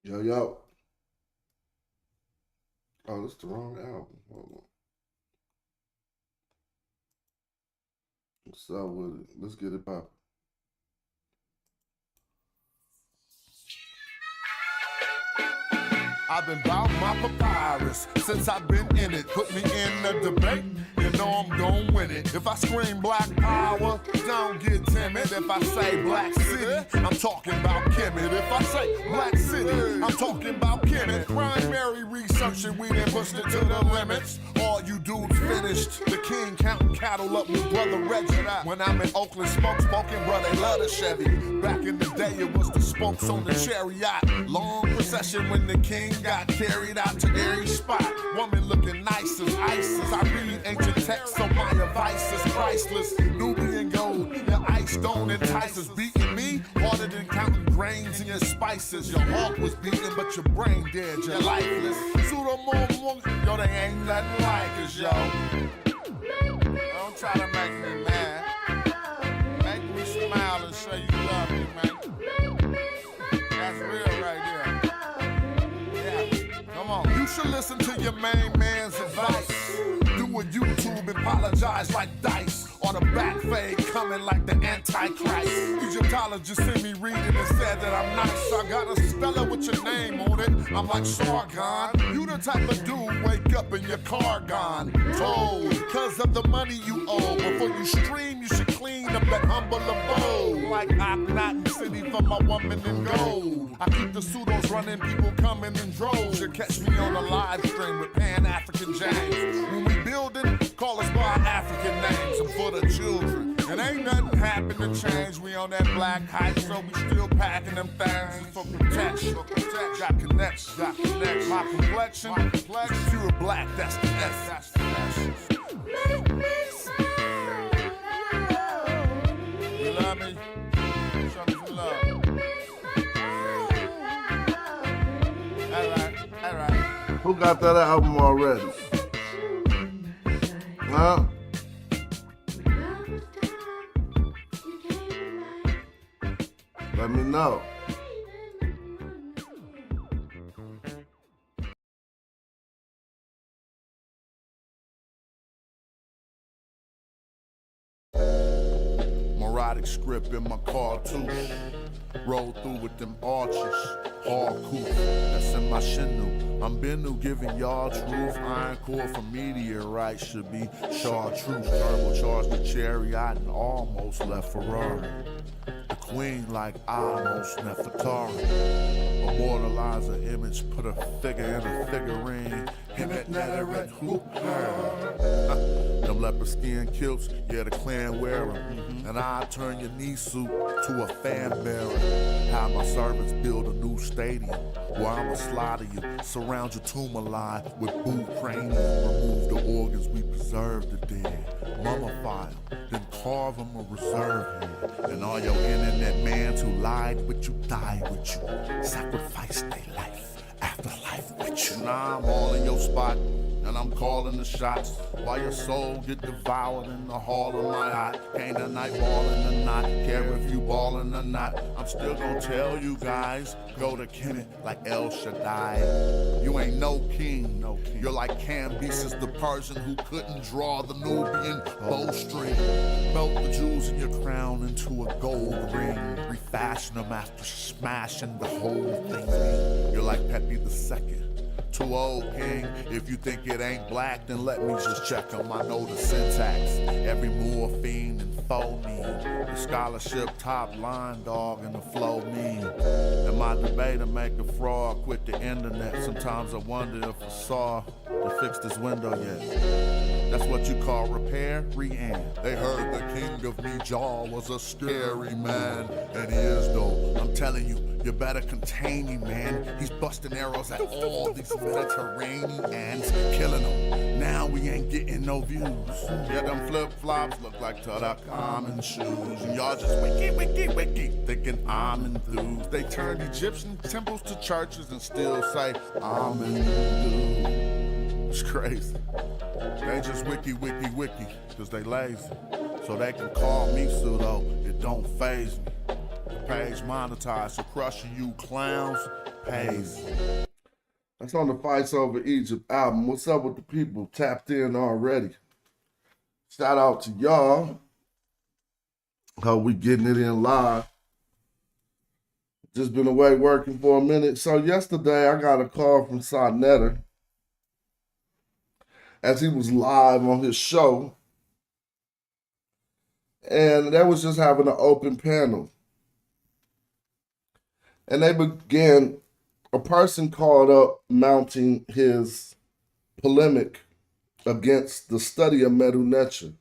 Yo, yo. Oh, this is the wrong album. Hold on. What's up with it? Let's get it poppin'. I've been bout my papyrus since I've been in it. Put me in the debate, you know I'm gon' win it. If I scream black power, don't get timid. If I say black city, I'm talking about Kemet. If I say black city, I'm talking about Kemet. Primary research and we done pushed it to the limits. All you dudes finished. The king counting cattle up with brother Reggie. When I'm in Oakland, smoking, bro, they love the Chevy. Back in the day, it was the spokes on the chariot. Long procession when the king got carried out to every spot. Woman looking nice as ISIS. I read ancient texts, so my advice is priceless. Nubian gold, your ice don't entice us. Beating me harder than counting grains in your spices. Your heart was beating, but your brain dead. You're lifeless. Yo, they ain't nothing like us, yo. Don't try to make me mad. Make me smile and say you love me, man. That's real right there. Yeah, come on. You should listen to your main man's advice. Do a YouTube and apologize like Dice. Or the back fade coming like the Antichrist. Egyptologists see me reading and said that I'm nice. I got a speller with your name on it. I'm like Sargon. You the type of dude wake up in your car gone. Told, cause of the money you owe. Before you stream, you should clean up that humble abode. Like Akhenaten City for my woman in gold. I keep the pseudos running, people coming in droves. You catch me on a live stream with Pan-African James. When we building, call us by our African names. I'm for the children. And ain't nothing happened to change. We on that black height, so we still packing them things for protection. Got connection. My complexion, pure black, that's the S. You love me? Show me some love. All right. Who got that album already? Huh? Let me know. Melodic script in my car too. Roll through with them arches, hardcore. That's in my Shinu. I'm Bennu giving y'all truth. Iron core from meteorite should be chartreuse. Turbocharged the chariot and almost left Ferrari. The queen like almost Nefertari. Immortalize an image, put a figure in a figurine. Him at Netcher, who her? Them leopard skin kilts, yeah, the clan wear 'em. And I turn your knee suit to a fan bearer. Have my servants build a new stadium where I'ma slaughter you, surround your tomb alive with boot cranium. Remove the organs, we preserve the dead. Mummify them, then carve them a reserve head. And all your internet mans who lied with you, died with you, sacrificed their life, afterlife with you. Now I'm all in your spot, and I'm calling the shots. While your soul get devoured in the hall of my eye. Ain't a night ballin' or not, care if you ballin' or not. I'm still gonna tell you guys, go to Kemet like El Shaddai. You ain't no king, You're like Cambyses the Persian who couldn't draw the Nubian bowstring. Melt the jewels in your crown into a gold ring. Refashion them after smashing the whole thing. You're like Pepe II. Too old, king. If you think it ain't black, then let me just check them. I know the syntax. Every morphine and phoneme. The scholarship top line, dog, and the flow mean. And my debate to make a fraud quit the internet. Sometimes I wonder if I saw to fix this window yet. That's what you call repair, re-end. They heard the king of Mijal was a scary man. And he is though, I'm telling you, you better contain him, man. He's busting arrows at all these Mediterraneans, killing them. Now we ain't getting no views. Yeah, them flip-flops look like Tutankhamun shoes. And y'all just wiki, thinking I'm enthused. They turned Egyptian temples to churches and still say, I'm enthused. It's crazy. They just wiki, cause they lazy. So they can call me pseudo, it don't faze me. page monetized, so crushing you clowns pays. That's on the Fights Over Egypt album. What's up with the people tapped in already? Shout out to y'all. How we getting it in live. Just been away working for a minute. So yesterday I got a call from Netcher as he was live on his show. And they was just having an open panel. And they began, a person called up mounting his polemic against the study of Medu Netcher.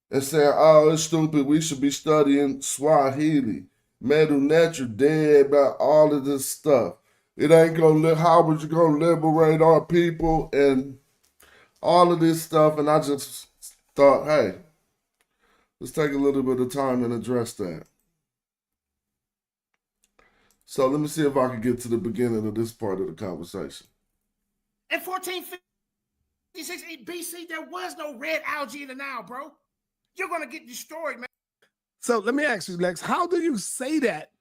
And saying, oh, it's stupid, we should be studying Swahili. Medu Netcher dead about all of this stuff. It ain't gonna, how was you gonna liberate our people and all of this stuff? And I just thought, hey, let's take a little bit of time and address that. So let me see if I can get to the beginning of this part of the conversation. In 1456 BC, there was no red algae in the Nile, bro. You're gonna get destroyed, man. So let me ask you, Lex, how do you say that,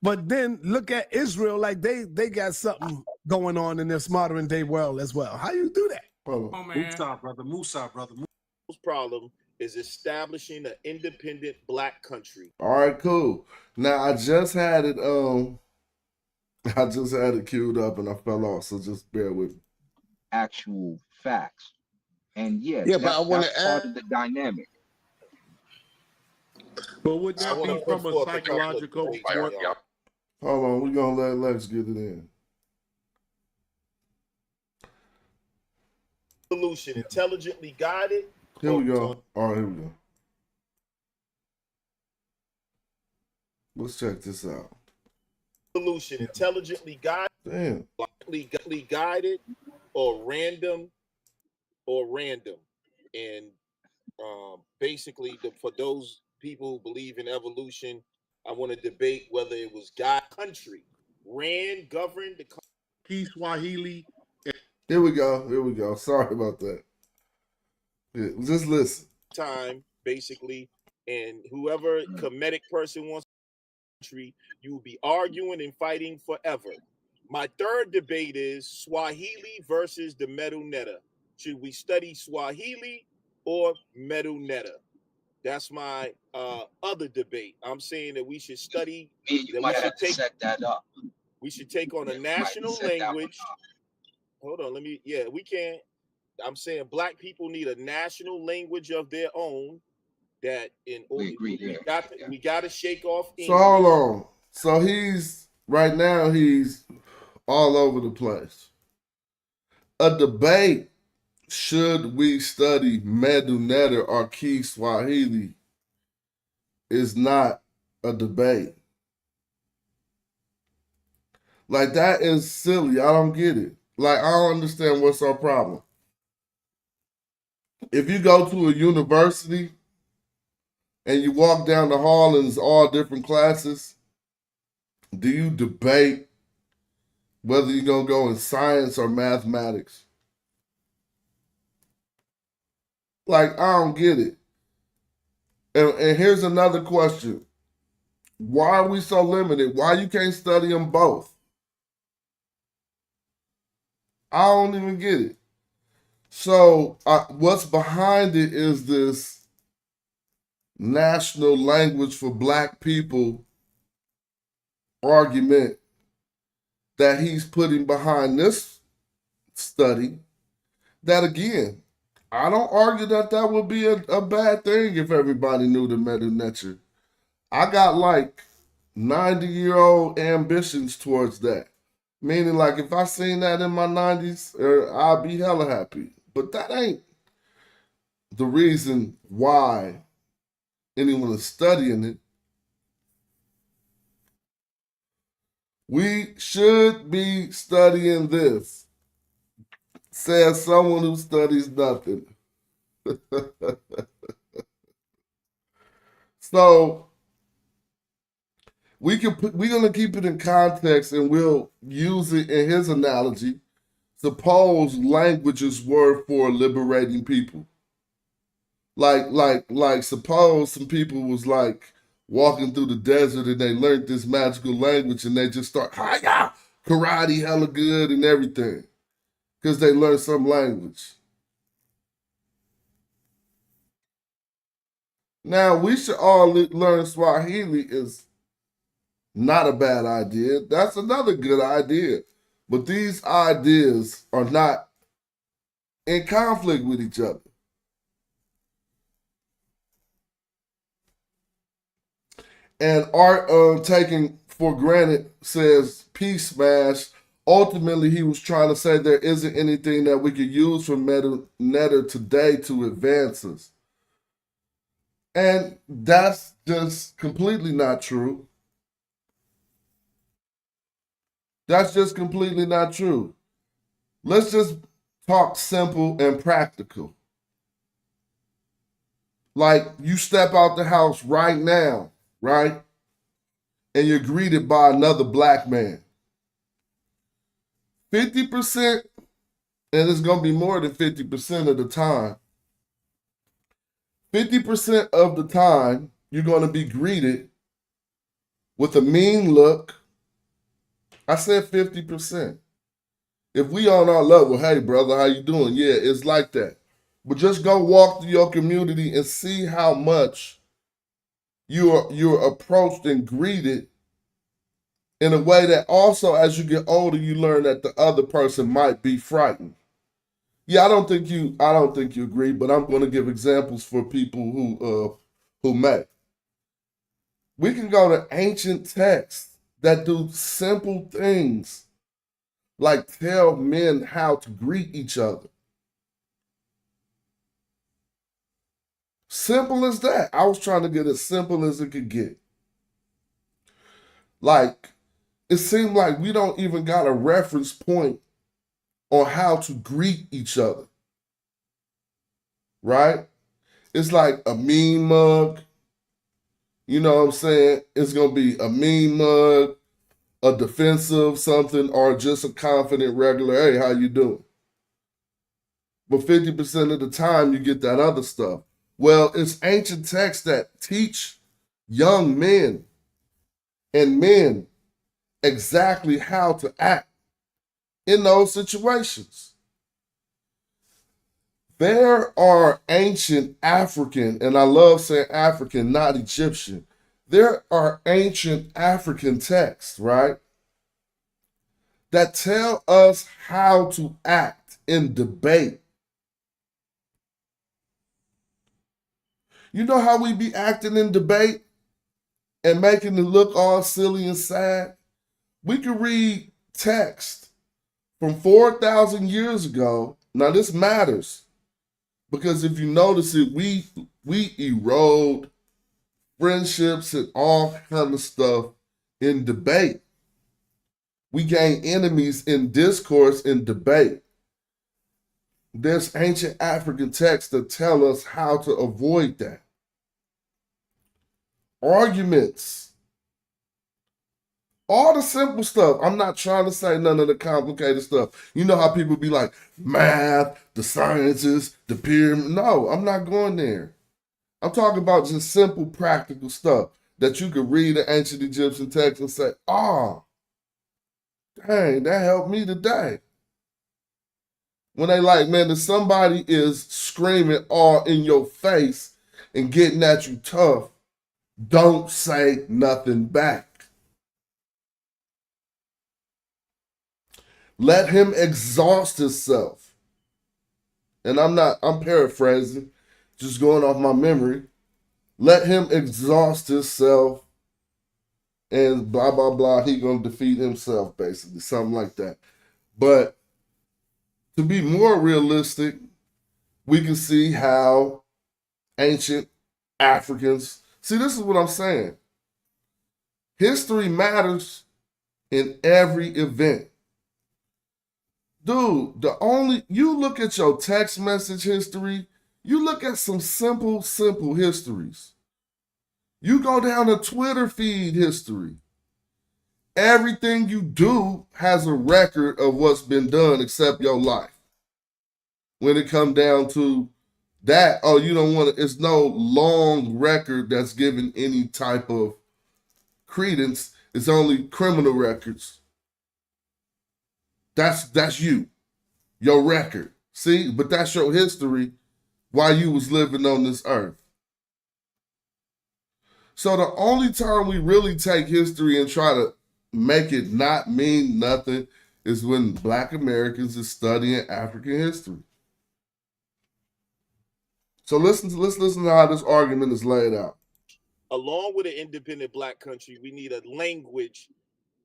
but then look at Israel like they got something going on in this modern day world as well? How you do that? Hold on. Oh, man. Musa, brother. Problem is establishing an independent black country. All right, cool. Now I just had it queued up and I fell off, so just bear with me. Actual facts. And yes, Yeah, but I want to that's part add. of the dynamic. But would that wanna be put from a forth a couple of psychological points, point? y'all. Hold on, we're gonna let Lex get it in. Solution intelligently guided. Here we go. All right, here we go. Let's check this out. Solution intelligently guided, Damn. guided, or random, and basically, for those people who believe in evolution, I want to debate whether it was God, country, governed the Key Swahili. Here we go. Here we go. Sorry about that. Yeah, just listen. time, basically, and whoever Kemetic person wants country, you will be arguing and fighting forever. My third debate is Swahili versus the Medu Neter. Should we study Swahili or Medu Neter? That's my other debate. I'm saying that we should study. Me and you that might we have should to take. set that up. We should take on a Yeah, we might have to national set that one language. up. Hold on, let me. Yeah, we can. I'm saying black people need a national language of their own. That in order We agree there. we got to shake off English. So hold on. So right now he's all over the place. A debate, should we study Medu Neter or Key Swahili, is not a debate. Like, that is silly. I don't get it. Like, I don't understand what's our problem. If you go to a university and you walk down the hall and it's all different classes, do you debate whether you're going to go in science or mathematics? Like, I don't get it. And here's another question. Why are we so limited? Why you can't study them both? I don't even get it. So what's behind it is this national language for black people argument that he's putting behind this study. That, again, I don't argue that would be a bad thing if everybody knew the Medu Netcher. I got like 90-year-old ambitions towards that. Meaning, like, if I seen that in my 90s, I'd be hella happy. But that ain't the reason why anyone is studying it. We should be studying this, says someone who studies nothing. So we're gonna keep it in context, and we'll use it in his analogy. Suppose languages were for liberating people. Like suppose some people was like, walking through the desert and they learned this magical language and they just start hiya, karate hella good and everything because they learned some language. Now, we should all learn Swahili is not a bad idea. That's another good idea. But these ideas are not in conflict with each other. And Art taking for granted says peace smash. Ultimately, he was trying to say there isn't anything that we could use from Netter today to advance us. And that's just completely not true. That's just completely not true. Let's just talk simple and practical. Like you step out the house right now, right? And you're greeted by another black man. 50%, and it's going to be more than 50% of the time. 50% of the time, you're going to be greeted with a mean look. I said 50%. If we on our level, hey brother, how you doing? Yeah, it's like that. But just go walk through your community and see how much you're approached and greeted in a way that also, as you get older, you learn that the other person might be frightened. Yeah, I don't think you agree, but I'm going to give examples for people who may. We can go to ancient texts that do simple things like tell men how to greet each other. Simple as that. I was trying to get as simple as it could get. Like, it seemed like we don't even got a reference point on how to greet each other. Right? It's like a mean mug. You know what I'm saying? It's going to be a mean mug, a defensive something, or just a confident regular, hey, how you doing? But 50% of the time you get that other stuff. Well, it's ancient texts that teach young men and men exactly how to act in those situations. There are ancient African, and I love saying African, not Egyptian. There are ancient African texts, right, that tell us how to act in debate. You know how we be acting in debate and making it look all silly and sad? We can read text from 4,000 years ago. Now this matters because if you notice it, we erode friendships and all kind of stuff in debate. We gain enemies in discourse and debate. There's ancient African texts that tell us how to avoid that. Arguments. All the simple stuff. I'm not trying to say none of the complicated stuff. You know how people be like, math, the sciences, the pyramid. No, I'm not going there. I'm talking about just simple, practical stuff that you could read the ancient Egyptian text and say, oh, dang, that helped me today. When they like, man, if somebody is screaming all in your face and getting at you tough, don't say nothing back. Let him exhaust himself. And I'm paraphrasing, just going off my memory. Let him exhaust himself and blah, blah, blah. He gonna defeat himself, basically, something like that. But to be more realistic, we can see how ancient Africans, see, this is what I'm saying. History matters in every event. Dude, you look at your text message history, you look at some simple histories. You go down to Twitter feed history. Everything you do has a record of what's been done except your life. When it comes down to That, oh, you don't want to, it's no long record that's given any type of credence. It's only criminal records. That's you, your record. See, but that's your history while you was living on this earth. So the only time we really take history and try to make it not mean nothing is when Black Americans is studying African history. So let's listen to how this argument is laid out. Along with an independent Black country, we need a language,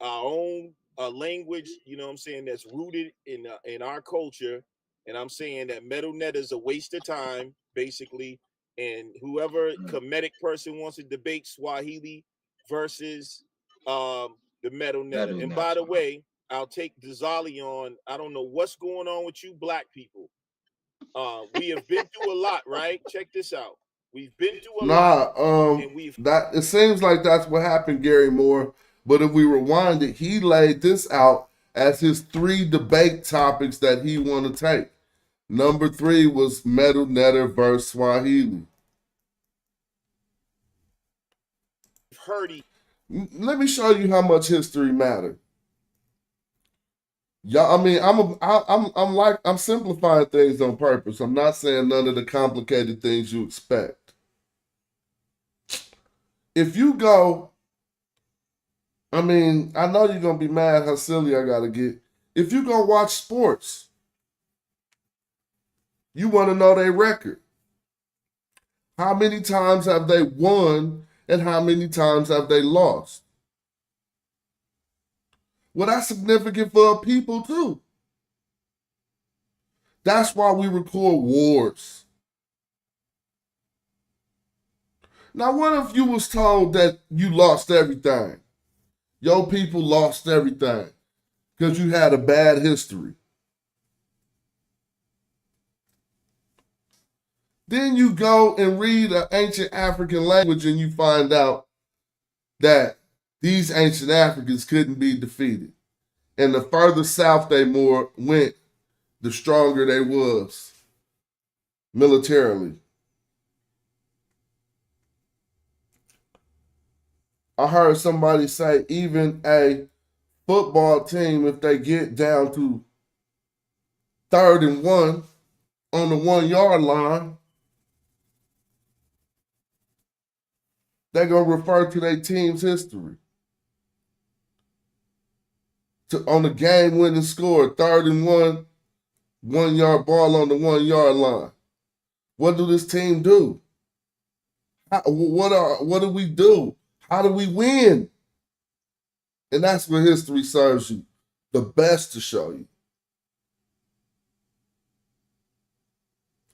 our own language, you know what I'm saying, that's rooted in our culture. And I'm saying that Medu is a waste of time, basically. And whoever comedic person wants to debate Swahili versus the Medu. And by the way, I'll take Dizali on. I don't know what's going on with you Black people. We have been through a lot, right? Check this out. We've been through a lot. And That it seems like that's what happened, Gary Moore. But if we rewind it, he laid this out as his 3 debate topics that he want to take. Number 3 was Medu versus Swahili. Let me show you how much history matters. Yeah, I mean, I'm simplifying things on purpose. I'm not saying none of the complicated things you expect. If you go, I mean, I know you're gonna be mad how silly I gotta get. If you go watch sports, you want to know their record. How many times have they won and how many times have they lost? Well, that's significant for people too. That's why we record wars. Now, what if you was told that you lost everything? Your people lost everything because you had a bad history. Then you go and read an ancient African language and you find out that these ancient Africans couldn't be defeated. And the further south they more went, the stronger they was militarily. I heard somebody say even a football team, if they get down to 3rd and 1 on the 1-yard line, they're going to refer to their team's history. On the game-winning score, 3rd and 1, 1-yard ball on the 1-yard line. What do this team do? What do we do? How do we win? And that's what history serves you the best to show you.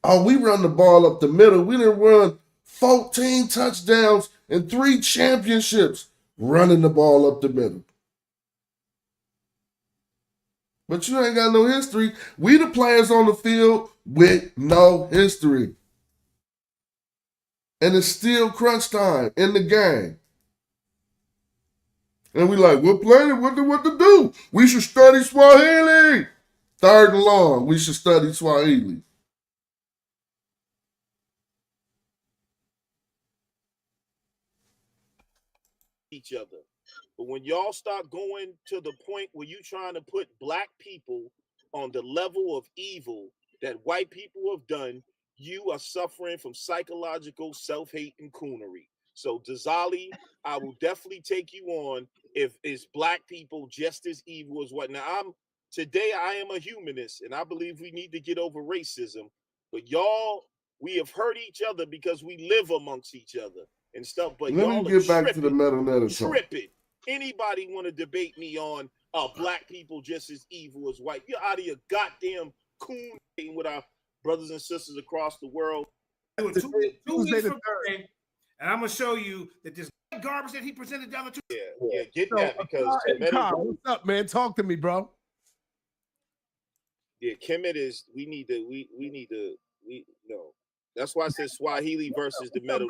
Oh, we run the ball up the middle. We didn't run 14 touchdowns and 3 championships running the ball up the middle. But you ain't got no history. We the players on the field with no history. And it's still crunch time in the game. And we like, we're playing, what to do? We should study Swahili. 3rd and long, we should study Swahili. Each other. But when y'all start going to the point where you trying to put Black people on the level of evil that white people have done, you are suffering from psychological self-hate and coonery. So Dizali, I will definitely take you on if it's Black people just as evil as what. Now today I am a humanist and I believe we need to get over racism. But y'all, we have hurt each other because we live amongst each other and stuff. But let y'all me get back to the Medu tripping. Anybody want to debate me on Black people just as evil as white? You're out of your goddamn coon with our brothers and sisters across the world. Tuesday the 3rd. And I'm gonna show you that this garbage that he presented the other 2. Yeah, get that because what's up, man? Talk to me, bro. Yeah, Kemet is. We need to. No. That's why I said Swahili versus the Medu.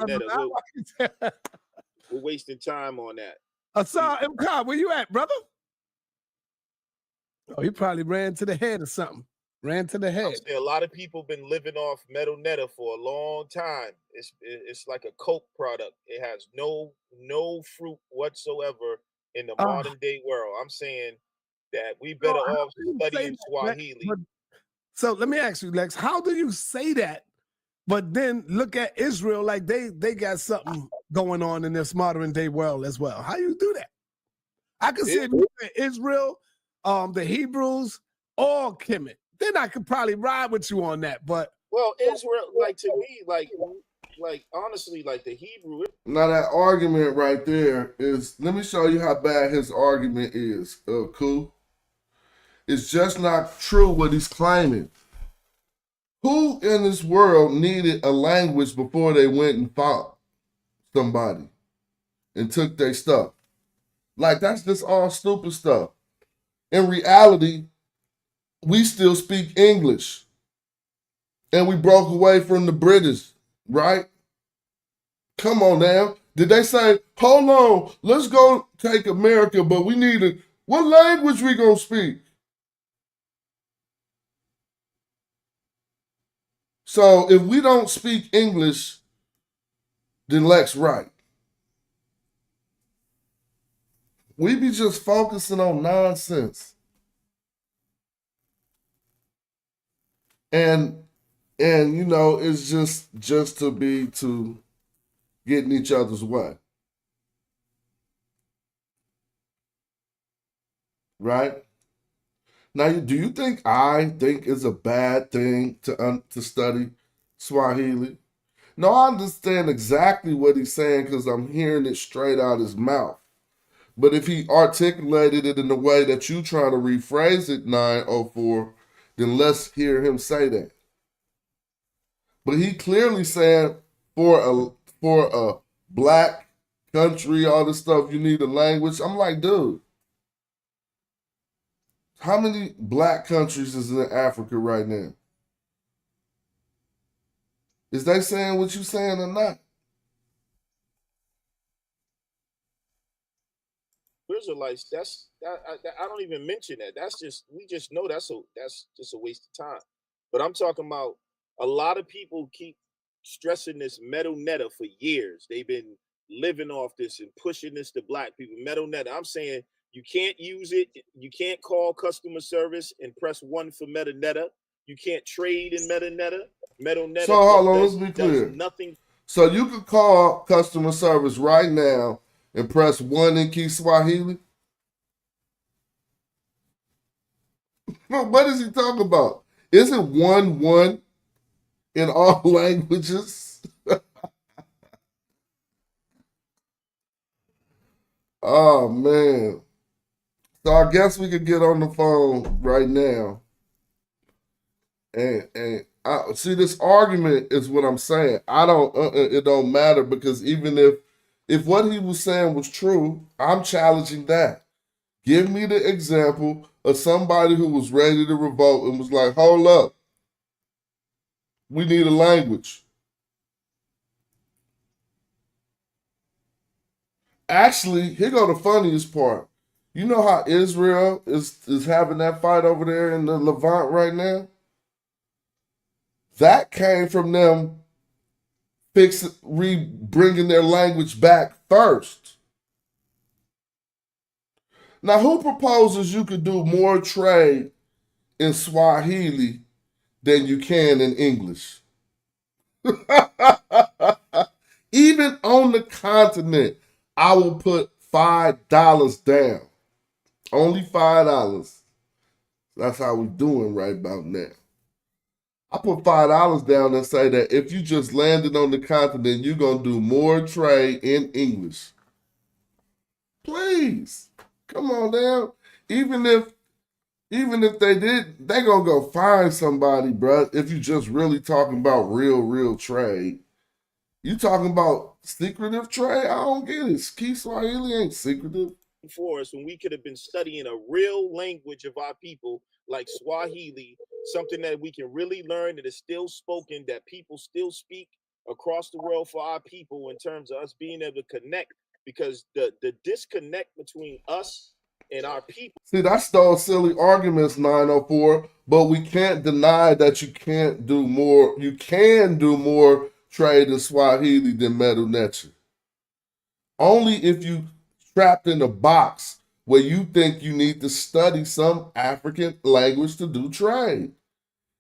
We're wasting time on that. Asar M. Where you at, brother? Oh, he probably ran to the head or something. Ran to the I'm head. saying a lot of people been living off metal netta for a long time. It's like a coke product. It has no fruit whatsoever in the Uh, modern day world. I'm saying that we so better how off do you say studying that, Lex? Swahili. But so let me ask you, Lex, how do you say that? But then look at Israel like they got something going on in this modern day world as well. How you do that? I can see if you say Israel, the Hebrews, or Kemet. Then I could probably ride with you on that. But Well, Israel, like to me, like honestly, like the Hebrew. Now that argument right there is. Let me show you how bad his argument is. Cool. It's just not true what he's claiming. Who in this world needed a language before they went and fought somebody and took their stuff? Like, that's just all stupid stuff. In reality, we still speak English. And we broke away from the British, right? Come on now. Did they say, hold on, let's go take America, but we need a, what language we gonna speak? So if we don't speak English, then Lex right. We be just focusing on nonsense. And you know, it's just to be to get in each other's way. Right? Now, do you think I think it's a bad thing to study Swahili? No, I understand exactly what he's saying because I'm hearing it straight out his mouth. But if he articulated it in the way that you trying to rephrase it, 904, then let's hear him say that. But he clearly said for a black country, all this stuff, you need a language. I'm like, dude, how many black countries is in Africa right now? Is they saying what you saying or not? Israelites, I don't even mention that. That's just we just know that's just a waste of time. But I'm talking about a lot of people keep stressing this metal netta for years. They've been living off this and pushing this to black people. Metal netta. I'm saying you can't use it. You can't call customer service and press one for meta netta. You can't trade in meta netta. Metal So netta hold on, let's does be does clear. nothing. So you could call customer service right now and press 1 in Kiswahili? No, what is he talking about? Isn't 1 in all languages? Oh man. So I guess we could get on the phone right now. And I see this argument is what I'm saying. I don't it don't matter because even if what he was saying was true, I'm challenging that. Give me the example of somebody who was ready to revolt and was like, hold up, we need a language. Actually, here go the funniest part. You know how Israel is having that fight over there in the Levant right now? That came from them bringing their language back first. Now, who proposes you could do more trade in Swahili than you can in English? Even on the continent, I will put $5 down. Only $5. That's how we doing right about now. I put $5 down and say that if you just landed on the continent, you're gonna do more trade in English. Please, come on down. Even if they did, they gonna go find somebody, bro. If you just really talking about real trade, you talking about secretive trade? I don't get it. Ski Swahili ain't secretive. For us when we could have been studying a real language of our people like Swahili, something that we can really learn that is still spoken, that people still speak across the world for our people in terms of us being able to connect because the disconnect between us and our people. See, that's those silly arguments, 904, but we can't deny that you can't do more. You can do more trade in Swahili than Medu Netcher. Only if you trapped in a box where you think you need to study some African language to do trade.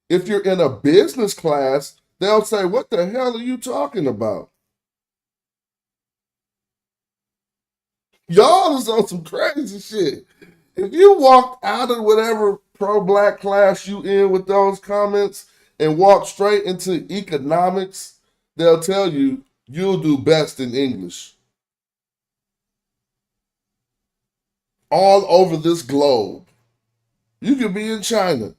If you're in a business class, they'll say, what the hell are you talking about? Y'all is on some crazy shit. If you walked out of whatever pro-black class you in with those comments and walk straight into economics, they'll tell you you'll do best in English. All over this globe. You could be in China.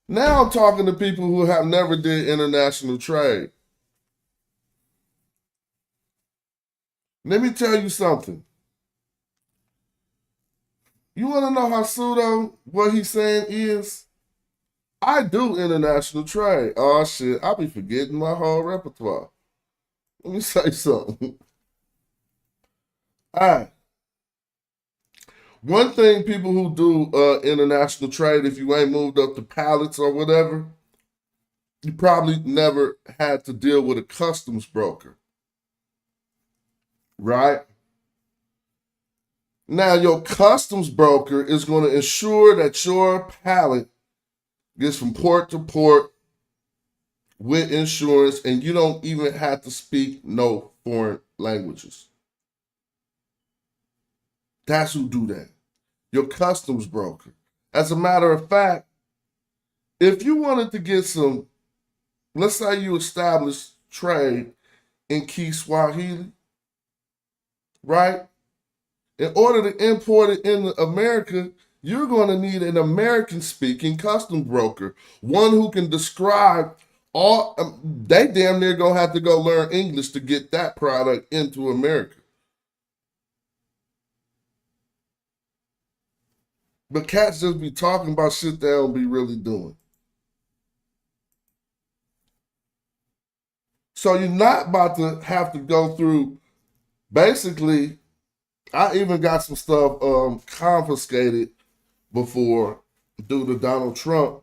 Now I'm talking to people who have never did international trade. Let me tell you something. You want to know how pseudo what he's saying is? I do international trade. Oh shit, I be forgetting my whole repertoire. Let me say something. All right. One thing people who do international trade, if you ain't moved up to pallets or whatever, you probably never had to deal with a customs broker. Right? Now, your customs broker is going to ensure that your pallet gets from port to port with insurance, and you don't even have to speak no foreign languages. That's who do that. Your customs broker. As a matter of fact, if you wanted to get some, let's say you establish trade in Kiswahili, right? In order to import it into America, you're going to need an American-speaking customs broker, one who can describe all. They damn near going to have to go learn English to get that product into America. But cats just be talking about shit they don't be really doing. So you're not about to have to go through, basically, I even got some stuff confiscated before due to Donald Trump,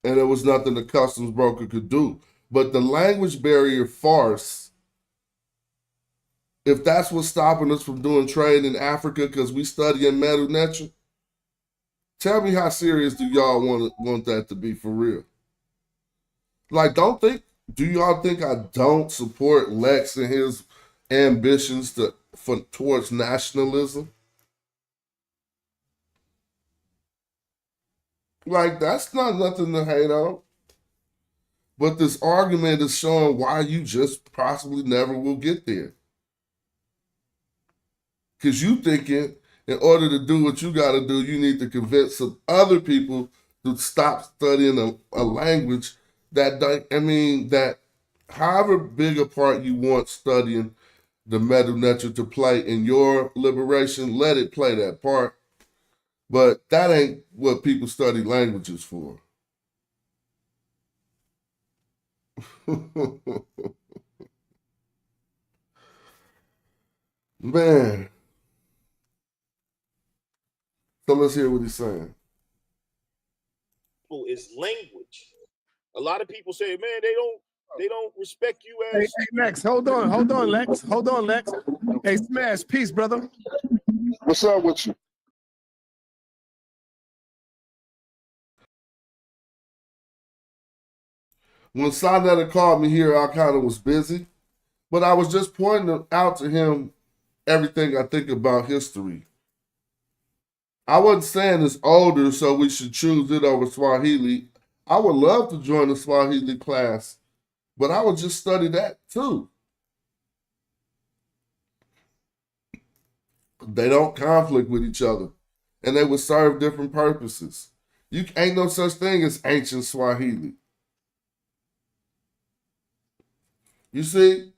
and there was nothing the customs broker could do. But the language barrier farce, if that's what's stopping us from doing trade in Africa because we study in Medu Netcher, tell me how serious do y'all want that to be for real? Like, do y'all think I don't support Lex and his ambitions towards nationalism? Like, that's not nothing to hate on. But this argument is showing why you just possibly never will get there. Because you thinking in order to do what you got to do, you need to convince some other people to stop studying a language that however big a part you want studying the Medu Netcher to play in your liberation, let it play that part. But that ain't what people study languages for. Man. So let's hear what he's saying. Is language. A lot of people say, man, they don't respect you as. Hey, Lex, hold on, Lex. Hey, Smash, peace, brother. What's up with you? When Sonetta called me here, I kind of was busy, but I was just pointing out to him everything I think about history. I wasn't saying it's older, so we should choose it over Swahili. I would love to join the Swahili class, but I would just study that too. They don't conflict with each other, and they would serve different purposes. You ain't no such thing as ancient Swahili. You see,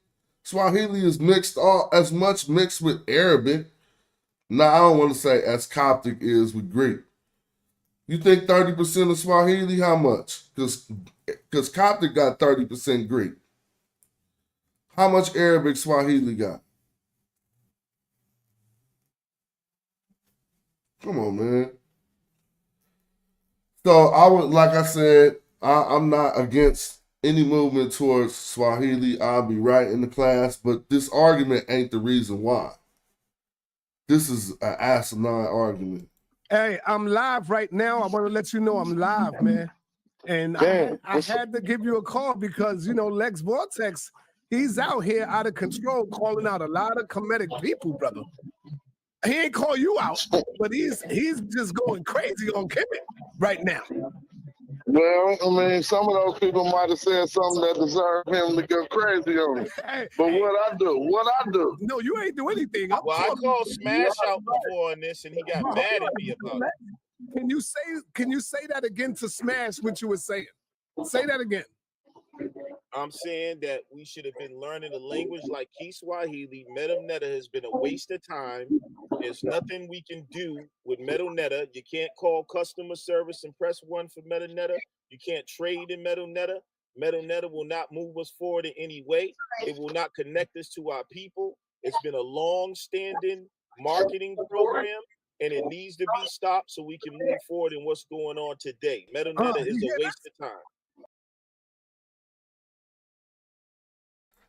Swahili is as much mixed with Arabic. Now, I don't want to say as Coptic is with Greek. You think 30% of Swahili? How much? Because Coptic got 30% Greek. How much Arabic Swahili got? Come on, man. So I would, like I said, I'm not against any movement towards Swahili. I'll be right in the class, but this argument ain't the reason why. This is an asinine argument. Hey, I'm live right now. I want to let you know I'm live, man. And I had to give you a call because, you know, Lex Vortex, he's out here out of control, calling out a lot of comedic people, brother. He ain't call you out, but he's just going crazy on Kemet right now. Well, I mean, some of those people might have said something that deserved him to go crazy on it. But what I do? No, you ain't do anything. Well, I called Smash out before on this, and he got mad at me about it. Can you say that again to Smash what you were saying? Say that again. I'm saying that we should have been learning a language like Kiswahili. Medu has been a waste of time. There's nothing we can do with Medu. You can't call customer service and press 1 for Medu. You can't trade in Medu. Medu will not move us forward in any way. It will not connect us to our people. It's been a long-standing marketing program, and it needs to be stopped so we can move forward in what's going on today. Medu is a waste of time.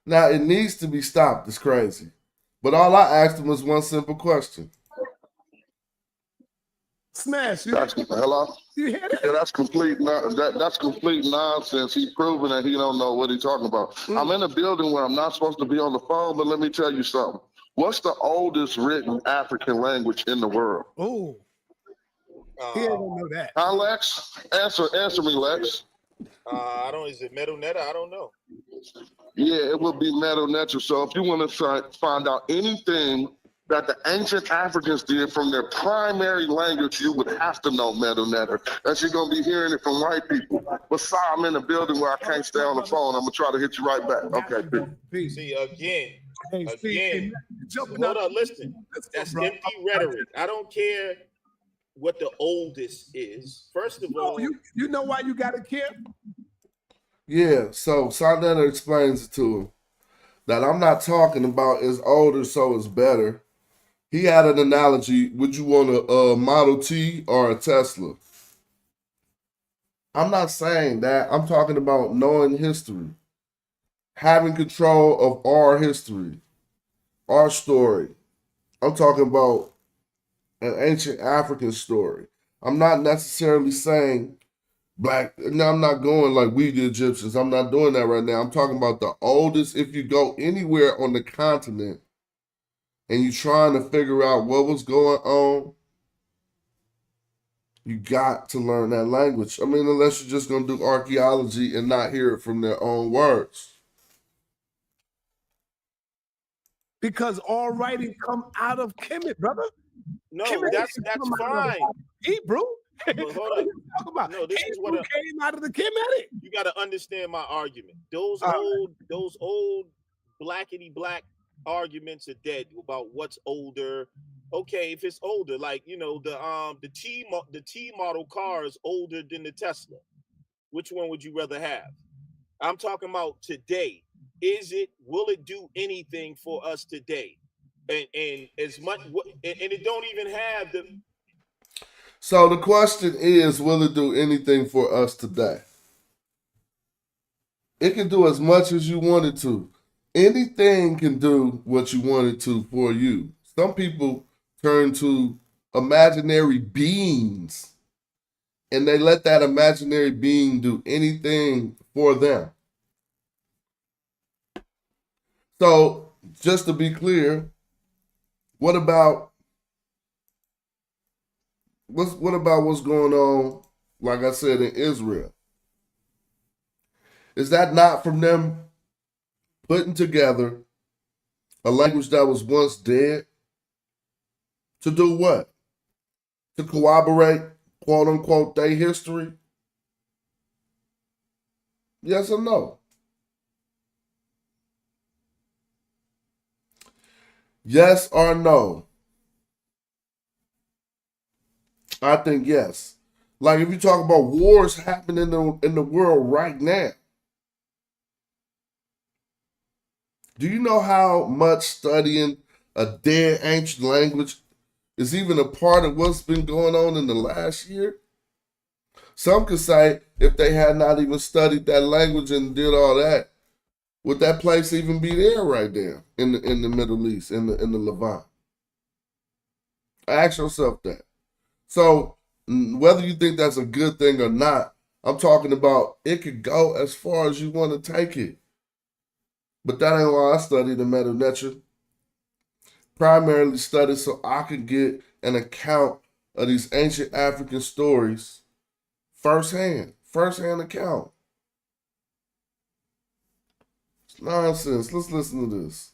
Now, it needs to be stopped. It's crazy. But all I asked him was one simple question. Smash. Hello? You hear that? Yeah, that's complete nonsense. He's proving that he don't know what he's talking about. I'm in a building where I'm not supposed to be on the phone, but let me tell you something. What's the oldest written African language in the world? Oh. He ain't gonna know that. Huh, Lex? Answer me, Lex. Is it Medu? I don't know. Yeah, it would be Medu Netcher. So if you want to find out anything that the ancient Africans did from their primary language, you would have to know Medu Netcher. And you're going to be hearing it from white people. But sorry, I'm in a building where I can't stay on the phone. I'm going to try to hit you right back. Okay, peace. See, again, hold on, listen. That's empty rhetoric. I don't care what the oldest is. First of all, you know why you gotta care? Yeah, so Sandana explains it to him that I'm not talking about is older, so it's better. He had an analogy. Would you want a Model T or a Tesla? I'm not saying that. I'm talking about knowing history, having control of our history, our story. I'm talking about an ancient African story. I'm not necessarily saying black. No, I'm not going like we the Egyptians. I'm not doing that right now. I'm talking about the oldest. If you go anywhere on the continent and you're trying to figure out what was going on, you got to learn that language. I mean, unless you're just going to do archaeology and not hear it from their own words. Because all writing come out of Kemet, brother. No, Kemet that's fine. Hebrew. Hold on. No, this is what came out of the Kemetic. You got to understand my argument. Those old blackety black arguments are dead about what's older. Okay, if it's older, like the T model car is older than the Tesla. Which one would you rather have? I'm talking about today. Will it do anything for us today? And as much, and it don't even have the. So the question is, will it do anything for us today? It can do as much as you want it to. Anything can do what you want it to for you. Some people turn to imaginary beings and they let that imaginary being do anything for them. So just to be clear, what about what's going on, like I said, in Israel? Is that not from them putting together a language that was once dead? To do what? To corroborate, quote unquote, their history? Yes or no? Yes or no? I think yes. Like if you talk about wars happening in the world right now, do you know how much studying a dead ancient language is even a part of what's been going on in the last year? Some could say if they had not even studied that language and did all that, would that place even be there right there in the Middle East, in the Levant? Ask yourself that. So whether you think that's a good thing or not, I'm talking about it could go as far as you want to take it. But that ain't why I studied the Medu Netcher. Primarily studied so I could get an account of these ancient African stories firsthand account. It's nonsense. Let's listen to this.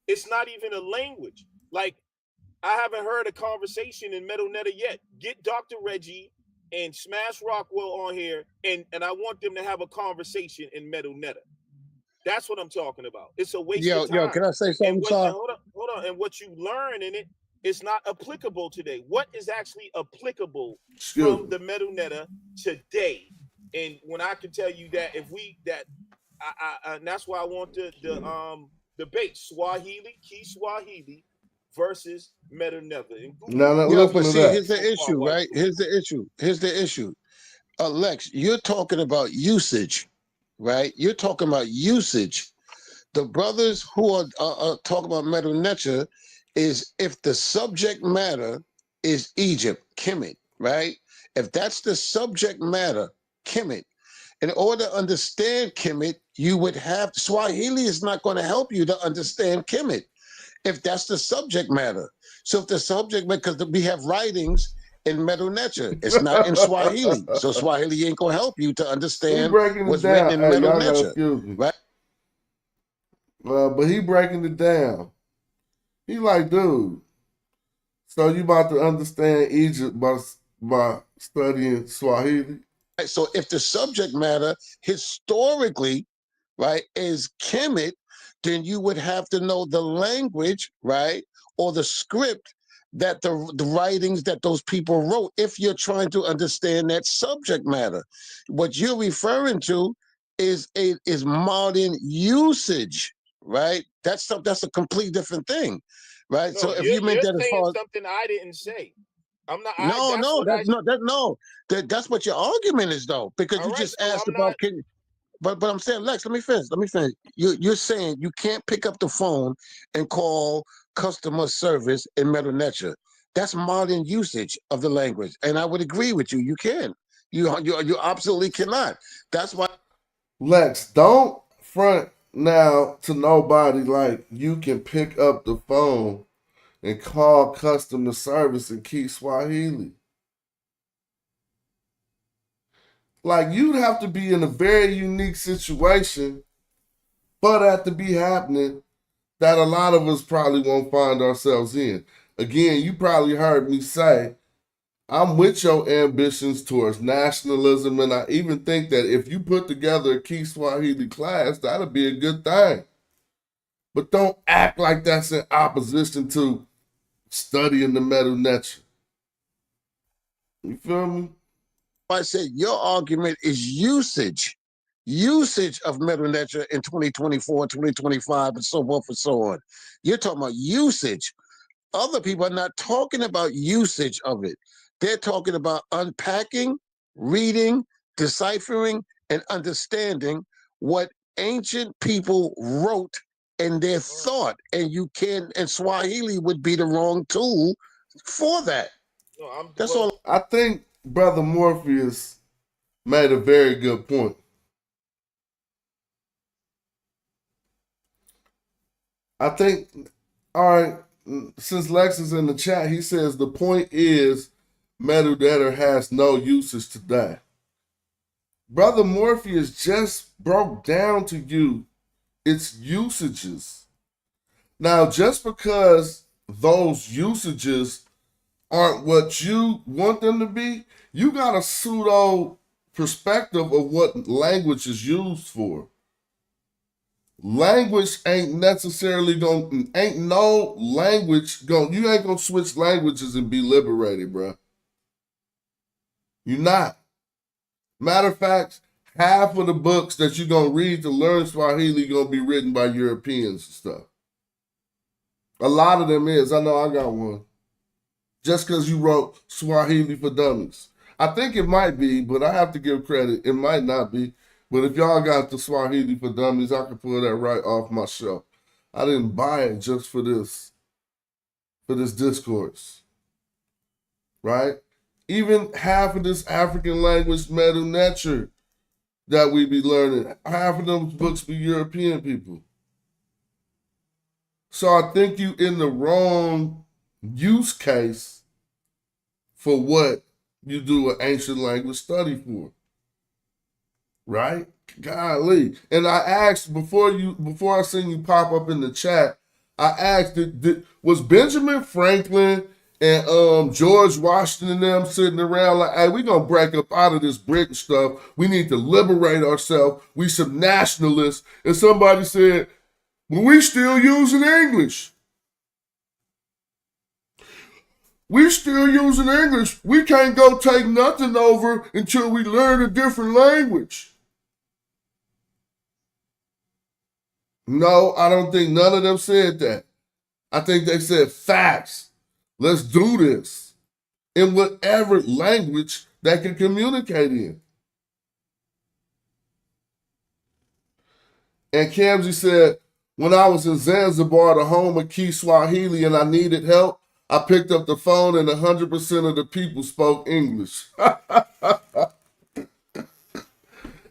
It's not even a language. Like, I haven't heard a conversation in Medu Netter yet. Get Dr. Reggie and Smash Rockwell on here, and I want them to have a conversation in Medu Netter. That's what I'm talking about. It's a waste of time. Yo, can I say something, sir? Hold on. And what you learn in it is not applicable today. What is actually applicable from the Medu Netter today? And when I can tell you that and that's why I want the debate Key Swahili versus Medu Netter. Yo, but see, here's the issue, right? Here's the issue. Lex, you're talking about usage, right? You're talking about usage. The brothers who are talking about Medu Netter is if the subject matter is Egypt, Kemet, right? If that's the subject matter, Kemet, in order to understand Kemet, you would have Swahili is not going to help you to understand Kemet if that's the subject matter. So if the subject, because we have writings in Medu Netter, it's not in Swahili. So Swahili ain't going to help you to understand what's written in Medu Netter, right? But he breaking it down. He like, dude, so you about to understand Egypt by studying Swahili? So if the subject matter historically, right, is Kemet, then you would have to know the language, right, or the script that the writings that those people wrote if you're trying to understand that subject matter. What you're referring to is modern usage, right? That's a complete different thing, right? No, so if you meant that as far as something I didn't say. I'm not. That's what your argument is, though, because you just asked about. But I'm saying, Lex, let me finish. You're saying you can't pick up the phone and call customer service in Medu Netter. That's modern usage of the language, and I would agree with you. You can. You absolutely cannot. That's why. Lex, don't front now to nobody like you can pick up the phone and call customer service and keep Swahili. Like, you'd have to be in a very unique situation for that to be happening that a lot of us probably won't find ourselves in. Again, you probably heard me say, I'm with your ambitions towards nationalism, and I even think that if you put together a Key Swahili class, that'll be a good thing. But don't act like that's in opposition to studying the Medu Netter. You feel me? I said your argument is usage of Medu Netter in 2024, 2025, and so forth and so on. You're talking about usage. Other people are not talking about usage of it. They're talking about unpacking, reading, deciphering, and understanding what ancient people wrote in their thought. And Swahili would be the wrong tool for that. That's all. I think Brother Morpheus made a very good point. I think, all right, since Lex is in the chat, he says the point is Medu Netter has no usage today. Brother Morpheus just broke down to you its usages. Now, just because those usages aren't what you want them to be, you got a pseudo perspective of what language is used for. Language ain't necessarily you ain't gonna switch languages and be liberated, bro. You're not. Matter of fact, half of the books that you're gonna read to learn Swahili gonna be written by Europeans and stuff. A lot of them is. I know I got one. Just because you wrote Swahili for Dummies. I think it might be, but I have to give credit. It might not be. But if y'all got the Swahili for Dummies, I can pull that right off my shelf. I didn't buy it just for this discourse. Right? Even half of this African language Medu Netcher that we be learning, half of those books be European people. So I think you in the wrong use case for what you do an ancient language study for. Right? Golly. And I asked before I seen you pop up in the chat, I asked, was Benjamin Franklin and George Washington and them sitting around like, hey, we gonna break up out of this Britain stuff. We need to liberate ourselves. We some nationalists. And somebody said, well, we still using English. We still using English. We can't go take nothing over until we learn a different language. No, I don't think none of them said that. I think they said facts. Let's do this in whatever language they can communicate in. And Kamsi said, when I was in Zanzibar, the home of Kiswahili, and I needed help, I picked up the phone and 100% of the people spoke English.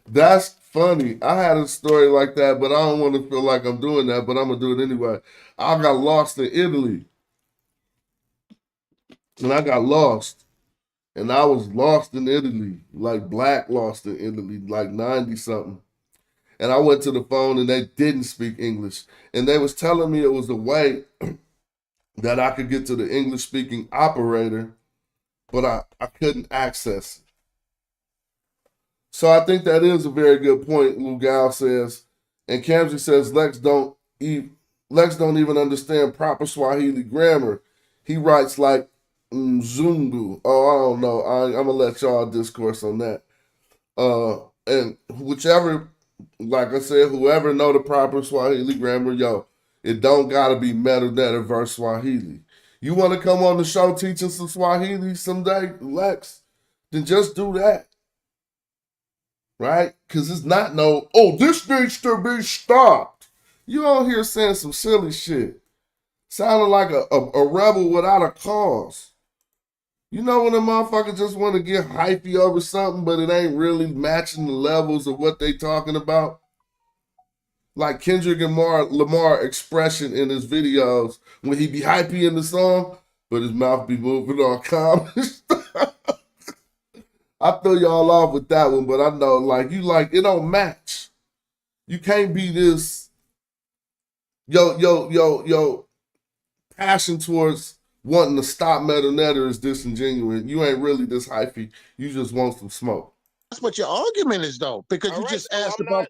That's funny. I had a story like that, but I don't want to feel like I'm doing that, but I'm going to do it anyway. I got lost in Italy. And I got lost. And I was lost in Italy, like black lost in Italy, like 90-something. And I went to the phone and they didn't speak English. And they was telling me it was a way that I could get to the English-speaking operator, but I couldn't access it. So I think that is a very good point, Lugal says. And Kamsi says Lex don't even understand proper Swahili grammar. He writes like Mzungu. Oh, I don't know. I'm going to let y'all discourse on that. And whichever, like I said, whoever know the proper Swahili grammar, yo, it don't got to be Medu versus Swahili. You want to come on the show teaching some Swahili someday, Lex? Then just do that. Right? Because it's not no, oh, this needs to be stopped. You on here saying some silly shit. Sounding like a rebel without a cause. You know when a motherfucker just want to get hypey over something, but it ain't really matching the levels of what they talking about? Like Kendrick Lamar expression in his videos when he be hypey in the song, but his mouth be moving on calm and stuff. I throw y'all off with that one, but I know it don't match. You can't be this yo passion towards wanting to stop Medu Netcher is disingenuous. You ain't really this hyphy. You just want some smoke. That's what your argument is, though, because you just asked about.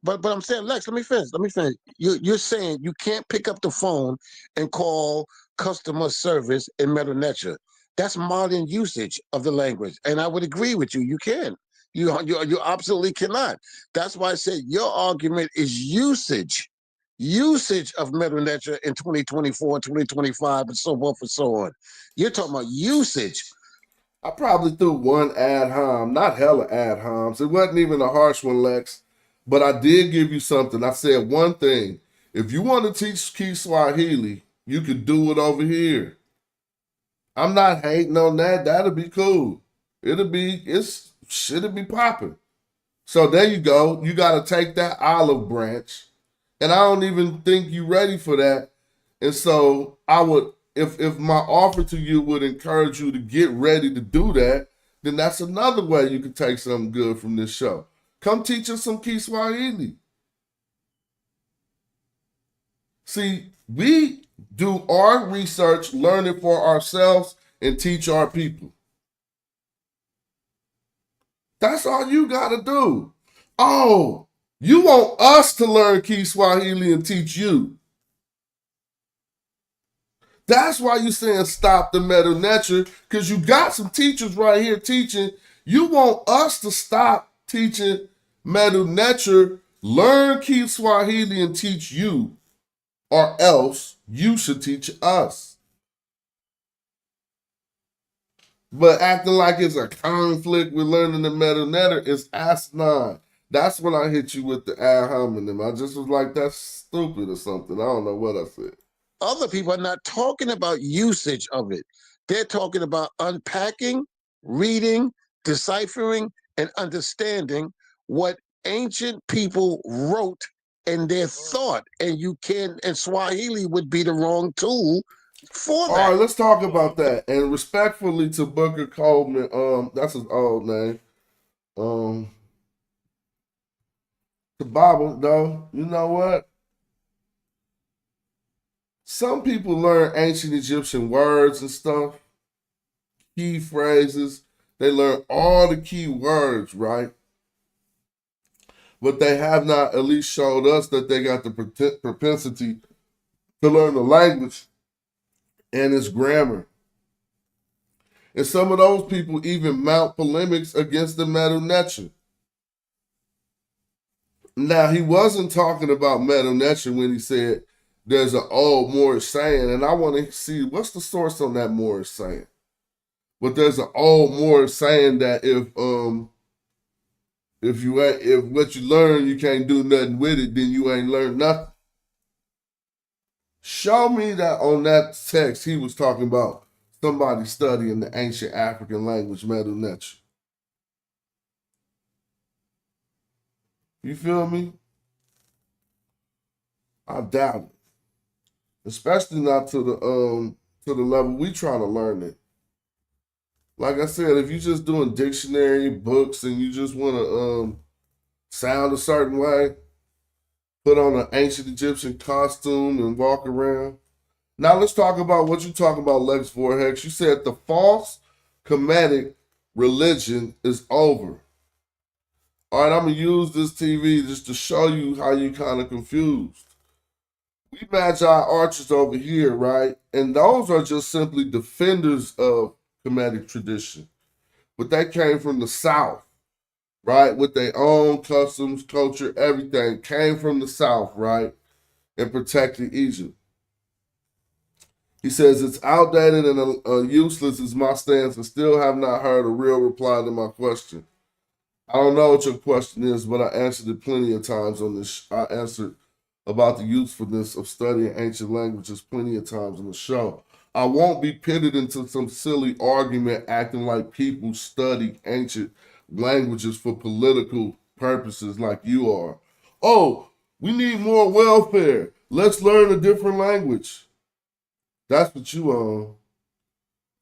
But I'm saying, Lex, let me finish. You're saying you can't pick up the phone and call customer service in Medu Netcher. That's modern usage of the language, and I would agree with you. You can. You absolutely cannot. That's why I said your argument is usage of Medu Netcher in 2024, 2025, and so forth and so on. You're talking about usage. I probably threw one ad hom, not hella ad homs. It wasn't even a harsh one, Lex. But I did give you something. I said one thing. If you want to teach Kiswahili, you could do it over here. I'm not hating on that. That'll be cool. It'll be popping. So there you go. You got to take that olive branch. And I don't even think you're ready for that. And so I would, if my offer to you would encourage you to get ready to do that, then that's another way you can take something good from this show. Come teach us some Kiswahili. See, we do our research, learn it for ourselves, and teach our people. That's all you got to do. Oh, you want us to learn Kiswahili and teach you. That's why you're saying stop the Medu Netcher, because you got some teachers right here teaching. You want us to stop teaching Medu Netcher, learn Kiswahili and teach you or else you should teach us. But acting like it's a conflict with learning the Medu Netter is asinine. That's when I hit you with the ad hominem. I just was like, that's stupid or something. I don't know what I said. Other people are not talking about usage of it. They're talking about unpacking, reading, deciphering, and understanding what ancient people wrote in their thought. And you can, and Swahili would be the wrong tool for All that. right, let's talk about that. And respectfully to Booker Coleman, that's his old name. The Bible, though, you know what? Some people learn ancient Egyptian words and stuff, key phrases. They learn all the key words, right? But they have not at least showed us that they got the propensity to learn the language and its grammar. And some of those people even mount polemics against the Medu Netcher. Now, he wasn't talking about Medu Netcher when he said there's an old Moorish saying, and I want to see what's the source on that Moorish saying. But there's an old Moorish saying that if what you learn you can't do nothing with it, then you ain't learned nothing. Show me that on that text he was talking about somebody studying the ancient African language Medu Netcher. You feel me? I doubt it. Especially not to the level we trying to learn it. Like I said, if you're just doing dictionary books and you just want to sound a certain way, put on an ancient Egyptian costume and walk around. Now let's talk about what you talk about, Lex Vortex. You said the false Kemetic religion is over. All right, I'm going to use this TV just to show you how you kind of confused. We Magi archers over here, right? And those are just simply defenders of Kemetic tradition. But they came from the South, right? With their own customs, culture, everything. Came from the South, right? And protected Egypt. He says, it's outdated and useless is my stance and still have not heard a real reply to my question. I don't know what your question is, but I answered it plenty of times on this. I answered about the usefulness of studying ancient languages plenty of times on the show. I won't be pitted into some silly argument acting like people study ancient languages for political purposes like you are. Oh, we need more welfare. Let's learn a different language. That's what you on.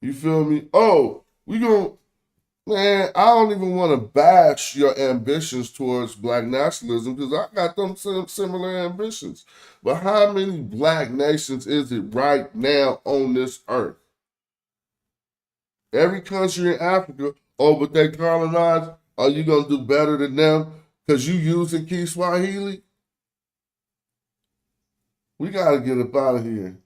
You feel me? Oh, man, I don't even want to bash your ambitions towards black nationalism because I got them similar ambitions. But how many black nations is it right now on this earth? Every country in Africa, oh, but they colonized, are you going to do better than them because you using Kiswahili? We got to get up out of here.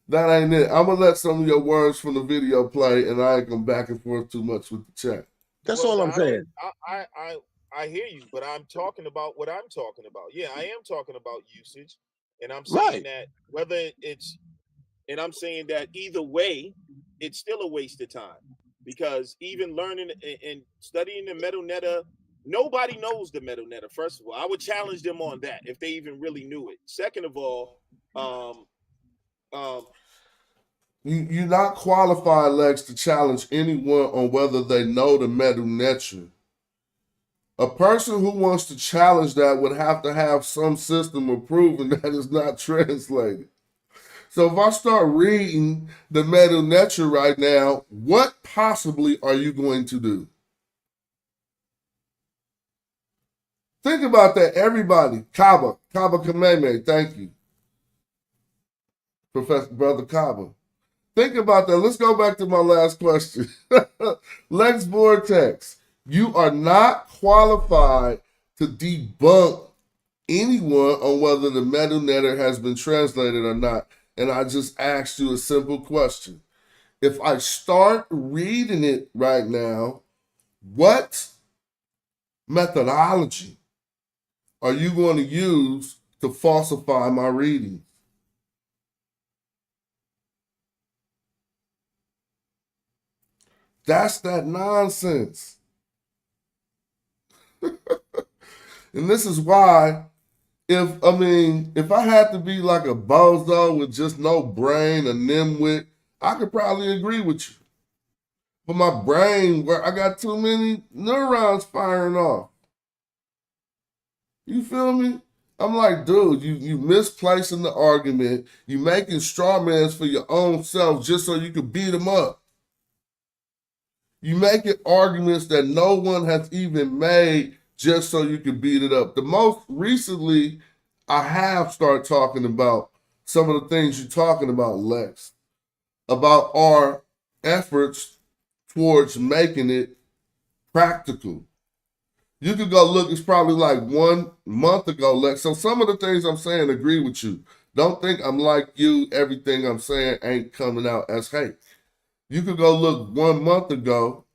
That ain't it. I'm gonna let some of your words from the video play, and I ain't gonna back and forth too much with the chat. That's all I'm saying. I hear you, but I'm talking about what I'm talking about. Yeah, I am talking about usage, and I'm saying that whether it's, and I'm saying that either way, it's still a waste of time because even learning and studying the Medu Netter, nobody knows the Medu Netter. First of all, I would challenge them on that if they even really knew it. Second of all, you're not qualified, Lex, to challenge anyone on whether they know the Medu Netcher. A person who wants to challenge that would have to have some system of proving that it's not translated. So if I start reading the Medu Netcher right now, what possibly are you going to do? Think about that, everybody. Kaba Kameme, thank you. Professor Brother Kaba. Think about that. Let's go back to my last question. Lex Vortex, you are not qualified to debunk anyone on whether the Medu Netter has been translated or not. And I just asked you a simple question. If I start reading it right now, what methodology are you going to use to falsify my readings. That's that nonsense. And this is why, if I had to be like a bozo with just no brain, a nimwit, I could probably agree with you. But my brain, where I got too many neurons firing off. You feel me? I'm like, dude, you misplacing the argument. You making straw mans for your own self just so you can beat them up. You making arguments that no one has even made just so you can beat it up. The most recently, I have started talking about some of the things you're talking about, Lex, about our efforts towards making it practical. You could go look, it's probably like 1 month ago, Lex. So some of the things I'm saying agree with you. Don't think I'm like you, everything I'm saying ain't coming out as hate. You could go look 1 month ago.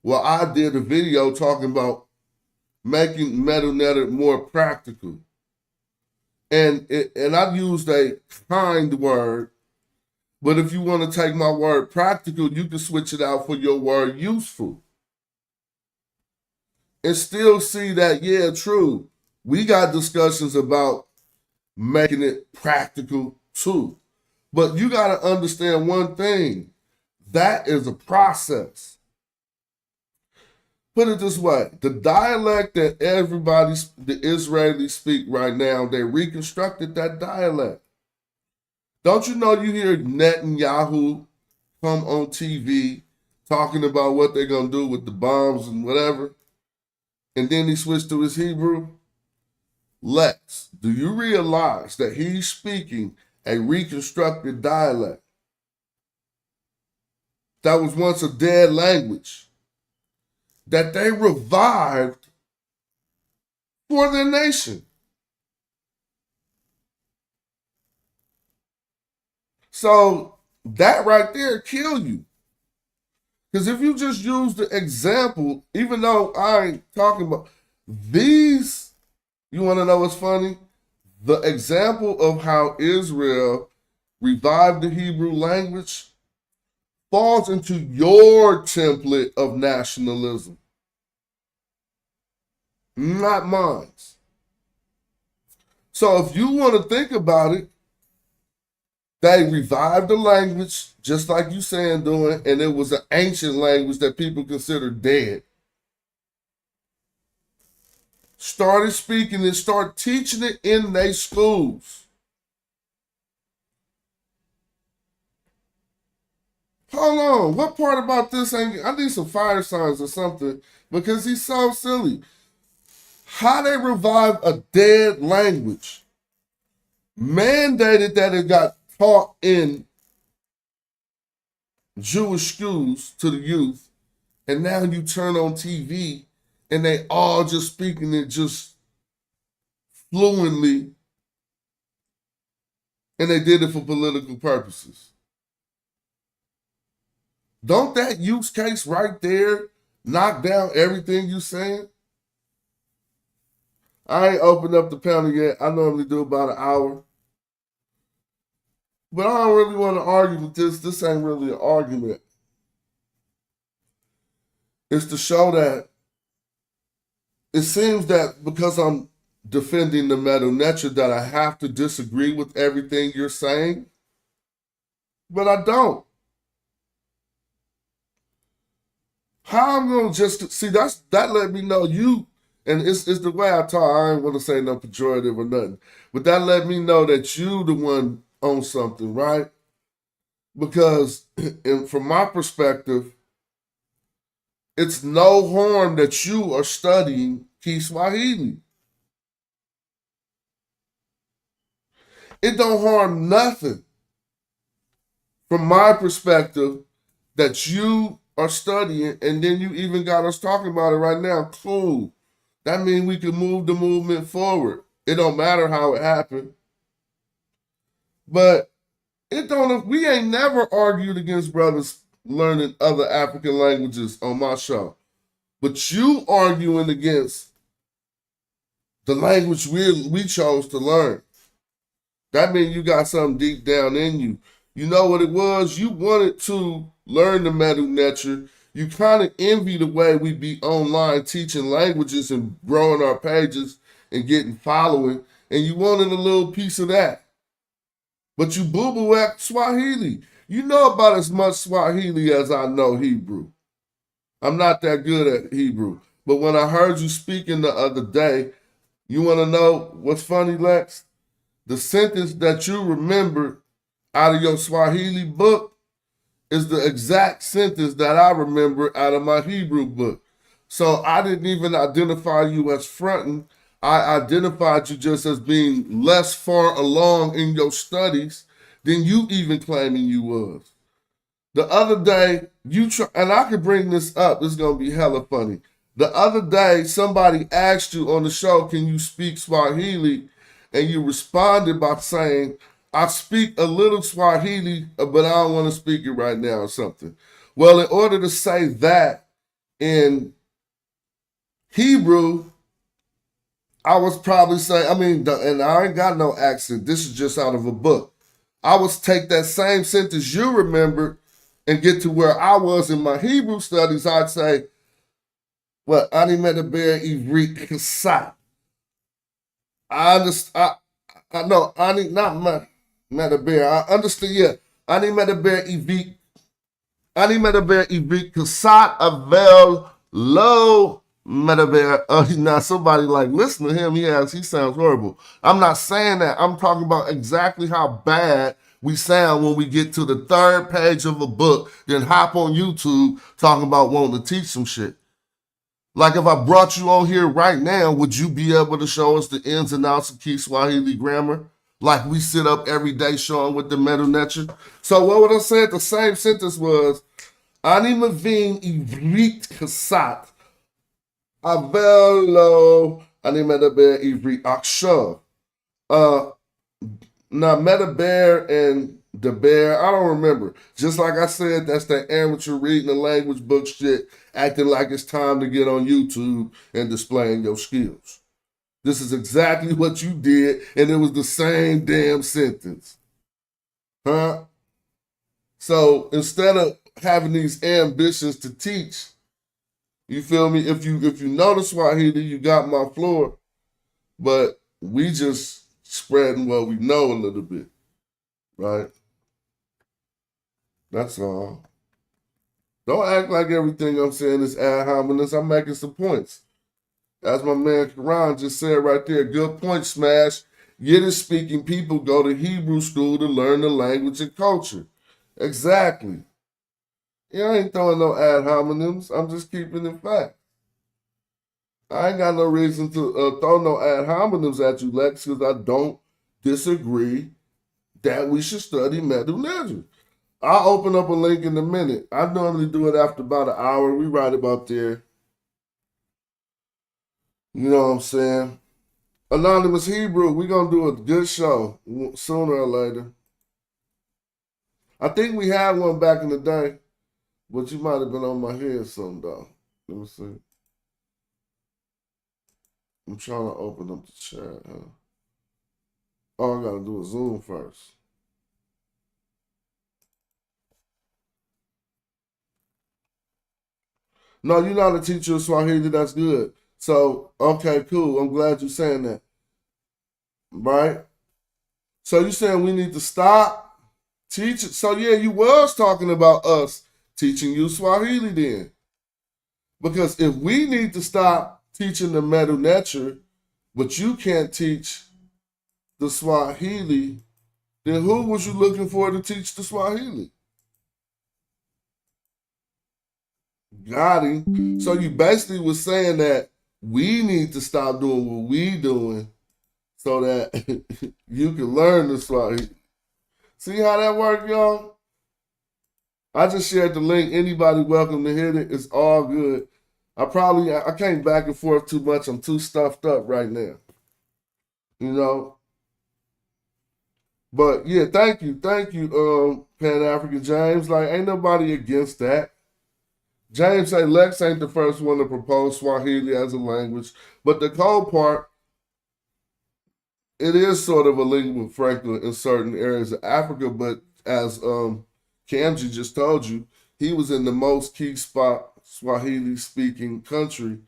Well, I did a video talking about making Medu more practical. And I used a kind word, but if you want to take my word practical, you can switch it out for your word useful. And still see that, yeah, true. We got discussions about making it practical too. But you got to understand one thing. That is a process. Put it this way, the dialect that the Israelis speak right now, they reconstructed that dialect. Don't you know you hear Netanyahu come on TV talking about what they're going to do with the bombs and whatever, and then he switched to his Hebrew? Lex, do you realize that he's speaking a reconstructed dialect that was once a dead language that they revived for their nation? So that right there kill you. Because if you just use the example, even though I ain't talking about these, you want to know what's funny? The example of how Israel revived the Hebrew language falls into your template of nationalism, not mine. So if you want to think about it, they revived the language, just like you saying doing, and it was an ancient language that people consider dead. Started speaking it, start teaching it in their schools. Hold on, what part about this ain't, I need some fire signs or something, because he's so silly. How they revive a dead language, mandated that it got taught in Jewish schools to the youth, and now you turn on TV and they all just speaking it just fluently, and they did it for political purposes. Don't that use case right there knock down everything you saying? I ain't opened up the panel yet. I normally do about an hour. But I don't really want to argue with this. This ain't really an argument. It's to show that it seems that because I'm defending the Medu Netcher that I have to disagree with everything you're saying. But I don't. How I'm going to just see that let me know you, and it's the way I talk. I ain't want to say no pejorative or nothing. But that let me know that you the one on something, right? Because from my perspective, it's no harm that you are studying Kiswahili. It don't harm nothing from my perspective that you are studying, and then you even got us talking about it right now. Cool. That means we can move the movement forward. It don't matter how it happened. But we ain't never argued against brothers learning other African languages on my show. But you arguing against the language we chose to learn. That means you got something deep down in you. You know what it was? You wanted to learn the Medu Netcher. You kind of envy the way we be online teaching languages and growing our pages and getting following, and you wanted a little piece of that. But you boo-boo at Swahili. You know about as much Swahili as I know Hebrew. I'm not that good at Hebrew. But when I heard you speaking the other day, you want to know what's funny, Lex? The sentence that you remembered out of your Swahili book is the exact sentence that I remember out of my Hebrew book. So I didn't even identify you as fronting. I identified you just as being less far along in your studies than you even claiming you was. The other day, and I could bring this up, it's going to be hella funny. The other day, somebody asked you on the show, can you speak Swahili? And you responded by saying, I speak a little Swahili, but I don't want to speak it right now or something. Well, in order to say that in Hebrew, I was probably saying, and I ain't got no accent. This is just out of a book. I would take that same sentence you remembered and get to where I was in my Hebrew studies. I'd say, well, Ani Medaber Ivrit Kasat. I understand. I know. Ani not Medaber. I understand. Yeah. Ani Medaber Ivrit. Ani Medaber Ivrit Kasat Avel Lo Medaber. Now somebody like listen to him. He sounds horrible. I'm not saying that. I'm talking about exactly how bad we sound when we get to the third page of a book, then hop on YouTube talking about wanting to teach some shit. Like if I brought you on here right now, would you be able to show us the ins and outs of Kiswahili grammar? Like we sit up every day showing with the Medu Netcher? So what would I say? The same sentence was, Ani Mavin Ivrit Kasat Avelo Ani Medaber Ivrit Aksha. Now Medaber and the bear, I don't remember. Just like I said, that's that amateur reading the language book shit, acting like it's time to get on YouTube and displaying your skills. This is exactly what you did, and it was the same damn sentence. Huh? So instead of having these ambitions to teach, you feel me? If you know the Swahili, you got my floor, but we just spreading what we know a little bit, right? That's all. Don't act like everything I'm saying is ad hominem. I'm making some points. As my man Karan just said right there, good point, Smash. Yiddish speaking people go to Hebrew school to learn the language and culture. Exactly. Yeah, I ain't throwing no ad hominems. I'm just keeping it fact. I ain't got no reason to throw no ad hominems at you, Lex, because I don't disagree that we should study Medu Netcher. I'll open up a link in a minute. I normally do it after about an hour. We right about there. You know what I'm saying? Anonymous Hebrew, we're going to do a good show sooner or later. I think we had one back in the day, but you might have been on my head some, though. Let me see. I'm trying to open up the chat. Huh? Oh, I got to do a Zoom first. No, you're not a teacher of Swahili. That's good. So, okay, cool. I'm glad you're saying that. Right? So you're saying we need to stop teaching. So, yeah, you was talking about us teaching you Swahili then. Because if we need to stop teaching the Medu Netcher, but you can't teach the Swahili, then who was you looking for to teach the Swahili? Got him. So you basically was saying that we need to stop doing what we doing so that you can learn the Swahili. See how that worked, y'all? I just shared the link. Anybody welcome to hit it. It's all good. I came back and forth too much. I'm too stuffed up right now. You know? But yeah, thank you, Pan-African James. Like, ain't nobody against that. James say Lex ain't the first one to propose Swahili as a language, but the cold part it is sort of a lingua franca in certain areas of Africa, but as Kamji just told you, he was in the most key spot Swahili speaking country,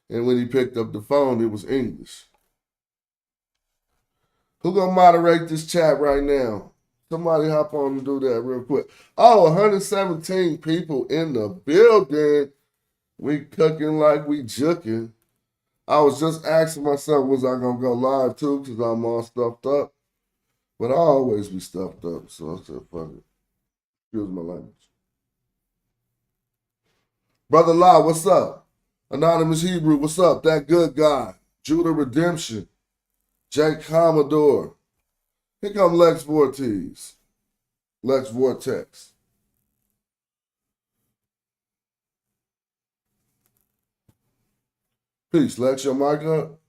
and when he picked up the phone, it was English. Who gonna moderate this chat right now? Somebody hop on and do that real quick. Oh, 117 people in the building. We cooking like we juking. I was just asking myself, was I gonna go live too? Because I'm all stuffed up. But I always be stuffed up, so I said, fuck it. Excuse my language. Brother La, what's up? Anonymous Hebrew, what's up? That good guy. Judah Redemption. Jake Commodore. Here come Lex Vortex. Lex Vortex. Peace, Lex. Your mic up?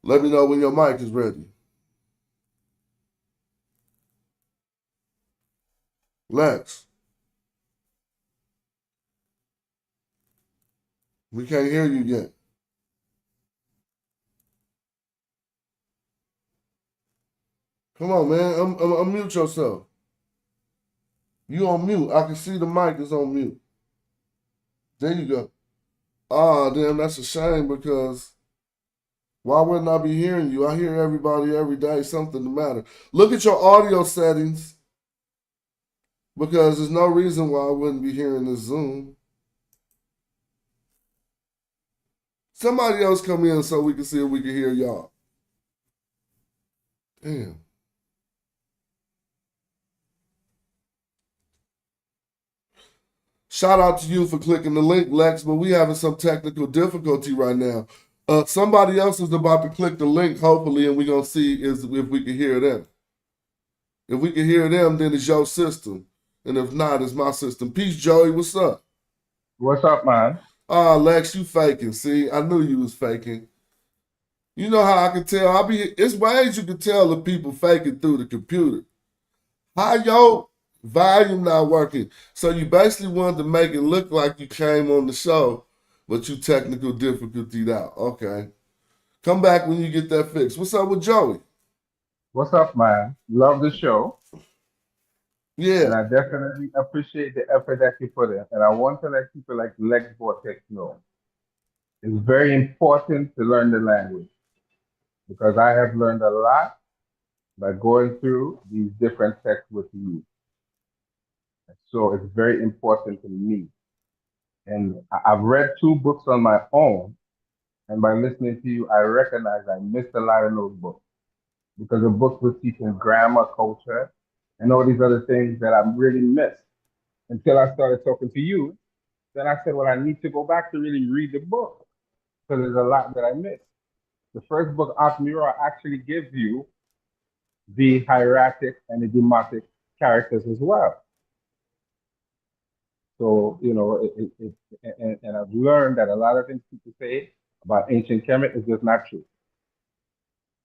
Let me know when your mic is ready. Lex. We can't hear you yet. Come on, man. Unmute yourself. You on mute. I can see the mic is on mute. There you go. Ah, damn, that's a shame because why wouldn't I be hearing you? I hear everybody every day, something the matter. Look at your audio settings because there's no reason why I wouldn't be hearing this Zoom. Somebody else come in so we can see if we can hear y'all. Damn. Shout out to you for clicking the link, Lex, but we having some technical difficulty right now. Somebody else is about to click the link, hopefully, and we're going to see if we can hear them. If we can hear them, then it's your system. And if not, it's my system. Peace, Joey. What's up? What's up, man? Lex, you faking. See, I knew you was faking. You know how I can tell? It's ways you can tell if people faking through the computer. How your volume not working? So you basically wanted to make it look like you came on the show, but you technical difficultied out. Okay. Come back when you get that fixed. What's up with Joey? What's up, man? Love the show. Yeah. And I definitely appreciate the effort that you put in. And I want to let people like Lex Vortex know it's very important to learn the language because I have learned a lot by going through these different texts with you. So it's very important to me. And I've read 2 books on my own. And by listening to you, I recognize I missed a lot of those books because the books were teaching grammar, culture, and all these other things that I really missed until I started talking to you. Then I said, well, I need to go back to really read the book because there's a lot that I missed. The first book, Admiral, actually gives you the hieratic and the demotic characters as well. So, you know, and I've learned that a lot of things people say about ancient Kemet is just not true.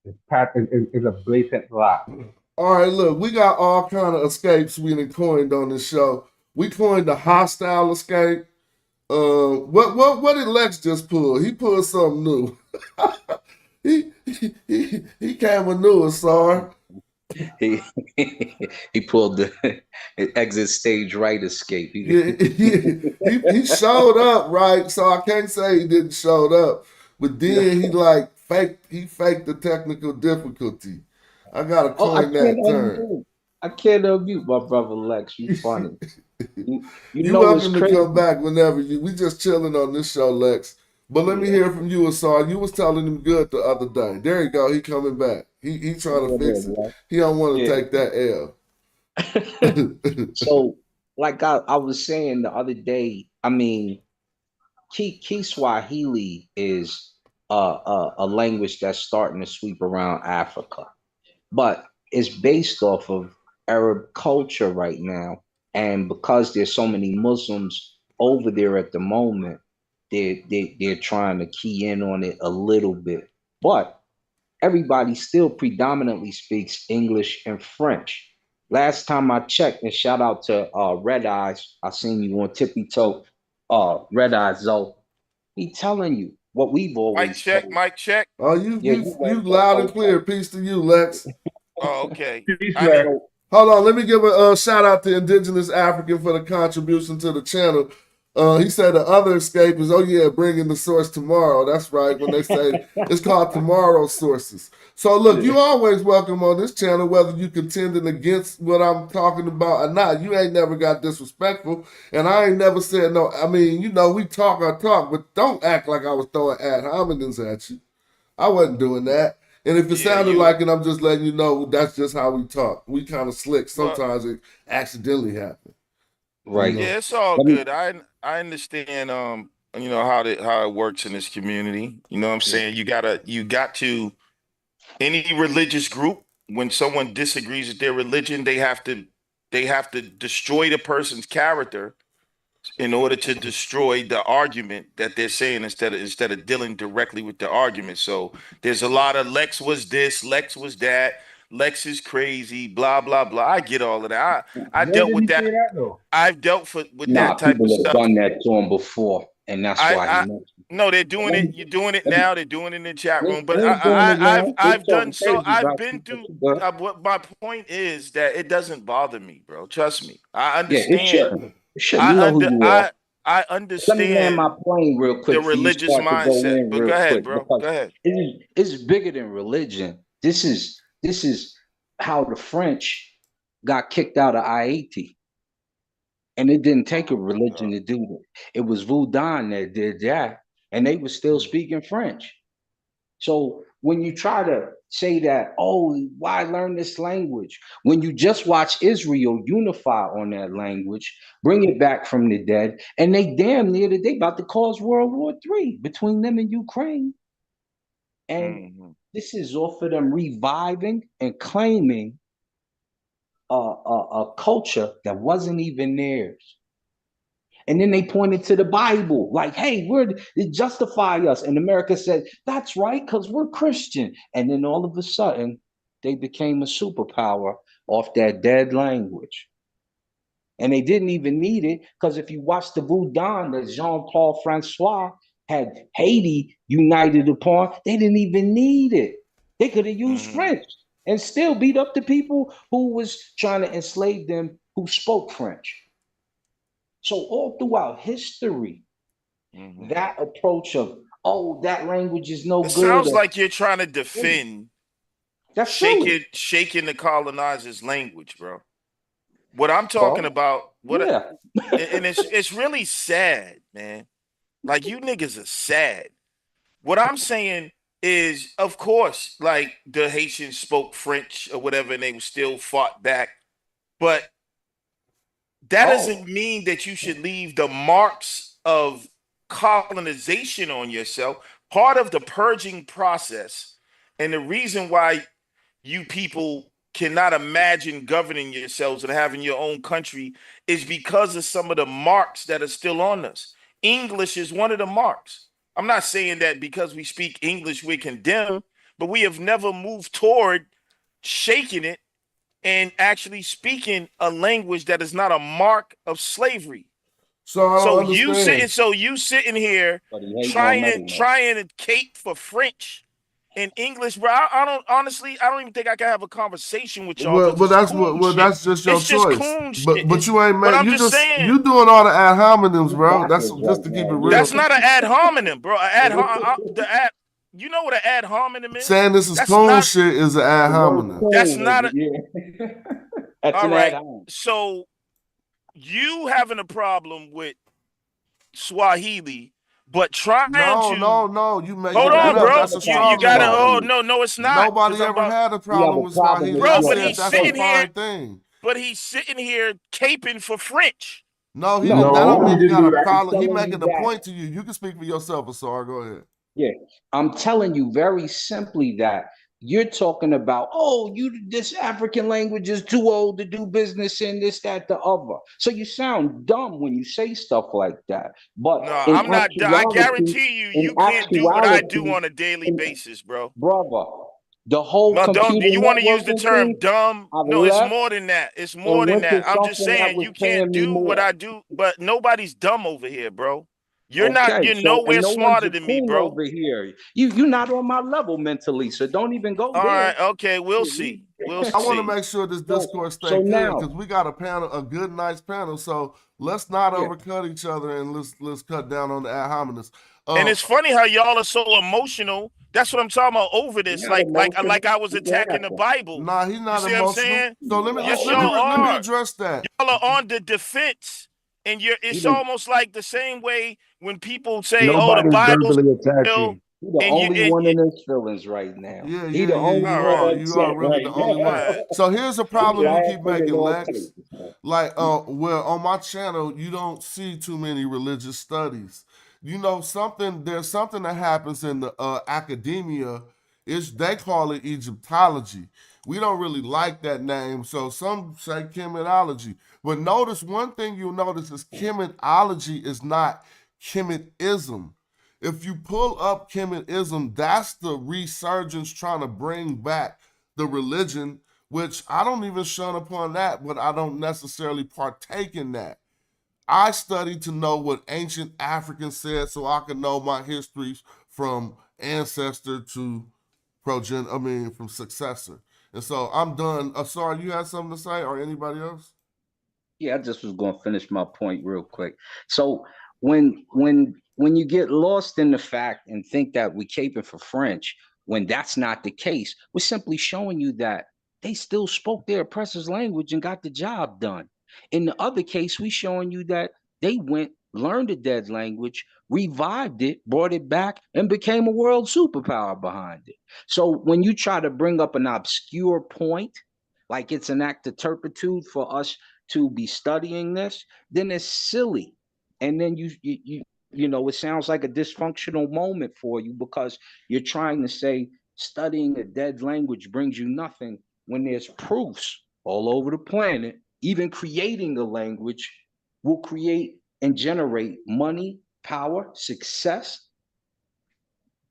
It's a blatant lie. All right, look, we got all kind of escapes we done coined on this show. We coined the hostile escape. What did Lex just pull? He pulled something new. he came with new, sorry. He pulled the exit stage right escape. He showed up, right? So I can't say he didn't show up. But then he faked the technical difficulty. I gotta coin that term. I can't unmute my brother Lex. You funny. You know welcome to come back whenever we just chilling on this show, Lex. But let me hear from you, Asar. You was telling him good the other day. There you go. He coming back. He trying to fix it. He don't want to take that L. So, like I was saying the other day, I mean, Kiswahili is a language that's starting to sweep around Africa, but it's based off of Arab culture right now. And because there's so many Muslims over there at the moment, they're trying to key in on it a little bit. But everybody still predominantly speaks English and French. Last time I checked, and shout out to Red Eyes, I seen you on Tippy Toe, Red Eyes Zoe. He telling you what we've always told. Mic check. Oh, Yeah, you loud and clear. Peace to you, Lex. Oh, okay. Peace, Lex. Hold on, let me give a shout out to Indigenous African for the contribution to the channel. He said the other escape is, oh yeah, bringing the source tomorrow. That's right, when they say it's called tomorrow sources. So look, you always welcome on this channel, whether you contending against what I'm talking about or not. You ain't never got disrespectful, and I ain't never said no. I mean, you know, we talk our talk, but don't act like I was throwing ad hominems at you. I wasn't doing that. And if it sounded like it, I'm just letting you know that's just how we talk. We kind of slick. Sometimes it accidentally happens. Right. You know? Yeah, it's all good. I understand you know how it works in this community. You know what I'm saying? You got to any religious group, when someone disagrees with their religion, they have to destroy the person's character in order to destroy the argument that they're saying instead of dealing directly with the argument. So there's a lot of Lex was this, Lex was that, Lex is crazy, blah blah blah. I get all of that. I Where dealt did with he that. say that though? I've dealt with Nah, that type people of have stuff. done that to him before, and that's why he mentioned. No, they're doing it. You're doing it now. They're doing it in the chat room. But They ain't doing it now. I've They done talking so. crazy I've about been you, through. but What my point is that it doesn't bother me, bro. Trust me. I yeah, it understand. shouldn't. It shouldn't. You know who you are. I Let me land understand my plane real the quick for you religious start to go mindset. in But real go ahead, quick bro. because Go ahead. it's bigger than religion. This is how the French got kicked out of IAT. And it didn't take a religion to do that. It was Voudin that did that, and they were still speaking French. So when you try to say that, oh, why learn this language? When you just watch Israel unify on that language, bring it back from the dead, and they damn near that they about to cause World War III between them and Ukraine. And this is off of them reviving and claiming a culture that wasn't even theirs. And then they pointed to the Bible, like, hey, it justify us. And America said, that's right, because we're Christian. And then all of a sudden, they became a superpower off that dead language. And they didn't even need it, because if you watch the Voudin that Jean-Paul Francois had Haiti united upon, they didn't even need it. They could have used French and still beat up the people who was trying to enslave them who spoke French. So all throughout history, that approach of, oh, that language is no good. It sounds like you're trying to defend shaking the colonizer's language, bro. What I'm talking about, and it's really sad, man. Like, you niggas are sad. What I'm saying is, of course, like, the Haitians spoke French or whatever, and they still fought back. But that doesn't mean that you should leave the marks of colonization on yourself. Part of the purging process, and the reason why you people cannot imagine governing yourselves and having your own country, is because of some of the marks that are still on us. English is one of the marks. I'm not saying that because we speak English we condemn, but we have never moved toward shaking it and actually speaking a language that is not a mark of slavery. So I don't understand. You sitting here trying to cape for French and English, bro. I don't even think I can have a conversation with y'all. Well, that's just your choice. But you ain't made. You doing all the ad hominems, bro. That's just to keep it real. That's not an ad hominem, bro. You know what an ad hominem is? Saying this is cool shit is an ad hominem. That's not a. That's all right. So you having a problem with Swahili, but trying to. No. You make hold on, bro. That's You gotta. Oh no, it's not. Nobody ever had a problem with Swahili, bro. But he's sitting here. Thing. But he's sitting here caping for French. No, that don't mean you got a problem. He making the point to you. You can speak for yourself, Asar. Go ahead. Yeah, I'm telling you very simply that you're talking about, this African language is too old to do business in, this, that, the other. So you sound dumb when you say stuff like that. But no, I'm not. I guarantee you can't do what I do on a daily basis, bro. Brother, the whole computer. You want to use the term dumb? No, it's more than that. It's more than that. I'm just saying you can't do what I do, but nobody's dumb over here, bro. You're not. Okay, You're so and nowhere no one's smarter a than me, coon bro. over here. You're not on my level mentally, so don't even go All there. right. Okay. We'll see. We'll I want to see. make sure this So, discourse stay so good now, because we got a panel, a good, nice panel. So let's not yeah, overcut each other and let's cut down on the ad hominems. And it's funny how y'all are so emotional. That's what I'm talking about over we're this. not Like emotional. I was We can attacking have the that. Bible. Nah, he's You not see what I'm emotional. saying? So Yes, let me y'all No, let me are. address that. Y'all are on the defense, and he it's didn't. almost like the same way when people say, "Oh, the Nobody Bible's verbally attacked real," you. He the and only one in his feelings right now. Yeah, He the only you all one right, are. You are upset really right the only all one. now. right. So here's a He problem you keep laughing making, in all Lex. places, man. Like, well, on my channel, you don't see too many religious studies. You know, there's something that happens in the academia. They call it Egyptology. We don't really like that name, so some say chemitology. But notice one thing you'll notice is chemitology is not chemism. If you pull up chemism, that's the resurgence trying to bring back the religion, which I don't even shun upon that, but I don't necessarily partake in that. I study to know what ancient Africans said so I can know my histories from ancestor to from successor. And so I'm done. Sorry, you had something to say or anybody else? Yeah, I just was going to finish my point real quick. So when you get lost in the fact and think that we're caping for French, when that's not the case, we're simply showing you that they still spoke their oppressor's language and got the job done. In the other case, we're showing you that they went, learned a dead language, revived it, brought it back, and became a world superpower behind it. So when you try to bring up an obscure point, like it's an act of turpitude for us to be studying this, then it's silly. And then you know, it sounds like a dysfunctional moment for you because you're trying to say studying a dead language brings you nothing when there's proofs all over the planet. Even creating a language will create and generate money, power, success,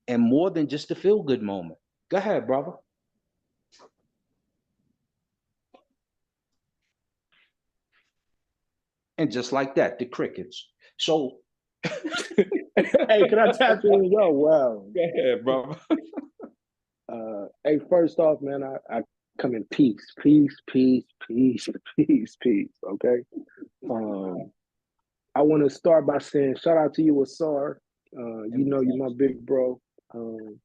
and more than just a feel good moment. Go ahead, brother. And just like that, the crickets. So, Hey, can I tap in? Yo, wow. go ahead, brother. Hey, first off, man, I come in peace, peace, peace, peace, peace, peace. Okay. Um, I want to start by saying shout out to you, Asar. You know you're my big bro. Um,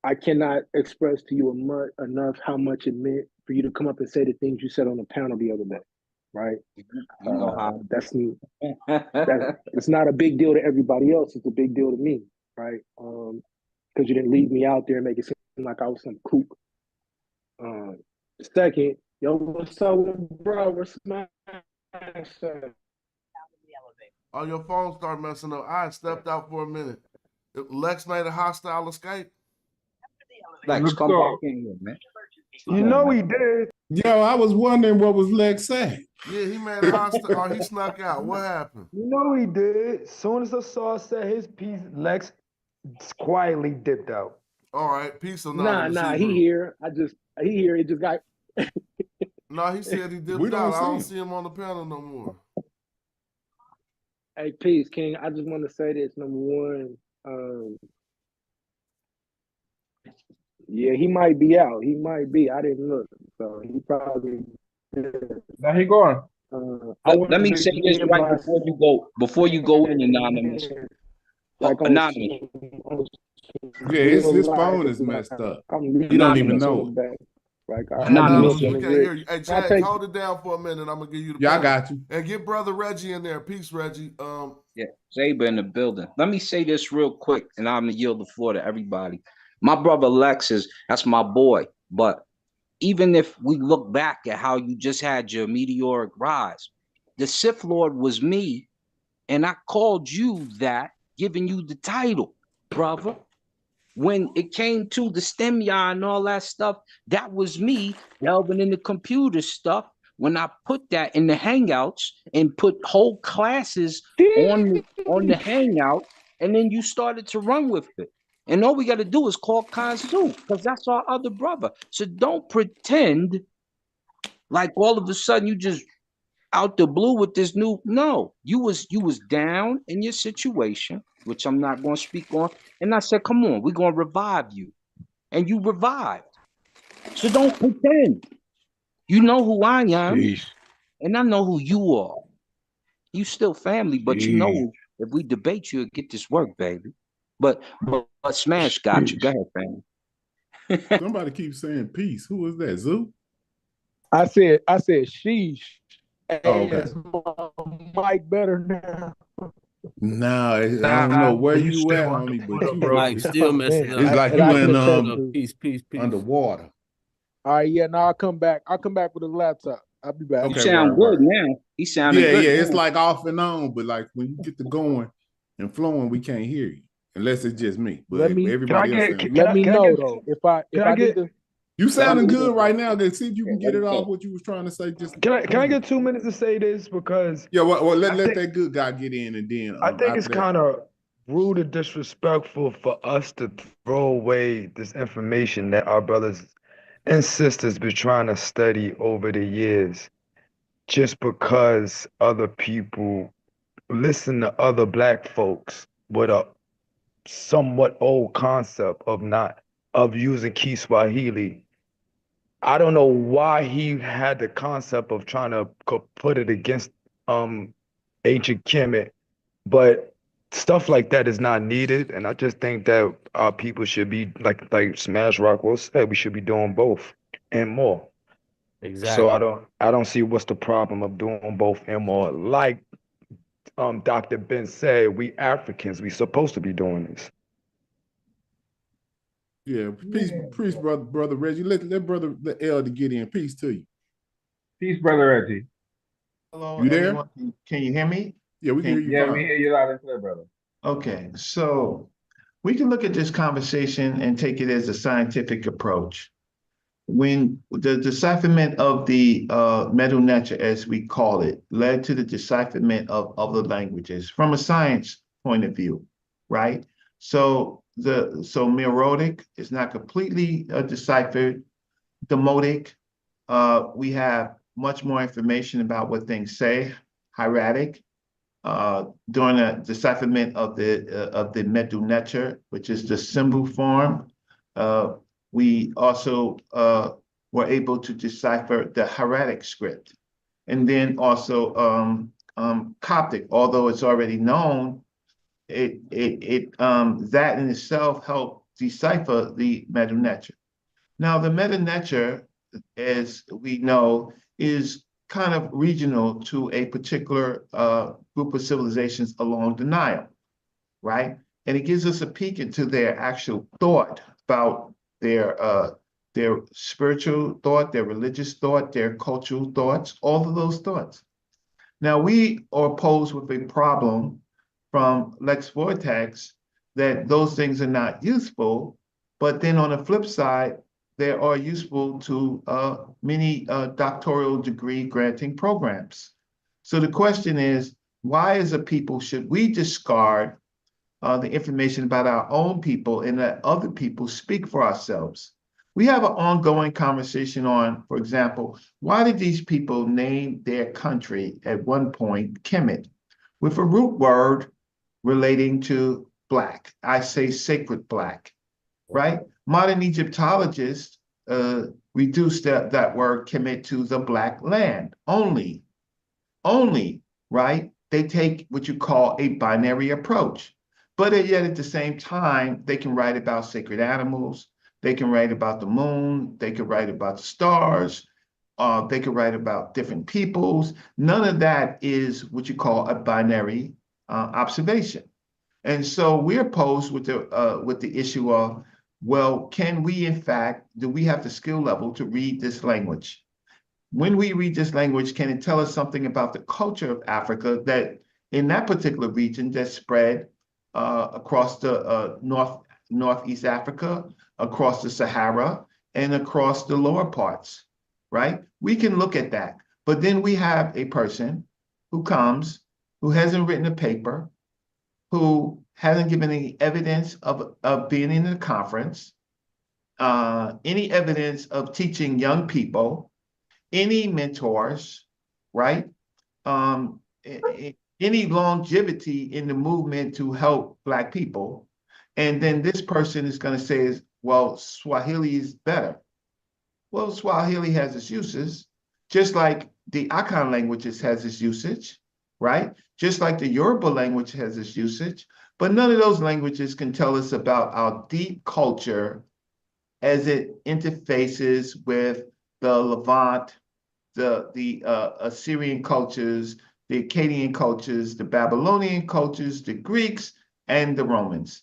I cannot express to you enough how much it meant for you to come up and say the things you said on the panel the other day, right? You know how. That's it's not a big deal to everybody else. It's a big deal to me, right? Because you didn't leave me out there and make it seem like I was some kook. Second, yo, what's up, bro? We're smash. Oh, your phone started messing up. I stepped out for a minute. Lex made a hostile escape. Lex, come back in here, man. You know he did. Yo, I was wondering what was Lex saying. Yeah, he made a hostile, or he snuck out. What happened? You know he did. As soon as Asar said his piece, Lex quietly dipped out. All right, peace Nah, anonymous he Hebrew. here. He here. It just got. No, he said he dipped out. I don't see him on the panel no more. Hey, peace, King. I just want to say this. Number one, yeah, he might be out. He might be. I didn't look, so he probably. Now he going. Let me say this right before you go. Before you go in, anonymous. Anonymous. Yeah, his phone is messed up. He don't even know it. Like, Anonymous, we can't hear you. Hey, Jack, Jack, hold it down for a minute. I'm gonna give you the. Yeah, I got you. And get brother Reggie in there. Peace, Reggie. Yeah, Saber in the building. Let me say this real quick, and I'm gonna yield the floor to everybody. My brother Lexus, that's my boy. But even if we look back at how you just had your meteoric rise, the Sith Lord was me, and I called you that, giving you the title, brother. When it came to the stemya and all that stuff, that was me delving into computer stuff. When I put that in the Hangouts and put whole classes on the Hangout, and then you started to run with it. And all we got to do is call Kansu, because that's our other brother. So don't pretend like all of a sudden you just out the blue with this new. No, you was down in your situation, which I'm not going to speak on. And I said, come on, we're going to revive you. And you revived. So don't pretend. You know who I am, and I know who you are. You still family, but you know if we debate, you'll get this work, baby. But Smash got you. Go ahead, family. Somebody keeps saying peace. Who is that? Zoo? I said sheesh. Oh, okay. Is my mic better now? No, I don't know where you at, homie, but you Mike still messing up. It's like And you I can in peace. underwater. All right, yeah. Now I'll come back. I'll come back with a laptop. I'll be back. You Okay, sound good word. now. He sounded Yeah, good. yeah. Now. It's like off and on, but like when you get to going and flowing, we can't hear you unless it's just me. But Let me. everybody else sounds Let me know though if I need to. You sounding good right now. Let's see if you can get it off what you was trying to say. Just Can I get 2 minutes to say this? Because yeah, well let that good guy get in, and then I think it's kind of rude and disrespectful for us to throw away this information that our brothers and sisters been trying to study over the years, just because other people listen to other black folks with a somewhat old concept of using Kiswahili. I don't know why he had the concept of trying to put it against ancient Kemet, but stuff like that is not needed. And I just think that our people should be like Smash Rockwell said, we should be doing both and more. Exactly. So I don't see what's the problem of doing both and more. Like Dr. Ben said, we Africans, we supposed to be doing this. Yeah, peace, brother Reggie. Let the elder get in. Peace to you. Peace, brother Reggie. Hello, you there? everyone. Can you hear me? Yeah, we can hear you. Yeah, fine. we hear you loud and clear, brother. Okay, so we can look at this conversation and take it as a scientific approach. When the decipherment of the Medu Netcher, as we call it, led to the decipherment of other languages from a science point of view, right? So Meroitic is not completely deciphered. Demotic, we have much more information about what things say. Hieratic, during the decipherment of the Medu Netcher, which is the symbol form, we also were able to decipher the hieratic script, and then also Coptic, although it's already known. That in itself helped decipher the Medu Netcher. Now, the Medu Netcher, as we know, is kind of regional to a particular group of civilizations along the Nile, right? And it gives us a peek into their actual thought about their spiritual thought, their religious thought, their cultural thoughts, all of those thoughts. Now, we are posed with a problem from Lex Vortex that those things are not useful, but then on the flip side, they are useful to many doctoral degree granting programs. So the question is, why as a people should we discard the information about our own people and let other people speak for ourselves? We have an ongoing conversation on, for example, why did these people name their country at one point Kemet with a root word relating to Black? I say sacred Black, right? Modern Egyptologists reduced that word Kemet to the Black land only, right? They take what you call a binary approach, but yet at the same time, they can write about sacred animals, they can write about the moon, they can write about the stars, they can write about different peoples. None of that is what you call a binary observation. And so we're posed with the issue of, well, can we in fact, do we have the skill level to read this language? When we read this language, can it tell us something about the culture of Africa that in that particular region that spread across the Northeast Africa, across the Sahara, and across the lower parts, right? We can look at that. But then we have a person who comes, who hasn't written a paper, who hasn't given any evidence of being in a conference, any evidence of teaching young people, any mentors, right? any longevity in the movement to help Black people. And then this person is going to say, well, Swahili is better. Well, Swahili has its uses, just like the Akan languages has its usage, right? Just like the Yoruba language has its usage. But none of those languages can tell us about our deep culture as it interfaces with the Levant, the Assyrian cultures, the Akkadian cultures, the Babylonian cultures, the Greeks, and the Romans,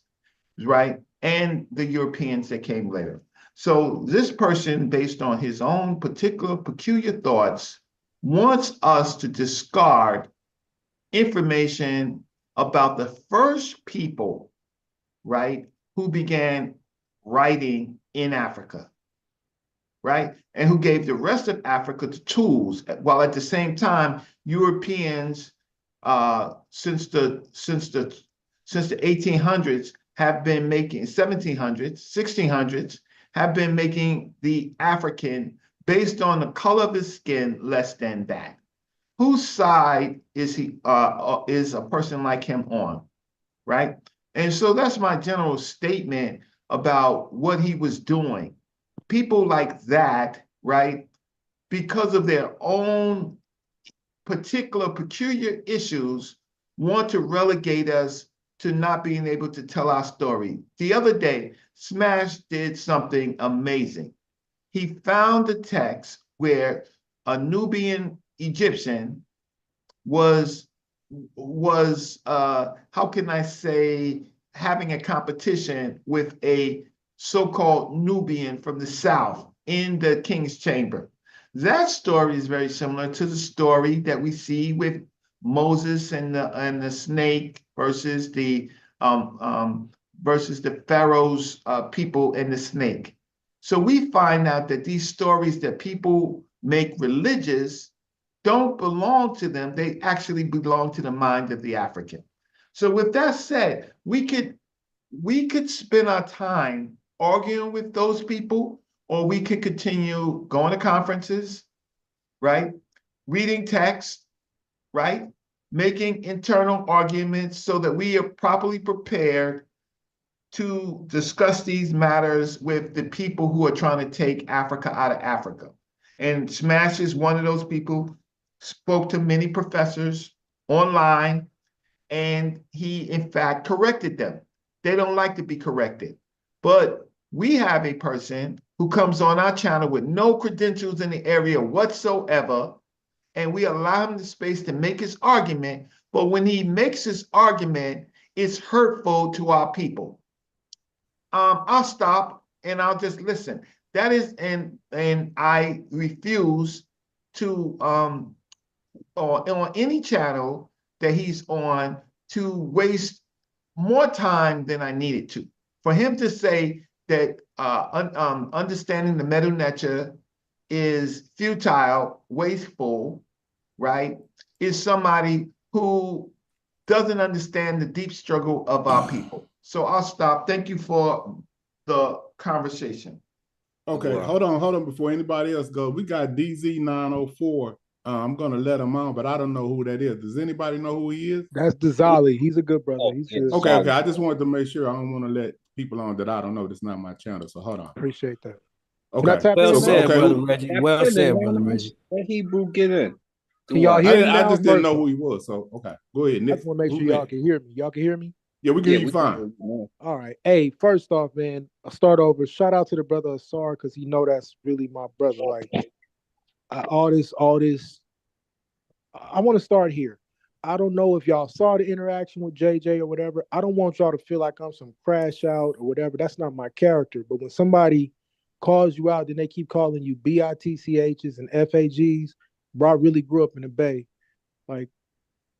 right? And the Europeans that came later. So this person, based on his own particular peculiar thoughts, wants us to discard information about the first people, right, who began writing in Africa, right? And who gave the rest of Africa the tools, while at the same time, Europeans, since the 1800s, have been making 1700s, 1600s, have been making the African, based on the color of his skin, less than that. Whose side is a person like him on, right? And so that's my general statement about what he was doing. People like that, right, because of their own particular peculiar issues, want to relegate us to not being able to tell our story. The other day, Smash did something amazing. He found a text where a Nubian Egyptian was how can I say, having a competition with a so-called Nubian from the south in the king's chamber. That story is very similar to the story that we see with Moses and the snake versus the Pharaoh's people and the snake. So we find out that these stories that people make religious don't belong to them. They actually belong to the mind of the African. So with that said, we could spend our time arguing with those people, or we could continue going to conferences, right? Reading text, right? Making internal arguments so that we are properly prepared to discuss these matters with the people who are trying to take Africa out of Africa. And Smash is one of those people, spoke to many professors online, and he, in fact, corrected them. They don't like to be corrected. But we have a person who comes on our channel with no credentials in the area whatsoever, and we allow him the space to make his argument. But when he makes his argument, it's hurtful to our people. I'll stop and I'll just listen. That is, and I refuse to on any channel that he's on to waste more time than I needed to. For him to say that understanding the Medu Netcher is futile, wasteful, right, is somebody who doesn't understand the deep struggle of our people. So I'll stop. Thank you for the conversation. Okay, hold on before anybody else goes. We got DZ904. I'm gonna let him on, but I don't know who that is. Does anybody know who he is? That's Dizali. He's a good brother. He's good. Okay. I just wanted to make sure. I don't want to let people on that I don't know. That's not my channel. So hold on. Appreciate that. Okay. Well said, brother Reggie. Well said, brother Reggie. Let Hebrew get in. Can y'all hear me? I just didn't know who he was. So okay, go ahead. I just want to make sure y'all can hear me. Y'all can hear me? Yeah, we can hear you fine. All right. Hey, first off, man, I'll start over. Shout out to the brother Asar, because he know that's really my brother. Like all this. I want to start here. I don't know if y'all saw the interaction with JJ or whatever. I don't want y'all to feel like I'm some crash out or whatever. That's not my character. But when somebody calls you out, then they keep calling you BITCHs and FAGs. Bro, I really grew up in the Bay. Like,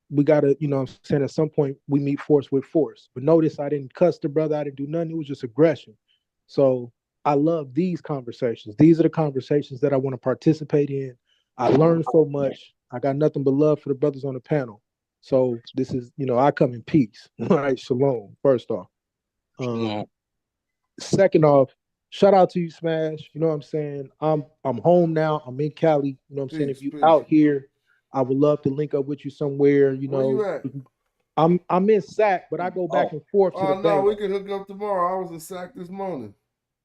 we gotta, you know what I'm saying, at some point we meet force with force. But notice I didn't cuss the brother, I didn't do nothing, it was just aggression. So I love these conversations. These are the conversations that I want to participate in. I learned so much. I got nothing but love for the brothers on the panel. So this is, you know, I come in peace. All right, shalom, first off. Second off, shout out to you, Smash. You know what I'm saying? I'm home now. I'm in Cali. You know what I'm saying? If you out here, I would love to link up with you somewhere. You Where you know, at? I'm in SAC, but I go back and forth to the Oh no, Bay. we can hook up tomorrow. I was in SAC this morning.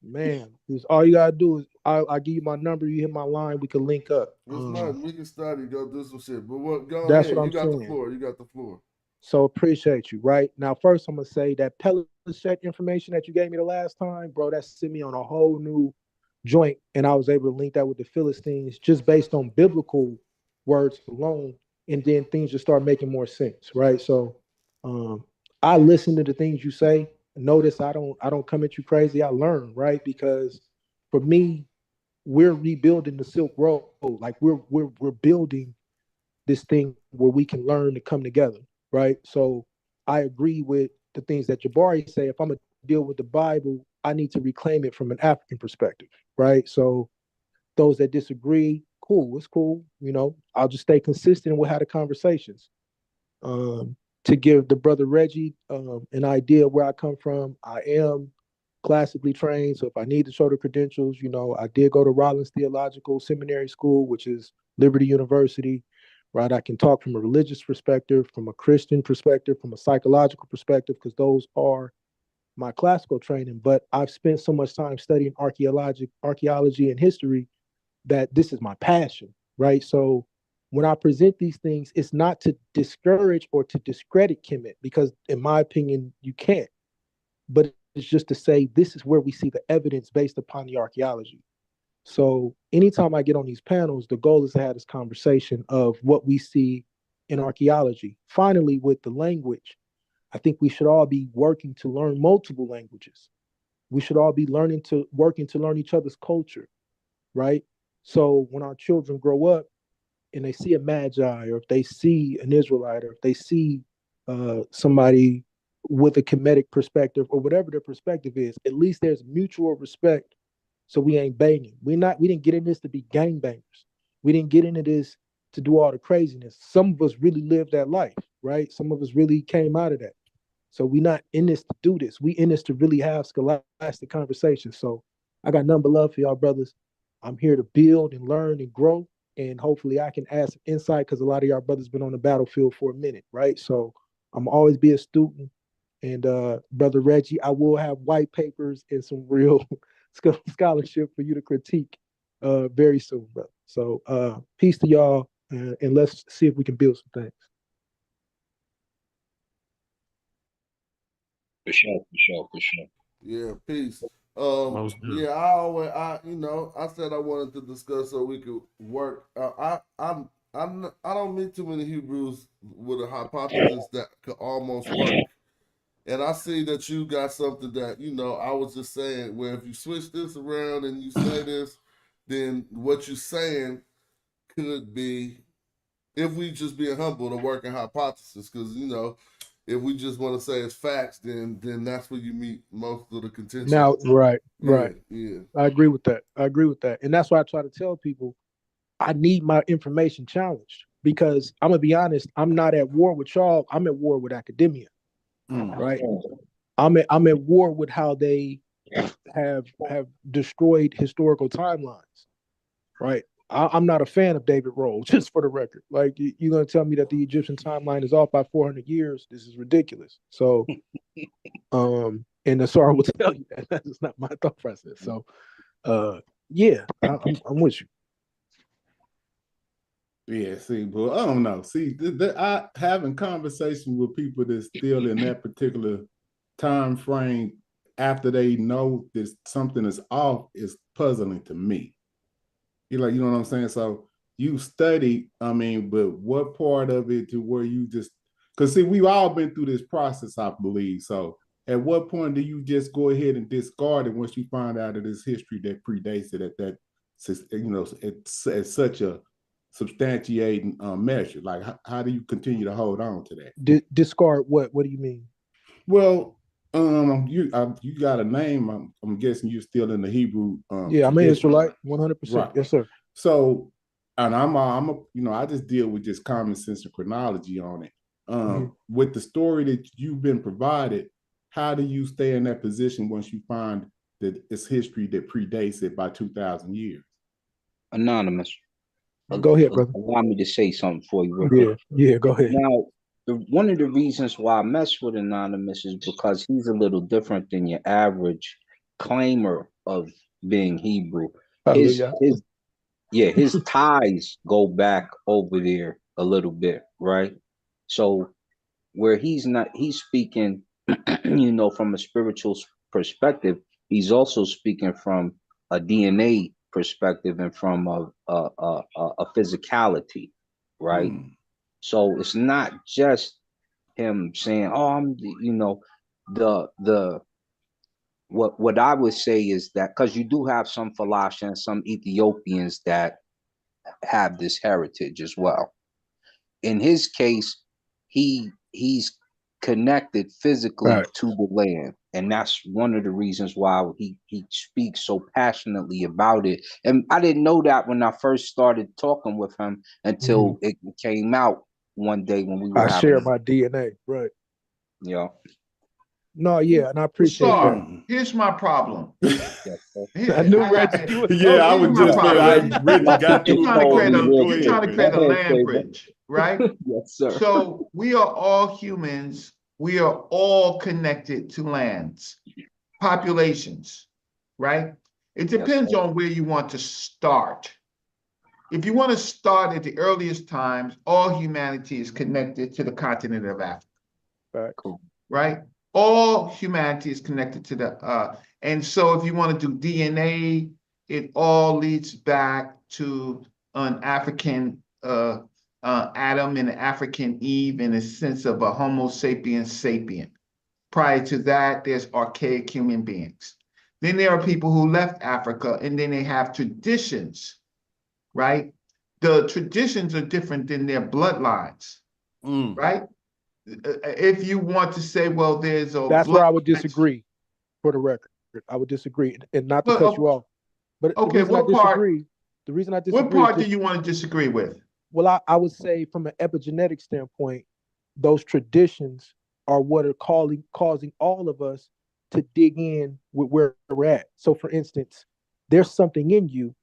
Man, because all you gotta do is I give you my number, you hit my line, we can link up. It's nothing. We can study, go do some shit. But what? Go That's ahead. what You I'm got the saying. floor. You got the floor. So appreciate you. Right now, first I'm gonna say that Pelican information that you gave me the last time, bro. That sent me on a whole new joint, and I was able to link that with the Philistines just based on biblical words alone, and then things just start making more sense, right? So, I listen to the things you say. Notice I don't come at you crazy. I learn, right? Because for me, we're rebuilding the Silk Road. Like we're building this thing where we can learn to come together, right? So I agree with the things that Jabari say. If I'm gonna deal with the Bible, I need to reclaim it from an African perspective, right? So those that disagree, cool, it's cool. You know, I'll just stay consistent with how the conversations. To give the brother Reggie an idea of where I come from, I am classically trained. So if I need to show the credentials, you know, I did go to Rollins Theological Seminary School, which is Liberty University, right? I can talk from a religious perspective, from a Christian perspective, from a psychological perspective, because those are my classical training. But I've spent so much time studying archaeology and history that this is my passion, right? So when I present these things, it's not to discourage or to discredit Kemet, because in my opinion, you can't. But it's just to say this is where we see the evidence based upon the archaeology. So anytime I get on these panels, the goal is to have this conversation of what we see in archaeology. Finally, with the language, I think we should all be working to learn multiple languages. We should all be working to learn each other's culture, right? So when our children grow up and they see a magi, or if they see an Israelite, or if they see somebody with a Kemetic perspective, or whatever their perspective is, at least there's mutual respect. So we ain't banging. We didn't get in this to be gangbangers. We didn't get into this to do all the craziness. Some of us really lived that life, right? Some of us really came out of that. So we not in this to do this. We in this to really have scholastic conversations. So I got nothing but love for y'all brothers. I'm here to build and learn and grow. And hopefully I can add some insight, because a lot of y'all brothers been on the battlefield for a minute, right? So I'm always be a student. And Brother Reggie, I will have white papers and some real scholarship for you to critique very soon, brother. So peace to y'all, and let's see if we can build some things. For sure, for sure, for sure. Yeah, peace. Most Yeah, I said I wanted to discuss so we could work. I don't meet too many Hebrews with a hypothesis that could almost work. And I see that you got something that, I was just saying, where if you switch this around and you say this, then what you're saying could be, if we just being humble, the working hypothesis. Because, if we just want to say it's facts, then that's where you meet most of the contention. Now, right. Yeah. I agree with that. And that's why I try to tell people I need my information challenged, because I'm gonna be honest, I'm not at war with y'all. I'm at war with academia. Right. I'm at war with how they have destroyed historical timelines. Right. I'm not a fan of David Roll, just for the record. Like, you're gonna tell me that the Egyptian timeline is off by 400 years? This is ridiculous. So, and the Sorrow will tell you that that's not my thought process. So, yeah, I'm with you. Yeah, see, but I don't know. See, I having conversation with people that's still in that particular time frame after they know that something is off is puzzling to me. You know what I'm saying? So you study, but what part of it to where you just, because see, we've all been through this process, I believe. So at what point do you just go ahead and discard it once you find out of this history that predates it at such a substantiating measure? Like, how do you continue to hold on to that? Discard what? What do you mean? Well, you got a name. I'm guessing you're still in the Hebrew. Yeah, I'm an Israelite, 100%. Right. Yes, sir. So, and I just deal with just common sense and chronology on it. With the story that you've been provided, how do you stay in that position once you find that it's history that predates it by 2,000 years? Anonymous. Go ahead, brother. allow me to say something for you real Yeah, quick. yeah, go ahead. Now, one of the reasons why I mess with Anonymous is because he's a little different than your average claimer of being Hebrew. Hallelujah. His ties go back over there a little bit, right? So where he's speaking, from a spiritual perspective, he's also speaking from a DNA perspective and from a physicality, right? So it's not just him saying, "Oh, I'm," the what I would say is that because you do have some Falashas, some Ethiopians that have this heritage as well. In his case, he's connected physically Right. to the land, and that's one of the reasons why he speaks so passionately about it. And I didn't know that when I first started talking with him until it came out one day when we were I share having, my DNA, right? yeah. No, yeah, and I Well, appreciate that. Star, here's my problem. I knew Reggie, you was Yeah, I Here's was my just problem, saying, Reggie. Reggie got You're your trying to fault. create a Go you're ahead, trying to man. create a land bridge, right? Yes, sir. So we are all humans. We are all connected to lands, populations, right? It depends on where you want to start. If you want to start at the earliest times, all humanity is connected to the continent of Africa. Right. Cool. Right? All humanity is connected to the and so if you want to do DNA, it all leads back to an African Adam and an African Eve in a sense of a Homo sapiens sapien. Prior to that, there's archaic human beings. Then there are people who left Africa and then they have traditions, right? The traditions are different than their bloodlines, right? If you want to say, well, there's a That's where blood. I would disagree, for the record. I would disagree, and not to cut Well, you off. But okay, the reason I disagree what part is do you want to disagree with? well, I would say from an epigenetic standpoint, those traditions are what are causing all of us to dig in with where we're at. So for instance, there's something in you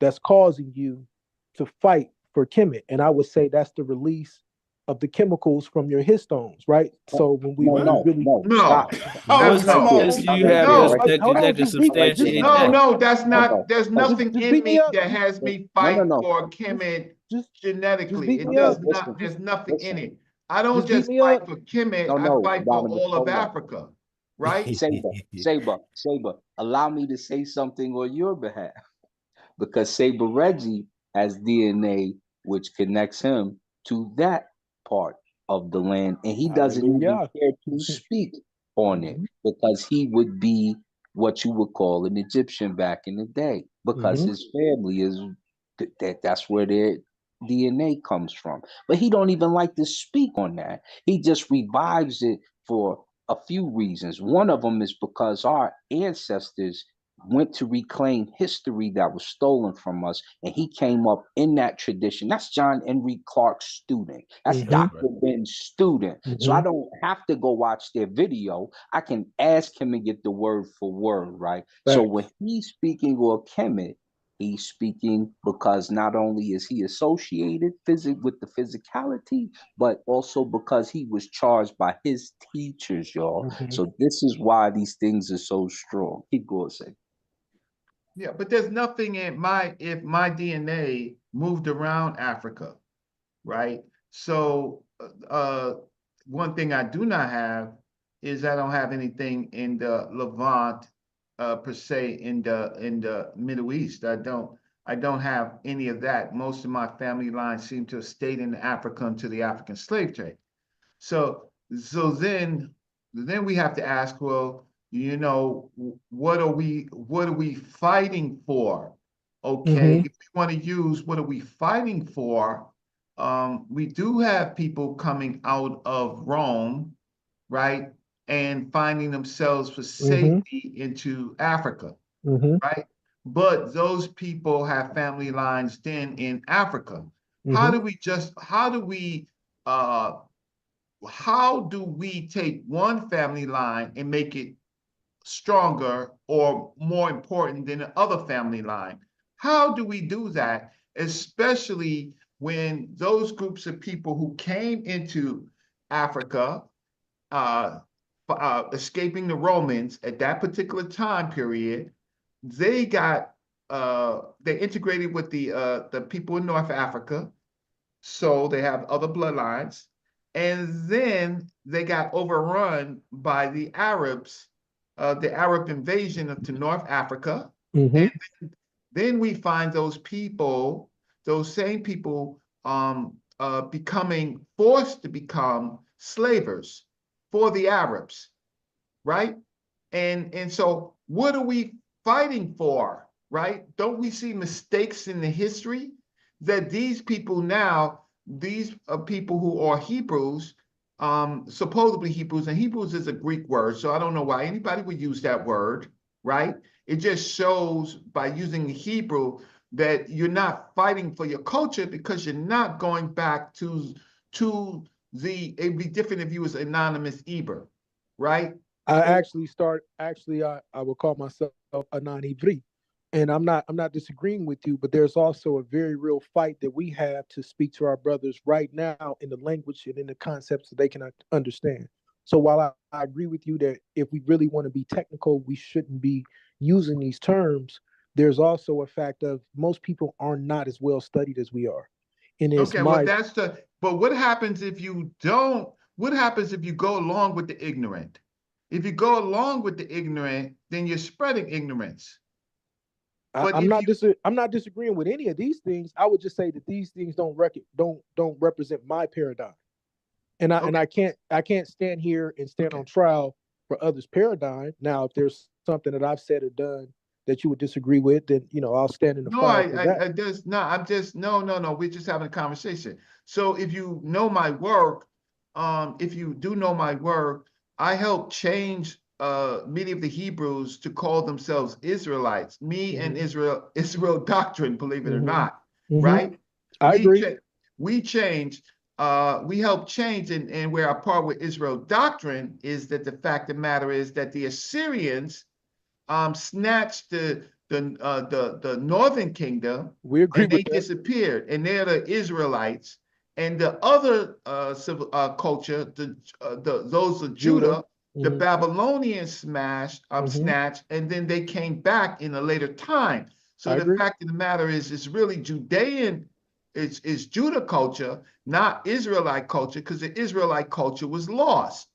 that's causing you to fight for Kemet. And I would say that's the release of the chemicals from your histones, right? So when we really Stop. That's What no. evidence do you have No. that can substantiate No, that? no, that's not. There's nothing just in beat me me up. that has me fight for Kemet genetically. beat It me does up. not. There's nothing in it. I don't Just beat just me fight up. for Kemet. I No, fight for Barnabas, all of hold on. Africa, right? Saber, allow me to say something on your behalf. Because Saber Reggie has DNA which connects him to that part of the land, and he doesn't even Hallelujah. care to speak on it because he would be what you would call an Egyptian back in the day because his family is that's where their DNA comes from. But he don't even like to speak on that. He just revives it for a few reasons. One of them is because our ancestors went to reclaim history that was stolen from us, and he came up in that tradition. That's John Henry Clark's student. That's Dr. Ben's student. So I don't have to go watch their video. I can ask him and get the word for word, right? So when he's speaking or Kemet, he's speaking because not only is he associated with the physicality, but also because he was charged by his teachers, y'all. So this is why these things are so strong. Keep going, say. Yeah, but there's nothing in if my DNA moved around Africa, right? So one thing I do not have is I don't have anything in the Levant per se in the Middle East. I don't have any of that. Most of my family lines seem to have stayed in Africa until the African slave trade. So then we have to ask, well, what are we fighting for? Okay, if we want to use what are we fighting for? We do have people coming out of Rome, right, and finding themselves for safety into Africa, right? But those people have family lines then in Africa. How do we take one family line and make it stronger or more important than the other family line? How do we do that? especially when those groups of people who came into Africa, escaping the Romans at that particular time period, they got they integrated with the people in North Africa, so they have other bloodlines, and then they got overrun by the Arabs, the Arab invasion to North Africa, and then we find those people, those same people, becoming forced to become slavers for the Arabs, right? And so what are we fighting for, right? Don't we see mistakes in the history that these people now, these people who are Hebrews, supposedly Hebrews, and Hebrews is a Greek word, so I don't know why anybody would use that word, right? It just shows by using the Hebrew that you're not fighting for your culture because you're not going back to it'd be different if you was anonymous Eber, right? I would call myself a non-Ivri. And I'm not disagreeing with you, but there's also a very real fight that we have to speak to our brothers right now in the language and in the concepts that they can understand. So while I agree with you that if we really want to be technical, we shouldn't be using these terms, there's also a fact of most people are not as well studied as we are. And it's Okay, well, but what happens if you don't, what happens if you go along with the ignorant? If you go along with the ignorant, then you're spreading ignorance. I'm not disagreeing with any of these things. I would just say that these things don't represent my paradigm, and I can't stand here and stand on trial for others' paradigm. Now, if there's something that I've said or done that you would disagree with, then I'll stand in the fire for that. No. We're just having a conversation. So if you know my work, if you do know my work, I helped change many of the Hebrews to call themselves Israelites. Me and Israel doctrine, believe it or not, right? I agree. We changed. We helped change, and where our part with Israel doctrine is that the fact of the matter is that the Assyrians snatched the northern kingdom. We agree and they with that. disappeared, and they're the Israelites. And the other culture, those of Judah, the Babylonians snatched, and then they came back in a later time. So the fact of the matter is, it's really Judean. It's Judah culture, not Israelite culture, because the Israelite culture was lost.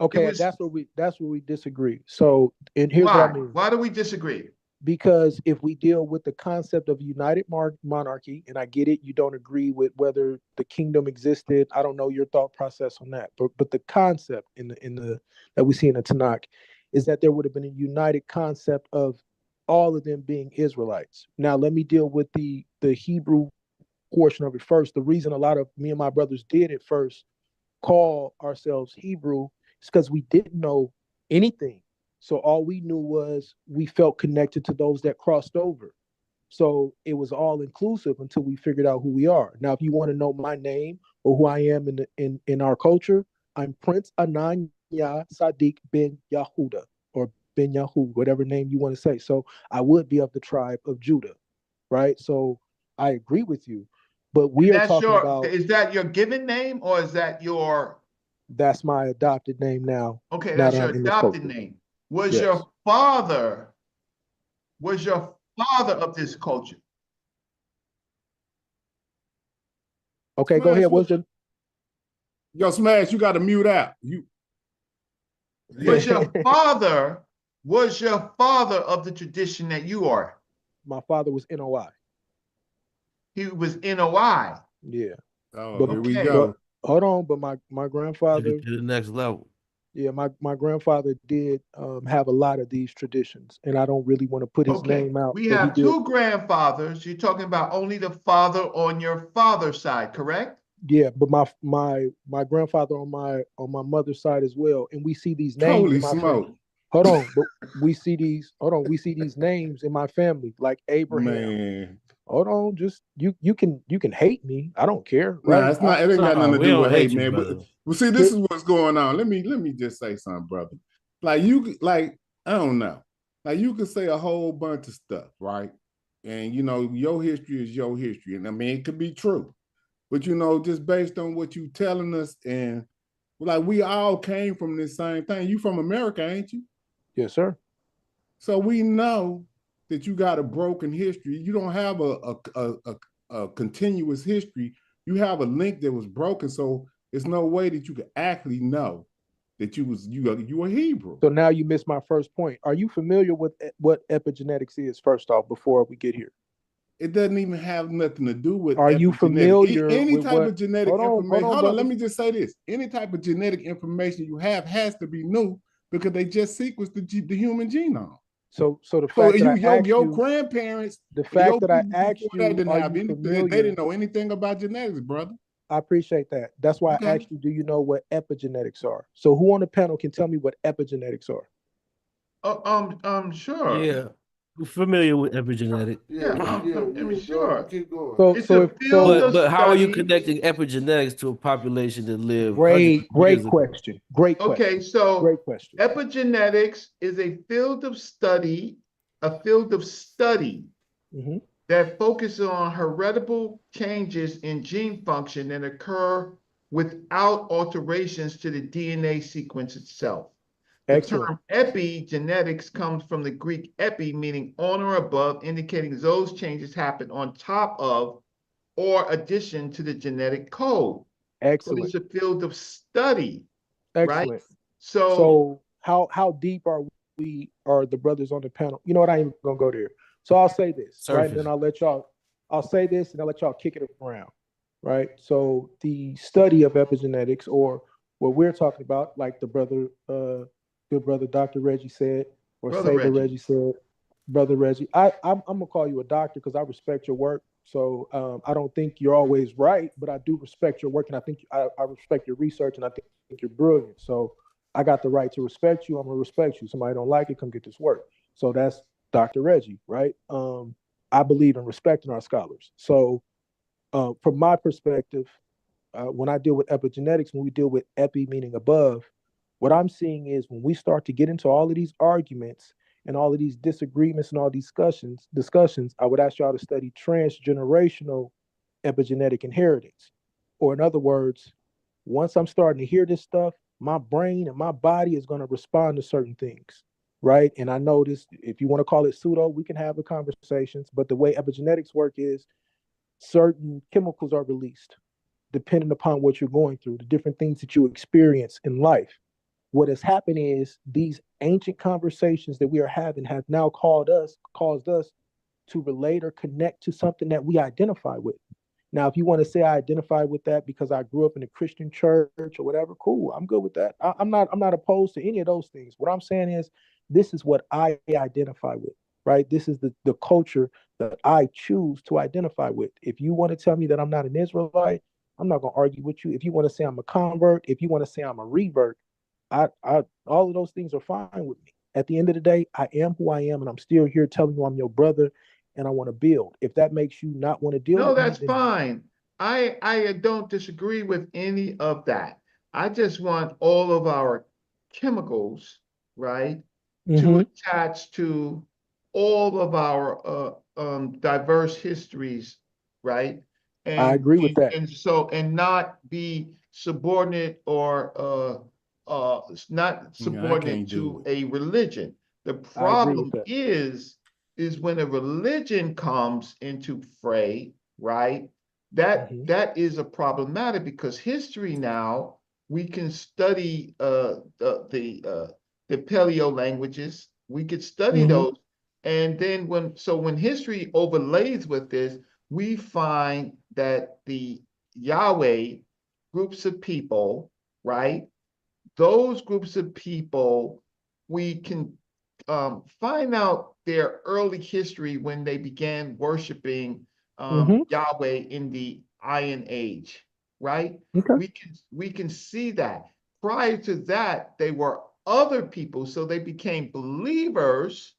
Okay, that's where we disagree. So, and here's what I mean. Why do we disagree? Because if we deal with the concept of united monarchy, and I get it, you don't agree with whether the kingdom existed. I don't know your thought process on that, but the concept in the that we see in the Tanakh is that there would have been a united concept of all of them being Israelites. Now, let me deal with the Hebrew portion of it first. The reason a lot of me and my brothers did at first call ourselves Hebrew is because we didn't know anything. So all we knew was we felt connected to those that crossed over. So it was all inclusive until we figured out who we are. Now, if you want to know my name or who I am in our culture, I'm Prince Ananya Sadiq bin Yahuda, or bin Yahud, whatever name you want to say. So I would be of the tribe of Judah, right? So I agree with you. But we are talking about, is that your given name, or is that your? That's my adopted name now. Okay, that's your adopted name. Was your father of this culture? Okay, go ahead. What's your? Yo, Smash, you got to mute out. Was your father of the tradition that you are? My father was NOI. He was NOI. Yeah. Oh, here we go. Hold on, but my grandfather to the next level. Yeah, my grandfather did have a lot of these traditions, and I don't really want to put his name out. We have two grandfathers. You're talking about only the father on your father's side, correct? Yeah, but my grandfather on my mother's side as well, and we see these names. Holy smoke! Hold on, but we see these. Hold on, we see these names in my family, like Abraham. Man. Hold on, just you can hate me. I don't care. Right? Nah, it's not. It ain't got nothing to do with hate, man. But well, see, this is what's going on. Let me just say something, brother. Like I don't know. Like you could say a whole bunch of stuff, right? And your history is your history. And I mean, it could be true. But just based on what you telling us, and like we all came from this same thing. You from America, ain't you? Yes, sir. So we know that you got a broken history. You don't have a continuous history. You have a link that was broken. So there's no way that you could actually know that you were Hebrew. So now you missed my first point. Are you familiar with what epigenetics is, first off, before we get here? It doesn't even have nothing to do with Are you familiar any with type what? of genetic Hold on, information. Hold on, brother. let me just say this. Any type of genetic information you have has to be new because they just sequenced the human genome. So the fact that I asked your you, grandparents, the fact that I people asked before that you, didn't are have you any, familiar? they didn't know anything about genetics, brother. I appreciate that. That's why I asked you, do you know what epigenetics are? So who on the panel can tell me what epigenetics are? Sure. Yeah, we're familiar with epigenetic. Sure. Keep going. But how are you connecting epigenetics to a population that lived Great years ago? question. Great question. Okay, so great question. Epigenetics is a field of study, Mm-hmm. that focuses on heritable changes in gene function that occur without alterations to the DNA sequence itself. Excellent. The term epigenetics comes from the Greek epi, meaning on or above, indicating those changes happen on top of or addition to the genetic code. Excellent. So it's a field of study. Excellent. Right? So how deep are the brothers on the panel? You know what? I ain't gonna go there. So I'll say this, right? And then I'll say this and I'll let y'all kick it around. Right. So the study of epigenetics, or what we're talking about, like the brother, good brother Dr. Reggie said, or Brother Saber Reggie. Reggie said, brother Reggie. I'm gonna call you a doctor because I respect your work. So I don't think you're always right, but I do respect your work, and I think I respect your research, and I think you're brilliant. So I got the right to respect you. I'm gonna respect you. Somebody don't like it, come get this work. So that's Dr. Reggie, right? I believe in respecting our scholars. So from my perspective, when I deal with epigenetics, when we deal with epi meaning above, what I'm seeing is when we start to get into all of these arguments and all of these disagreements and all these discussions, I would ask y'all to study transgenerational epigenetic inheritance. Or in other words, once I'm starting to hear this stuff, my brain and my body is going to respond to certain things, right? And I know this, if you want to call it pseudo, we can have the conversations, but the way epigenetics work is certain chemicals are released depending upon what you're going through, the different things that you experience in life. What has happened is these ancient conversations that we are having have now caused us to relate or connect to something that we identify with. Now, if you want to say I identify with that because I grew up in a Christian church or whatever, cool. I'm good with that. I'm not opposed to any of those things. What I'm saying is this is what I identify with, right? This is the culture that I choose to identify with. If you want to tell me that I'm not an Israelite, I'm not going to argue with you. If you want to say I'm a convert, if you want to say I'm a revert, I all of those things are fine with me. At the end of the day, I am who I am, and I'm still here telling you I'm your brother, and I want to build. If that makes you not want to deal No, with that's me, then fine. I don't disagree with any of that. I just want all of our chemicals, right, to attach to all of our diverse histories, right? I agree with that. And not be subordinate or not subordinate to a religion. The I agree with problem is when a religion comes into fray, right? That is a problematic because history now we can study the paleo languages. We could study those, and then when history overlays with this, we find that the Yahweh groups of people, right? Those groups of people, we can find out their early history when they began worshiping Yahweh in the Iron Age, right? Okay. We can see that. Prior to that, they were other people, so they became believers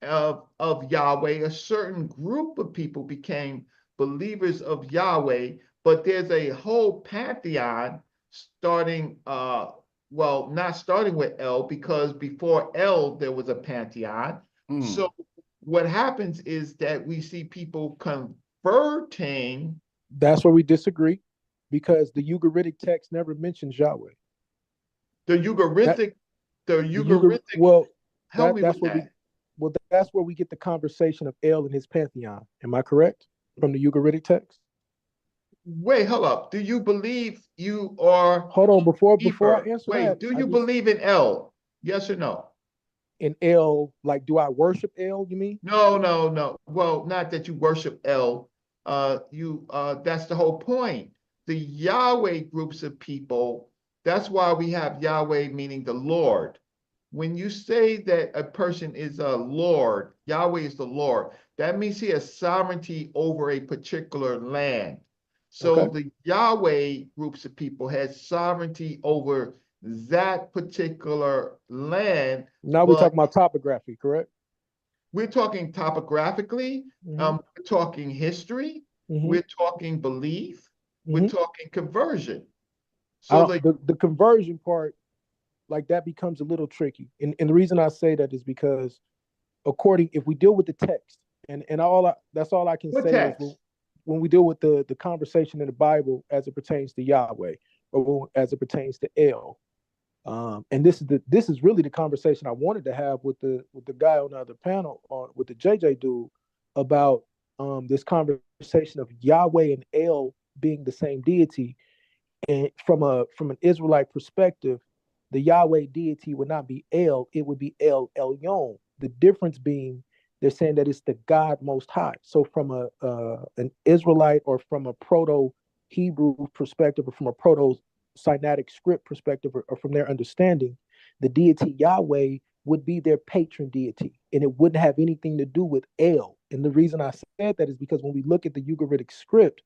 of Yahweh. A certain group of people became believers of Yahweh, but there's a whole pantheon starting not starting with El, because before El there was a pantheon. So what happens is that we see people converting. That's where we disagree, because the Ugaritic text never mentions Yahweh. The Ugaritic, well, help me that's with where that. that's where we get the conversation of El and his pantheon. Am I correct? From the Ugaritic text? Wait, hold up. Do you believe you are? Hold on, before I answer Wait, that, do you believe in El? Yes or no? In El, like, do I worship El? You mean? No. Well, not that you worship El. That's the whole point. The Yahweh groups of people, that's why we have Yahweh meaning the Lord. When you say that a person is a Lord, Yahweh is the Lord, that means he has sovereignty over a particular land. So the Yahweh groups of people has sovereignty over that particular land. Now we're talking about topography, correct? We're talking topographically, we're talking history, we're talking belief, we're talking conversion. So the conversion part, like, that becomes a little tricky. And the reason I say that is because if we deal with the text, and that's all I can say is when we deal with the conversation in the Bible as it pertains to Yahweh, or as it pertains to El. And this is really the conversation I wanted to have with the guy on the other panel, with the JJ dude, about this conversation of Yahweh and El being the same deity. And from an Israelite perspective, the Yahweh deity would not be El, it would be El Elyon. The difference being, they're saying that it's the God Most High. So from an Israelite, or from a Proto-Hebrew perspective, or from a Proto-Sinaitic script perspective, or from their understanding, the deity Yahweh would be their patron deity, and it wouldn't have anything to do with El. And the reason I said that is because when we look at the Ugaritic script,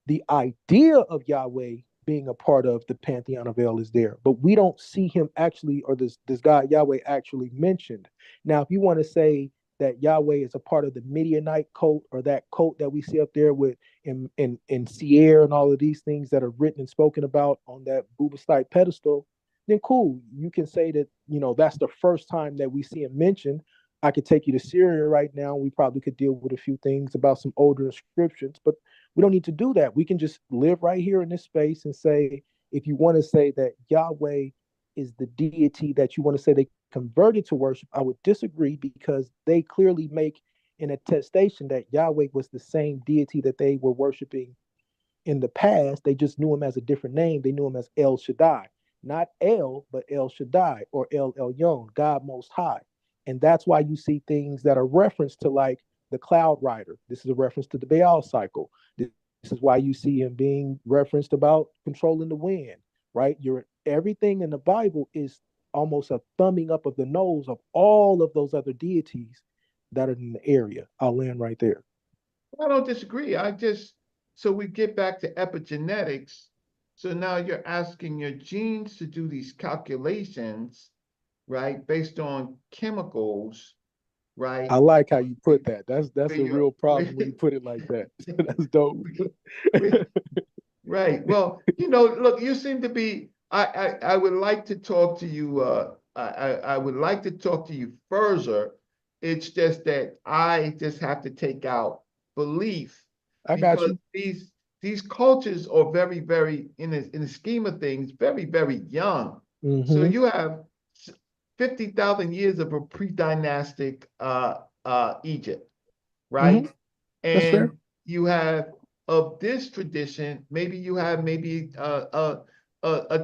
the idea of Yahweh being a part of the pantheon of El is there, but we don't see him actually, or this God Yahweh actually mentioned. Now, if you want to say that Yahweh is a part of the Midianite cult, or that cult that we see up there with in Sierra and all of these things that are written and spoken about on that Bubastite pedestal, then cool. You can say that, that's the first time that we see him mentioned. I could take you to Syria right now. We probably could deal with a few things about some older inscriptions, but we don't need to do that. We can just live right here in this space and say, if you want to say that Yahweh is the deity that you want to say they converted to worship, I would disagree, because they clearly make an attestation that Yahweh was the same deity that they were worshiping in the past. They just knew him as a different name. They knew him as El Shaddai, not El, but El Shaddai, or El Elyon, God Most High. And that's why you see things that are referenced to, like, the cloud rider. This is a reference to the Baal cycle. This is why you see him being referenced about controlling the wind, right? Everything in the Bible is almost a thumbing up of the nose of all of those other deities that are in the area. I'll land right there. I don't disagree. So we get back to epigenetics. So now you're asking your genes to do these calculations, right, based on chemicals, right? I like how you put that. That's a real problem when you put it like that. That's dope. Right. Well, look, you seem to be. I would like to talk to you. I would like to talk to you further. It's just that I just have to take out belief. I got because you. these cultures are very, very, in the scheme of things, very, very young. So Mm-hmm. you have 50,000 years of a pre-dynastic Egypt, right? Mm-hmm. That's And fair. you have, of this tradition, maybe you have a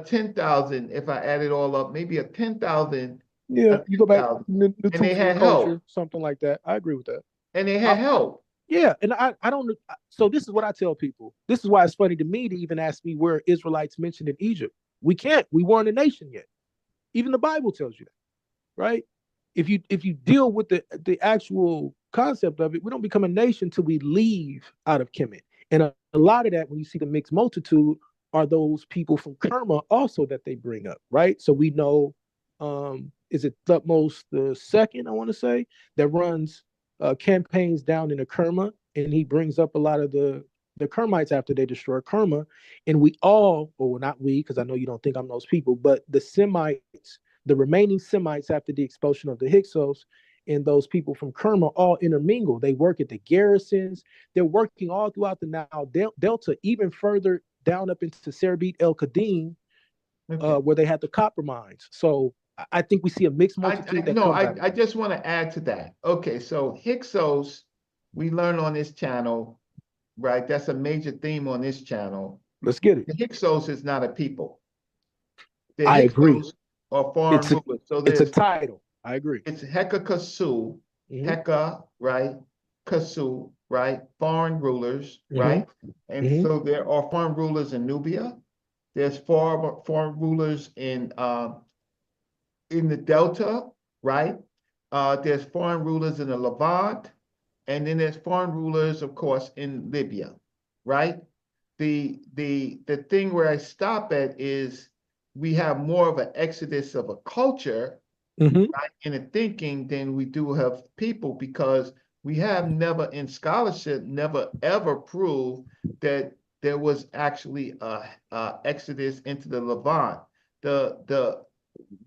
10,000, if I add it all up, maybe a 10,000, Yeah, you go back and they Natufian had culture, help. something like that. I agree with that. And they had help. Yeah, and I don't. So this is what I tell people. This is why it's funny to me to even ask me where Israelites mentioned in Egypt. We can't. We weren't a nation yet. Even the Bible tells you that, right? If you deal with the actual concept of it, we don't become a nation till we leave out of Kemet. And a lot of that, when you see the mixed multitude, are those people from Kerma also that they bring up, right? So we know, is it Thutmose the second, I want to say, that runs campaigns down in the Kerma, and he brings up a lot of the Kermites after they destroy Kerma. And we all, or not we, because I know you don't think I'm those people, but the Semites, the remaining Semites after the expulsion of the Hyksos, and those people from Kerma all intermingle. They work at the garrisons. They're working all throughout the Nile Delta, even further down up into Serbit El Qadim, where they had the copper mines. So I think we see a mixed multitude that comes out. I just want to add to that. Okay, so Hyksos, we learn on this channel, right? That's a major theme on this channel. Let's get it. The Hyksos is not a people. The I agree. Hyksos are foreign rulers. So it's a title. I agree. It's Heka Kasu, Heka, right? Kasu, right? Foreign rulers, right? And so there are foreign rulers in Nubia. There's foreign rulers in the Delta, right? There's foreign rulers in the Levant, and then there's foreign rulers, of course, in Libya, right? The thing where I stop at is we have more of an exodus of a culture, right, in a thinking than we do have people, because we have never in scholarship never ever proved that there was actually a exodus into the Levant.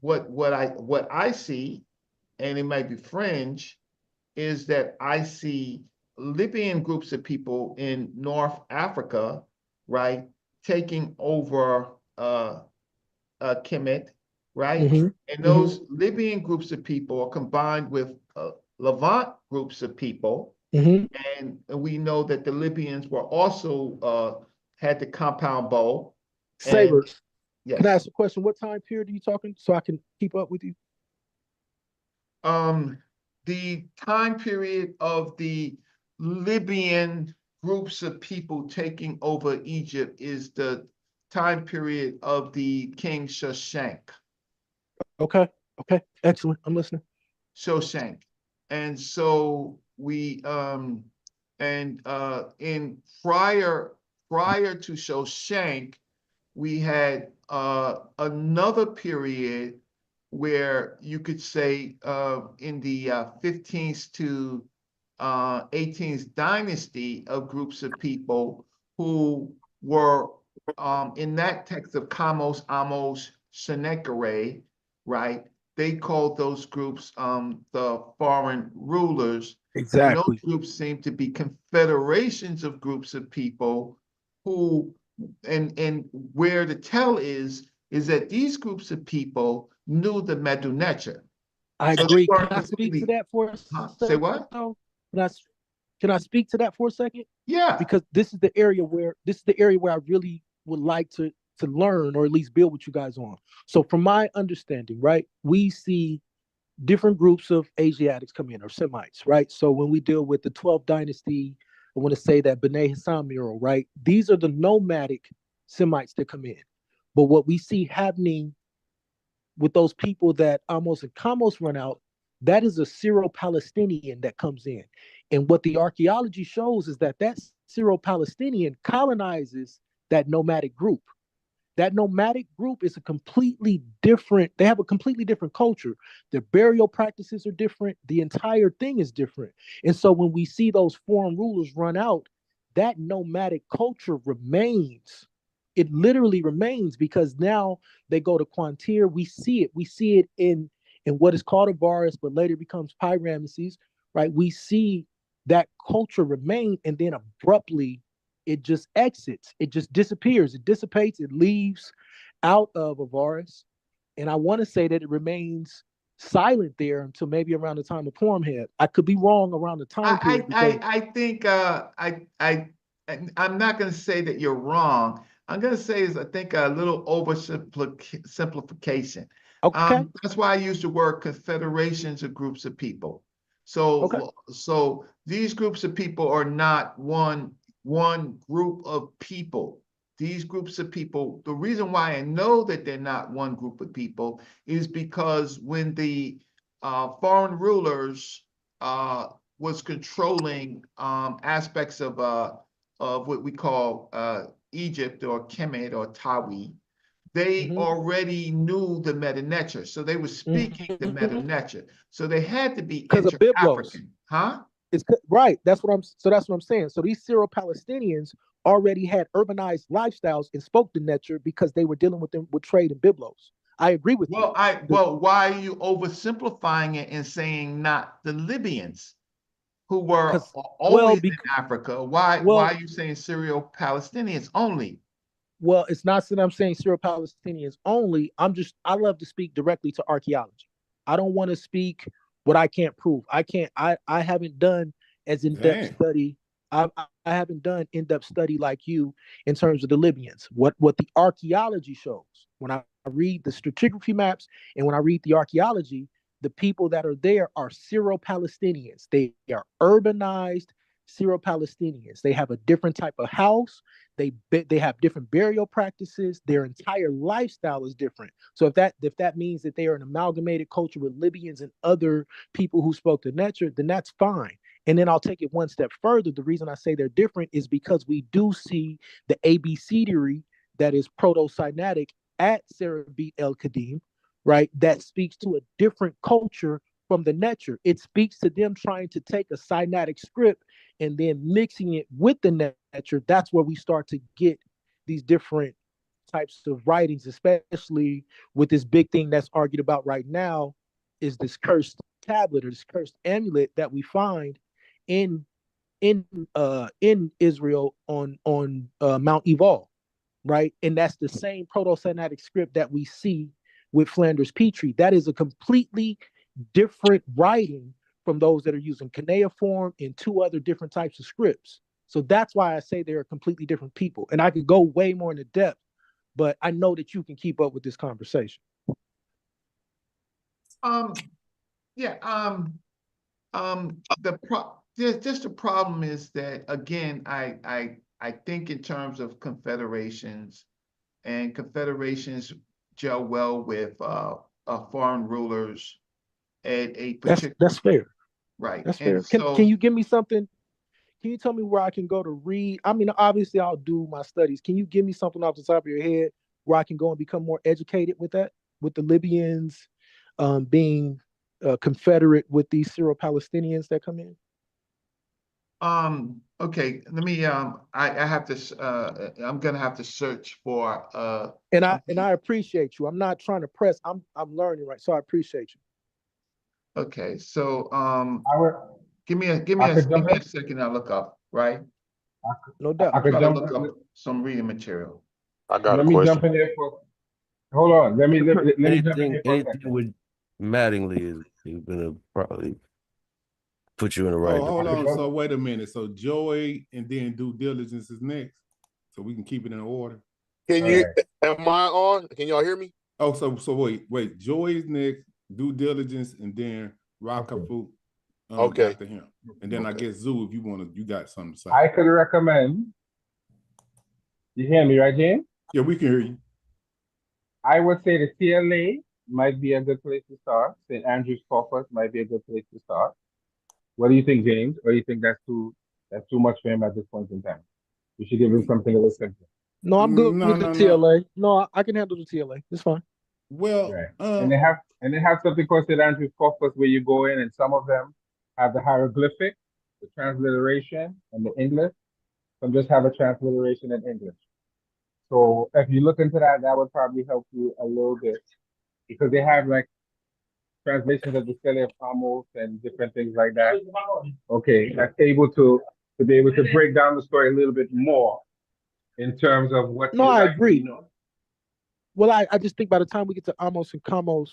What I see, and it might be fringe, is that I see Libyan groups of people in North Africa, right, taking over Kemet, right? And those Libyan groups of people are combined with Levant groups of people. And we know that the Libyans were also had the compound bow. Sabers. Yes. Can I ask a question? What time period are you talking so I can keep up with you? The time period of the Libyan groups of people taking over Egypt is the time period of the King Shoshank. Okay. Excellent. I'm listening. Shoshank. And so we in prior to Shoshank, we had another period where you could say in the 15th to 18th dynasty of groups of people who were in that text of Kamos, Amos, Sennacherib, right? They called those groups the foreign rulers. Exactly. And those groups seem to be confederations of groups of people who, and where the tell is that these groups of people knew the Medu Netcher. I agree. Can I speak to that for a second? Say what? Can I speak to that for a second? Yeah. Because this is the area where I really would like to learn, or at least build with you guys on. So from my understanding, right, we see different groups of Asiatics come in, or Semites, right? So when we deal with the 12th dynasty, I want to say that B'nai Hassan mural, right? These are the nomadic Semites that come in. But what we see happening with those people that Amos and Kamos run out, that is a Syro-Palestinian that comes in. And what the archaeology shows is that Syro-Palestinian colonizes that nomadic group. That nomadic group is they have a completely different culture. Their burial practices are different. The entire thing is different. And so when we see those foreign rulers run out, that nomadic culture remains. It literally remains, because now they go to Quantir. We see it. We see it in what is called Avaris, but later becomes Pyramesses, right? We see that culture remain, and then abruptly it just exits. It just disappears. It dissipates. It leaves out of Avaris. And I want to say that it remains silent there until maybe around the time of Pormhead. I could be wrong around the time period. I think I'm not going to say that you're wrong. I'm going to say I think a little oversimplification. Okay. That's why I use the word confederations of groups of people. So these groups of people are not one group of people. These groups of people, the reason why I know that they're not one group of people is because when the foreign rulers was controlling aspects of what we call Egypt or Kemet or Tawi, they already knew the Medu Netcher, so they were speaking the Medu Netcher. So they had to be inter-African, huh? It's right. That's what I'm saying. So these Syro-Palestinians already had urbanized lifestyles and spoke the Netcher because they were dealing with them with trade and Biblos. I agree with you. Well, why are you oversimplifying it and saying not the Libyans who were always in Africa? Why are you saying Syro-Palestinians only? Well, it's not that I'm saying Syro-Palestinians only. I love to speak directly to archaeology. I don't want to speak what I can't prove. I haven't done as in-depth study. I haven't done in-depth study like you in terms of the Libyans. What the archaeology shows, when I read the stratigraphy maps and when I read the archaeology, the people that are there are Syro-Palestinians. They are urbanized Syro-Palestinians. They have a different type of house. They have different burial practices. Their entire lifestyle is different. So if that means that they are an amalgamated culture with Libyans and other people who spoke the Netcher, then that's fine. And then I'll take it one step further. The reason I say they're different is because we do see the ABCDery that is proto-Sinaitic at Serabit El Kadim, right? That speaks to a different culture from the Netcher. It speaks to them trying to take a Sinaitic script and then mixing it with the Netcher. That's where we start to get these different types of writings, especially with this big thing that's argued about right now, is this cursed tablet or this cursed amulet that we find in Israel on Mount Ebal, right? And that's the same proto-Sinaitic script that we see with Flanders Petrie. That is a completely different writing from those that are using cuneiform and two other different types of scripts. So that's why I say they're completely different people. And I could go way more into depth, but I know that you can keep up with this conversation. The problem is that, again, I think in terms of confederations, and confederations gel well with foreign rulers at a particular. That's fair. Right. That's fair. Can you give me something? Can you tell me where I can go to read? I mean, obviously I'll do my studies. Can you give me something off the top of your head where I can go and become more educated with that, with the Libyans being confederate with these Syro-Palestinians that come in? Okay, let me I have to I'm gonna have to search for and I appreciate you. I'm not trying to press. I'm learning, right? So I appreciate you. Okay, so give me a second. I'll look up, right? No doubt. I could Try to jump look up some reading material. I got a question. Let me jump in there for. Hold on. Let me jump in here for a second. Anything with Mattingly is gonna probably put you in the right. Hold on. So wait a minute. So Joy and then due diligence is next, so we can keep it in order. Can you? Am I on? Can y'all hear me? Oh, so wait. Joy is next, due diligence, and then Rakafu. Okay. After him, and then I guess Zoo, if you got something to say. I could recommend. You hear me, right, James? Yeah, we can hear you. I would say the TLA might be a good place to start. St. Andrew's Corpus might be a good place to start. What do you think, James? Or do you think that's too much for him at this point in time? You should give him something a little simpler. No, I'm good with the TLA. No, I can handle the TLA. It's fine. Well, and they have something called St. Andrew's Corpus where you go in, and some of them have the hieroglyphic, the transliteration, and the English. Some just have a transliteration in English. So if you look into that, that would probably help you a little bit, because they have like translations of the Stele of Amos and different things like that. Okay, that's able to be able to break down the story a little bit more in terms of what. No, I agree. Well, I just think by the time we get to Amos and Kamos,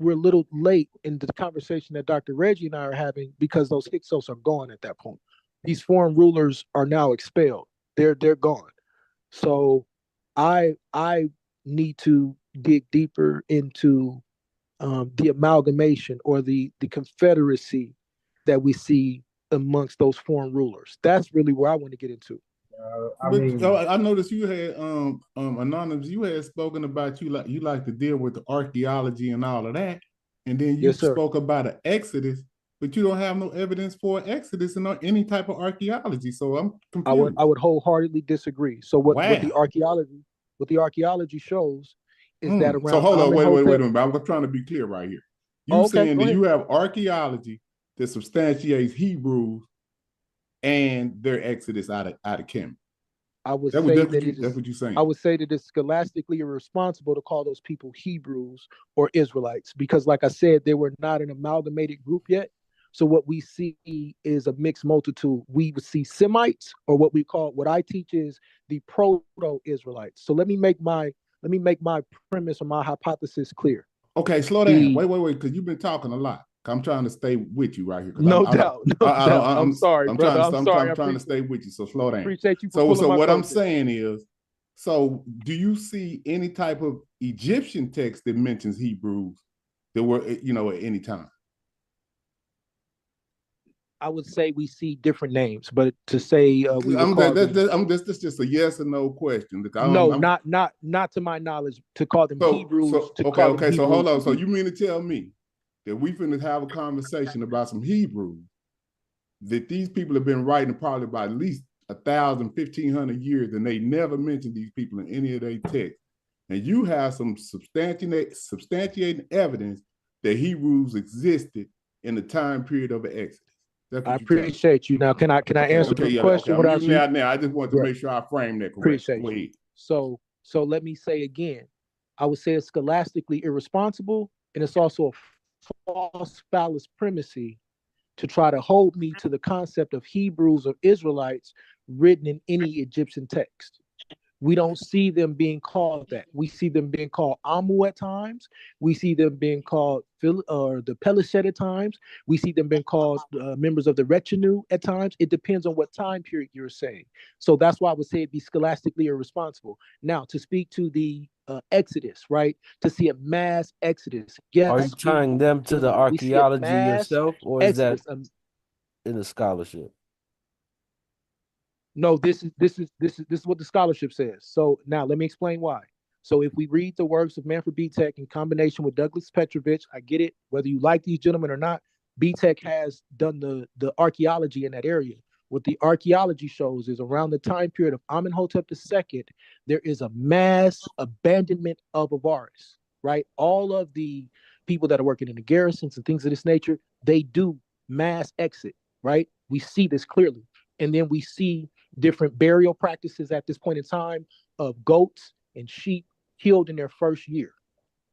we're a little late in the conversation that Dr. Reggie and I are having, because those Hyksos are gone at that point. These foreign rulers are now expelled. They're gone. So I need to dig deeper into the amalgamation or the confederacy that we see amongst those foreign rulers. That's really where I want to get into. I noticed you had Anonymous, you had spoken about you like to deal with the archaeology and all of that, and then you spoke about an Exodus, but you don't have no evidence for an Exodus and any type of archaeology. So I'm confused. I would wholeheartedly disagree. So what the archaeology shows is that around. So hold on, wait a minute. I'm trying to be clear right here. You're saying that you have archaeology that substantiates Hebrews and their exodus out of Kemet. I would That's say what that you. That's what you're I saying. would say that it's scholastically irresponsible to call those people Hebrews or Israelites because, like I said, they were not an amalgamated group yet. So what we see is a mixed multitude. We would see Semites, or what I teach is the proto-Israelites. So let me make my premise or my hypothesis clear. Okay, slow down. Wait, because you've been talking a lot. I'm trying to stay with you right here. No doubt, no doubt. I'm sorry, I'm brother. trying I'm sorry. I'm trying to stay with you. So slow down. Appreciate you for So pulling my what I'm coaches. saying is, so do you see any type of Egyptian text that mentions Hebrews that were at any time? I would say we see different names, but to say we would call them, that's just a yes or no question. not to my knowledge, to call them Hebrews. Okay. So hold on. So you mean to tell me that we finna have a conversation about some Hebrews that these people have been writing probably about at least 1,000, 1,500 years, and they never mentioned these people in any of their texts, and you have some substantiating evidence that Hebrews existed in the time period of the Exodus? I appreciate you. Now, can I answer the question without you? Now, I just want to make sure I frame that correctly. Appreciate you. So let me say again, I would say it's scholastically irresponsible, and it's also a false phallus primacy to try to hold me to the concept of Hebrews or Israelites written in any Egyptian text. We don't see them being called that. We see them being called Amu at times. We see them being called the Pelisheth at times. We see them being called members of the retinue at times. It depends on what time period you're saying. So that's why I would say it'd be scholastically irresponsible. Now, to speak to the Exodus, right? To see a mass Exodus. Yes, are you tying them to the archaeology yourself, or is that in the scholarship? No, this is what the scholarship says. So now let me explain why. So if we read the works of Manfred Tech in combination with Douglas Petrovich, I get it. Whether you like these gentlemen or not, Tech has done the archaeology in that area. What the archaeology shows is around the time period of Amenhotep II, there is a mass abandonment of Avaris, right? All of the people that are working in the garrisons and things of this nature, they do mass exit, right? We see this clearly. And then we see different burial practices at this point in time of goats and sheep killed in their first year.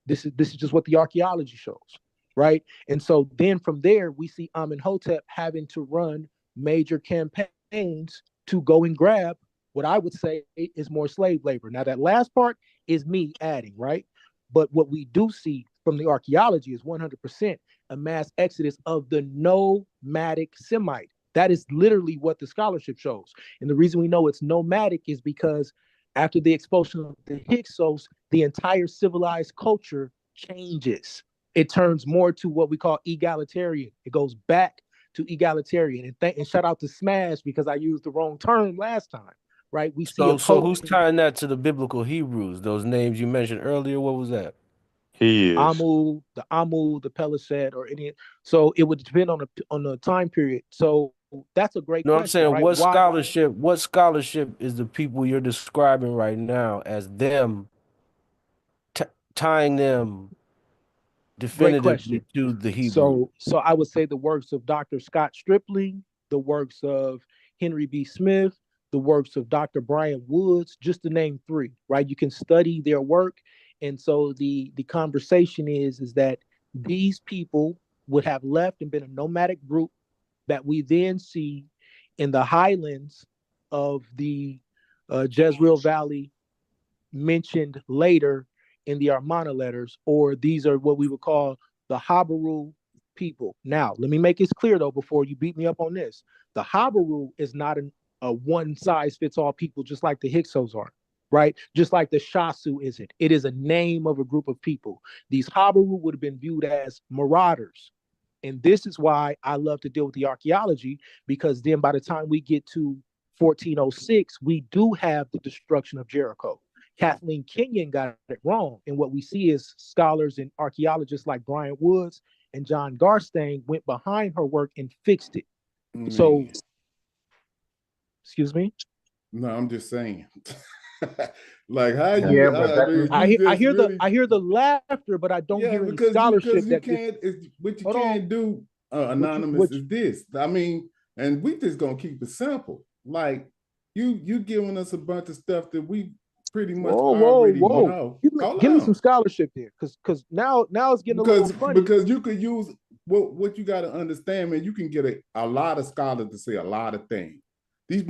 This is just what the archaeology shows, right? And so then from there, we see Amenhotep having to run major campaigns to go and grab what I would say is more slave labor. Now, that last part is me adding, right? But what we do see from the archaeology is 100% a mass exodus of the nomadic Semite. That is literally what the scholarship shows. And the reason we know it's nomadic is because after the expulsion of the Hyksos, the entire civilized culture changes. It turns more to what we call egalitarian. It goes back to egalitarian. And shout out to Smash because I used the wrong term last time, right? We see so who's tying that to the biblical Hebrews? Those names you mentioned earlier, what was that? He is Amu, the Pelisheth, or any. So it would depend on the time period. So that's a great question. I'm saying, right? What scholarship is the people you're describing right now as them tying them definitively to the Hebrew? So I would say the works of Dr. Scott Stripling, the works of Henry B. Smith, the works of Dr. Brian Woods, just to name three, right? You can study their work. And so the conversation is that these people would have left and been a nomadic group that we then see in the highlands of the Jezreel Valley mentioned later in the Armana letters, or these are what we would call the Habaru people. Now, let me make this clear though, before you beat me up on this. The Habaru is not a one size fits all people, just like the Hyksos are, right? Just like the Shasu isn't. It is a name of a group of people. These Habaru would have been viewed as marauders. And this is why I love to deal with the archaeology, because then by the time we get to 1406, we do have the destruction of Jericho. Kathleen Kenyon got it wrong. And what we see is scholars and archaeologists like Brian Woods and John Garstein went behind her work and fixed it. So, excuse me? No, I'm just saying. Like how I hear the laughter, but I don't hear any scholarship. What you can't do, anonymous, is this. I mean, and we just gonna keep it simple. Like You giving us a bunch of stuff that we pretty much Whoa, already whoa. know. Give me some scholarship there, because now it's getting a little funny. Because you could use what you got to understand, man. You can get a lot of scholars to say a lot of things. These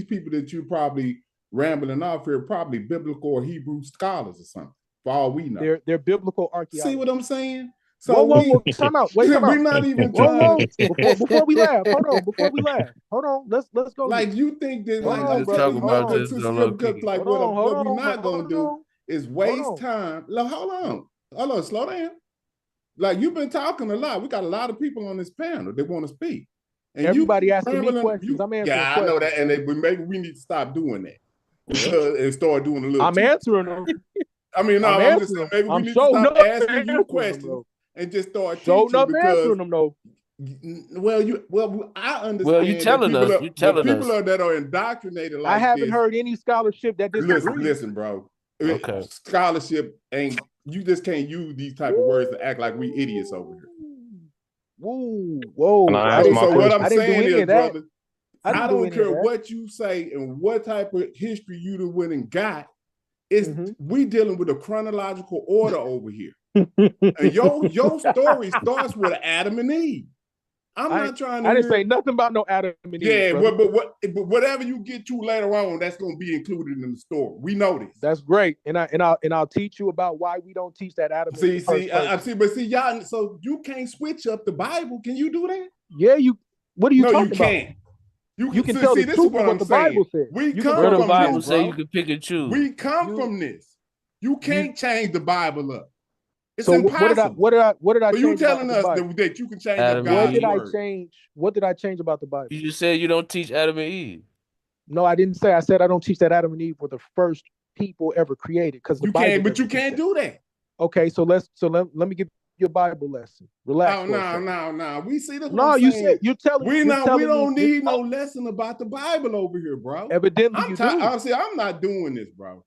people that you probably rambling off here, probably biblical or Hebrew scholars or something. For all we know, they're biblical archaeologists. See what I'm saying? So whoa, time out. Wait, time out. We're not even trying. Before we laugh, hold on. Before we laugh, hold on. Let's go. Like you think that, hold like on, just brother. talk about this because like what we're not hold gonna do is waste time. Like, hold on, slow down. Like you've been talking a lot. We got a lot of people on this panel that want to speak. And everybody asking me questions. I'm answering. Yeah, I know that, and maybe we need to stop doing that and start doing a little. I'm answering them. I mean, no, I'm just saying maybe we need to stop asking you questions and just start teaching because answering them though. I understand. Well, you telling us. You telling us. People that are indoctrinated like I haven't heard any scholarship that disagrees. Listen, bro. Okay. Scholarship ain't. You just can't use these type of words to act like we idiots over here. Whoa. So what I'm saying is, brother, I don't care that. what you say and what type of history you done went and got. It's we dealing with a chronological order over here. And your story starts with Adam and Eve. I'm not trying to. I didn't say nothing about no Adam and Eve. Yeah, but whatever you get to later on, that's going to be included in the story. We know this. That's great, and I'll teach you about why we don't teach that Adam. But y'all. So you can't switch up the Bible. Can you do that? Yeah, you. What are you talking about? Can't. You can tell the truth of what the Bible says. We come from the Bible this, say bro. you can pick and choose. We come from this. You can't change the Bible up. It's so impossible. what did I so change? You telling us that you can change up God's word? What did I change about the Bible? You just said you don't teach Adam and Eve. No, I didn't say. I said I don't teach that Adam and Eve were the first people ever created. Because you can't, but you can't do that. Okay, so let me give you a Bible lesson. Relax. No. We see this. No, you said you're telling. We don't need no lesson about the Bible over here, bro. Evidently, you do. Honestly, I'm not doing this, bro.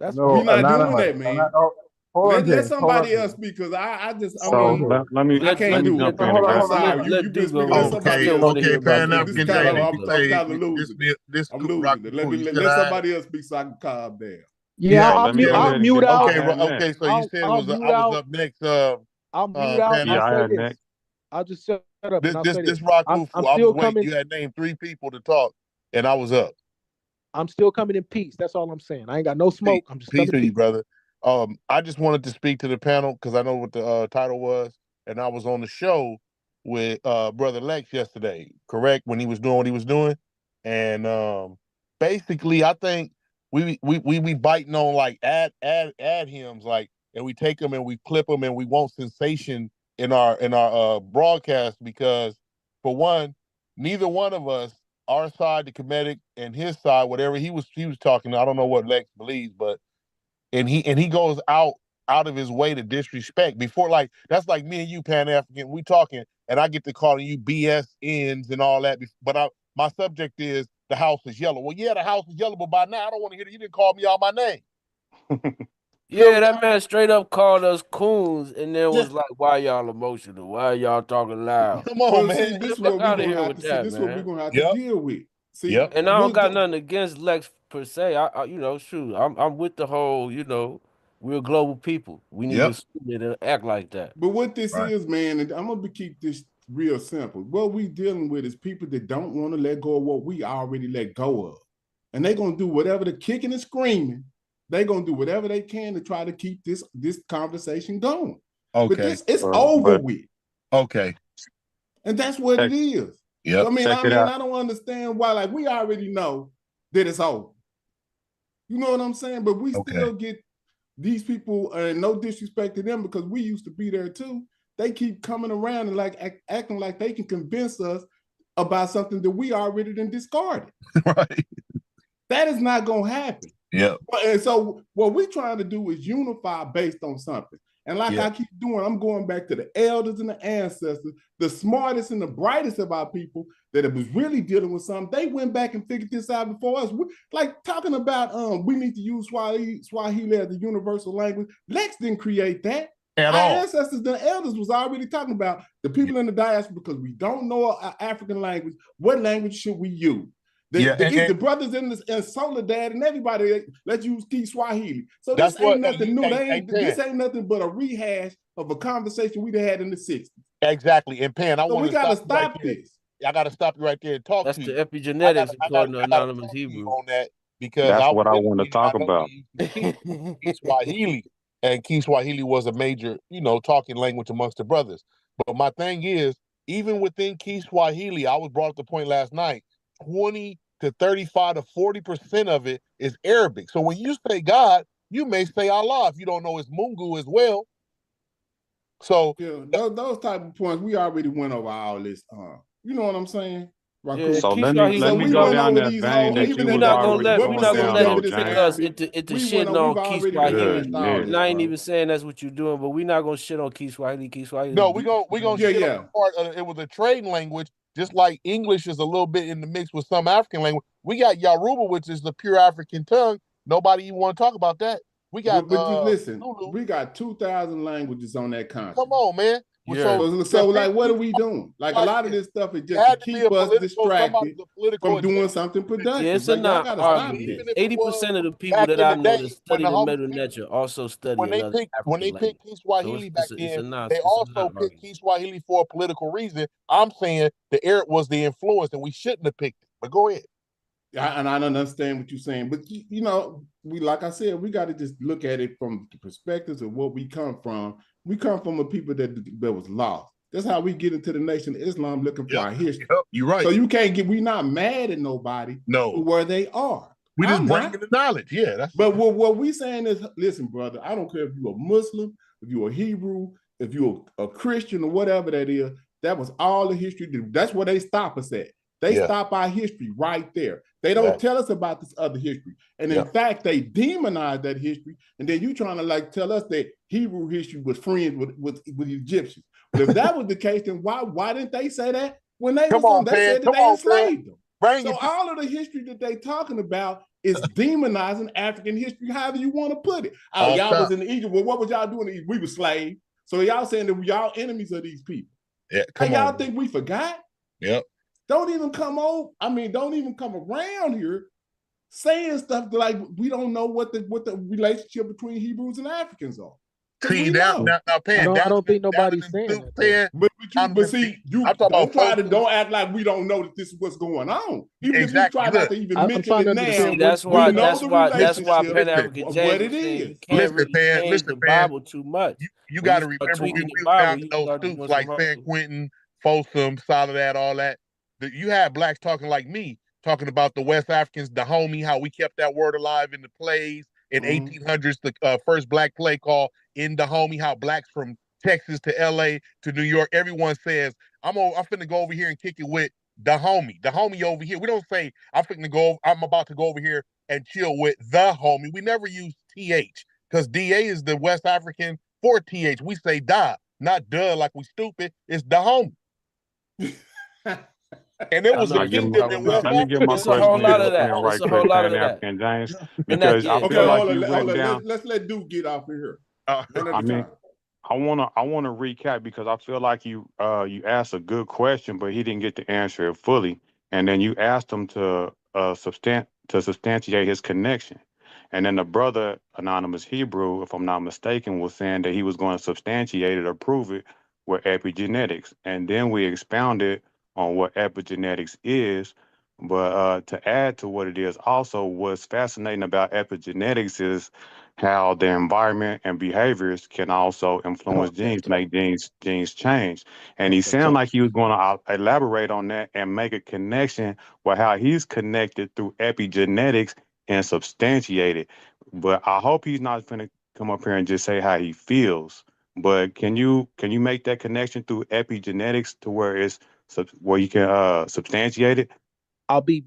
We're not doing that, man. Let somebody else speak, because I can't do it. I'm sorry. You've been speaking. Let somebody else. Okay, Pan-African Day. I'm kind of losing. I'm losing. Let somebody else speak so I can calm down. Yeah, I'll mute out. Okay. So you said I was up next. I'll mute out. I'll say this. I'll just shut up. This Rock Roof, I was waiting. You had named 3 people to talk, and I was up. I'm still coming in peace. That's all I'm saying. I ain't got no smoke. I'm just peace coming to you, brother. I just wanted to speak to the panel because I know what the title was, and I was on the show with Brother Lex yesterday, correct, when he was doing what he was doing, and basically I think we biting on like ad hymns, like, and we take them and we clip them and we want sensation in our broadcast because, for one, neither one of us, our side, the Kemetic, and his side, whatever he was talking, I don't know what Lex believes, but and he goes out of his way to disrespect. Before, like, that's like me and you, Pan-African, we talking, and I get to calling you BSNs and all that, but my subject is the house is yellow. Well, yeah, the house is yellow, but by now I don't want to hear that you didn't call me out my name. Yeah, that man straight up called us coons and then was like, why y'all emotional? Why y'all talking loud? Come on, man. This is what we're going to have to see. This is what we're going to have to deal with. See, and I don't got nothing against Lex per se. I shoot, I'm with the whole, we're global people. We need to submit and act like that. But what this is, man, and I'm going to keep this real simple. What we dealing with is people that don't want to let go of what we already let go of. And they're going to do whatever the kicking and screaming. They're going to do whatever they can to try to keep this conversation going. Okay. But it's over with. Okay. And that's what it is. Yep. I mean, I don't understand why. Like, we already know that it's over. You know what I'm saying? But we still get these people, and no disrespect to them, because we used to be there too. They keep coming around and like acting like they can convince us about something that we already done discarded. Right. That is not going to happen. Yeah. And so what we're trying to do is unify based on something. And like I keep doing, I'm going back to the elders and the ancestors, the smartest and the brightest of our people that was really dealing with something. They went back and figured this out before us. Like talking about we need to use Swahili as the universal language. Lex didn't create that. Our ancestors, the elders, was already talking about the people in the diaspora, because we don't know our African language. What language should we use? The brothers in Soledad and everybody, let's use Kiswahili. So this ain't nothing new. This ain't nothing but a rehash of a conversation we had in the 60s. Exactly. And Pan, I want to stop this. This. I got to stop you right there and talk That's to you. That's the epigenetics according to Anonymous Hebrew. On that because that's what I want to talk about. Kiswahili, and Kiswahili was a major, talking language amongst the brothers. But my thing is, even within Kiswahili, I was brought up the point last night, 20 to 35 to 40% of it is Arabic. So when you say God, you may say Allah if you don't know it's Mungu as well. So those type of points, we already went over all this. You know what I'm saying? Yeah, so let me go down that vein that you was already We're not gonna let him trick us James. into shitting on Kiswahili. Yeah. I ain't even saying that's what you're doing, but we're not gonna shit on Kiswahili. Kiswahili. No, we're gonna shit on the part of it was a trade language, just like English is a little bit in the mix with some African language. We got Yoruba, which is the pure African tongue. Nobody even want to talk about that. We got but you listen, we got 2,000 languages on that continent. Come on, man. Yeah. So like, what are we doing? Like, a lot of this stuff is just to keep us distracted from doing something productive. Yeah, it's like, not y'all gotta stop this. 80% of the people that I know that studied in Medu Netcher also study when they pick Kiswahili back then, they also picked Kiswahili for a political reason. I'm saying the Arab was the influence, and we shouldn't have picked it. But go ahead. And I don't understand what you're saying, but we, like I said, we got to just look at it from the perspectives of what we come from. We come from a people that was lost. That's how we get into the Nation of Islam, looking for our history. You're right. So you can't get. We're not mad at nobody. No, for where they are. We just bring the knowledge. Yeah, but what we saying is, listen, brother. I don't care if you're a Muslim, if you're a Hebrew, if you're a Christian or whatever that is. That was all the history. That's where they stop us at. They stop our history right there. They don't tell us about this other history. And in fact, they demonize that history. And then you trying to tell us that Hebrew history was friends with Egyptians. But if that was the case, then why didn't they say that when they said that they enslaved them? So all of the history that they talking about is demonizing African history, however you want to put it. Oh, y'all was in Egypt. Well, what was y'all doing in Egypt? We were slaves. So y'all saying that y'all enemies of these people. Yeah, y'all think we forgot? Yep. Don't even come around here saying stuff like we don't know what the relationship between Hebrews and Africans are. See, now, Pan, I don't think nobody's saying that. But see, you don't act like we don't know that this is what's going on. Even if you try not to even mention it now, that's why Pan-African James what it is. You can't really change the Bible too much. You got to remember we went down to those stoops like San Quentin, Folsom, Soledad, all that. You had blacks talking like me, talking about the West Africans, the homie, how we kept that word alive in the plays in 1800s. The first black play called In the Homie, how blacks from Texas to LA to New York, everyone says, I'm finna go over here and kick it with the homie over here. We don't say I'm about to go over here and chill with the homie. We never use TH because DA is the West African for TH. We say da, not duh like we stupid. It's the homie. And it was a kingdom in West Africa. Let me get my question right quick, Pan-African James, because I feel like you went down. Let's let Duke get off of here. I wanna recap because I feel like you asked a good question, but he didn't get to answer it fully, and then you asked him to substantiate his connection, and then the brother Anonymous Hebrew, if I'm not mistaken, was saying that he was going to substantiate it or prove it with epigenetics, and then we expounded on what epigenetics is. But to add to what it is, also what's fascinating about epigenetics is how the environment and behaviors can also influence genes, make genes change. And he sounded like he was going to elaborate on that and make a connection with how he's connected through epigenetics and substantiate it. But I hope he's not going to come up here and just say how he feels. But can you make that connection through epigenetics to where you can substantiate it? I'll be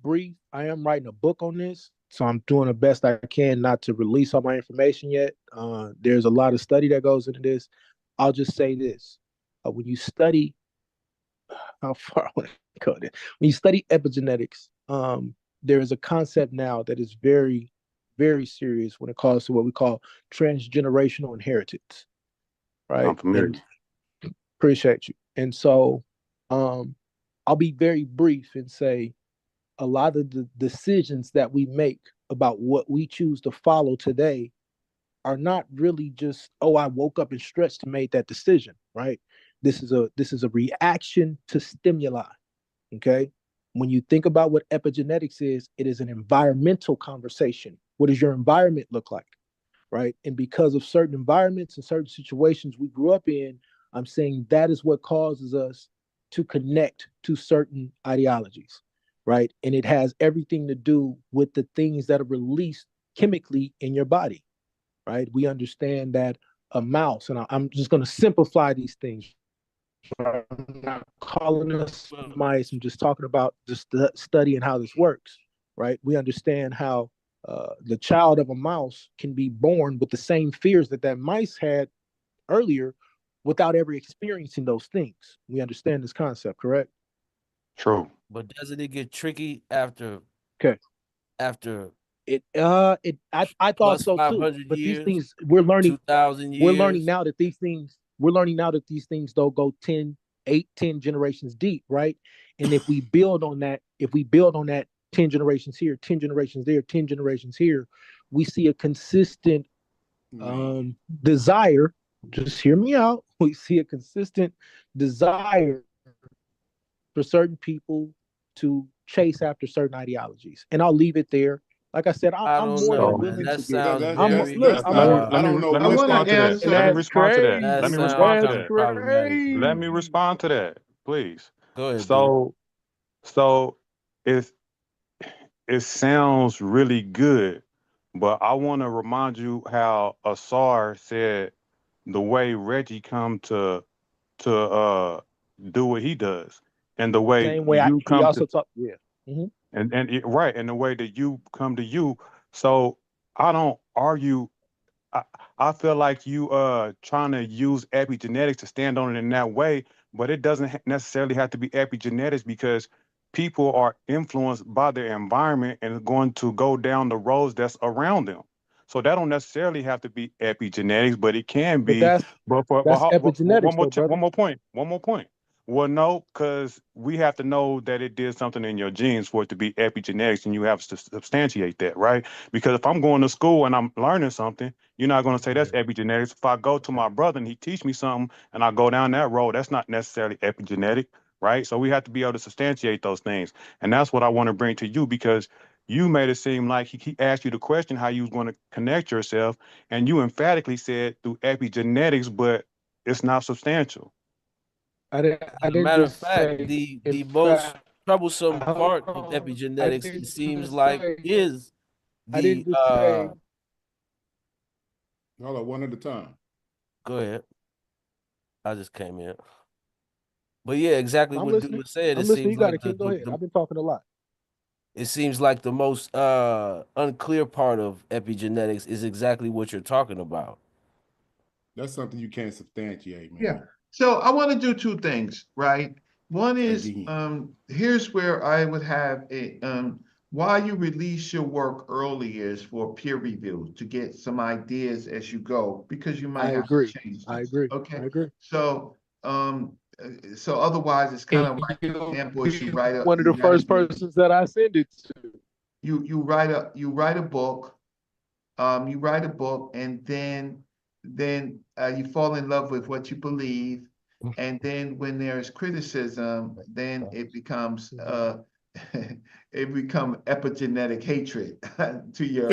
brief. I am writing a book on this, so I'm doing the best I can not to release all my information yet. There's a lot of study that goes into this. I'll just say this: when you study, how far I want to go there. When you study epigenetics, there is a concept now that is very, very serious when it comes to what we call transgenerational inheritance. Right? I'm familiar. Appreciate you. And so, I'll be very brief and say a lot of the decisions that we make about what we choose to follow today are not really just, oh, I woke up and stretched and made that decision, right? This is a reaction to stimuli. Okay. When you think about what epigenetics is, it is an environmental conversation. What does your environment look like? Right. And because of certain environments and certain situations we grew up in, I'm saying that is what causes us to connect to certain ideologies. Right. And it has everything to do with the things that are released chemically in your body. Right. We understand that a mouse, and I'm just going to simplify these things. I'm not calling us mice. I'm just talking about just studying how this works, right? We understand how the child of a mouse can be born with the same fears that that mice had earlier without ever experiencing those things. We understand this concept, correct? True. But doesn't it get tricky after? Okay. After I thought plus so too. 500 But these years, things we're learning. 2,000 We're learning years. now that these things. We're learning now that these things though go 10, 8, 10 generations deep, right? And if we build on that, 10 generations here, 10 generations there, 10 generations here, we see a consistent desire. Just hear me out. We see a consistent desire for certain people to chase after certain ideologies. And I'll leave it there. Like I said, I I'm don't more know, than man. willing That to sounds get. very. Look, I'm more. I don't know Let me what respond to that. And Let me that's respond to that. crazy. Let me That respond to sounds that. problematic to Let me. me respond to that, please. Go ahead, D. So it sounds really good, but I want to remind you how Asar said the way Reggie come to do what he does, and the way Same way you he come also to talked. Yeah. right, and the way that you come to you. So I don't argue. I, I feel like you trying to use epigenetics to stand on it in that way, but it doesn't necessarily have to be epigenetics because people are influenced by their environment and going to go down the roads that's around them. So that don't necessarily have to be epigenetics, but it can But be. that's epigenetics, though, brother. One more point. Well, no, because we have to know that it did something in your genes for it to be epigenetics, and you have to substantiate that, right? Because if I'm going to school and I'm learning something, you're not going to say that's epigenetics. If I go to my brother and he teach me something and I go down that road, that's not necessarily epigenetic, right? So we have to be able to substantiate those things. And that's what I want to bring to you because you made it seem like he asked you the question how you was going to connect yourself, and you emphatically said through epigenetics, but it's not substantial. I As a didn't matter of just fact, say. In the most fact, troublesome part of I epigenetics, it didn't seems just like, say. is I the didn't just say. Hold on, one at a time. Go ahead. I just came in. But yeah, exactly I'm what dude listening. was saying. It I'm listening. seems You got like it, King. Go ahead. I've been talking a lot. it seems like the most unclear part of epigenetics is exactly what you're talking about. That's something you can't substantiate, Yeah. man. So I want to do two things, right? One is Again. here's where I would have a why you release your work early is for peer review to get some ideas as you go because you might I have to agree. change I things. agree. Okay. I agree. So otherwise it's kind And of like you'll ambush. be one of the first persons that I send it to. You write a book, you write a book and then you fall in love with what you believe, and then when there's criticism then it becomes it become epigenetic hatred to your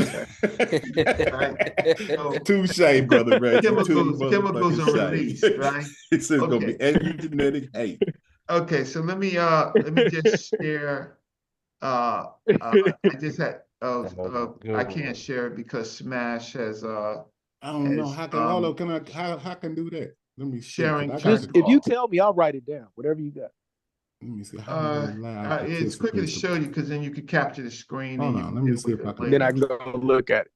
right. So Touche, brother Reggie. chemicals are Touche. released, right? He says it's gonna be Okay. epigenetic hate. Okay, so let me just share. I just had. I can't share it because Smash has I don't know. How can hold on? Can I how can do that? Let me see. sharing I got Just the, if you tell me, I'll write it down. Whatever you got. let me see. How do I allow It's quicker to participants show you because then you could capture the screen and hold you on, can let me deal see with if I it can Then I later. can go look at it.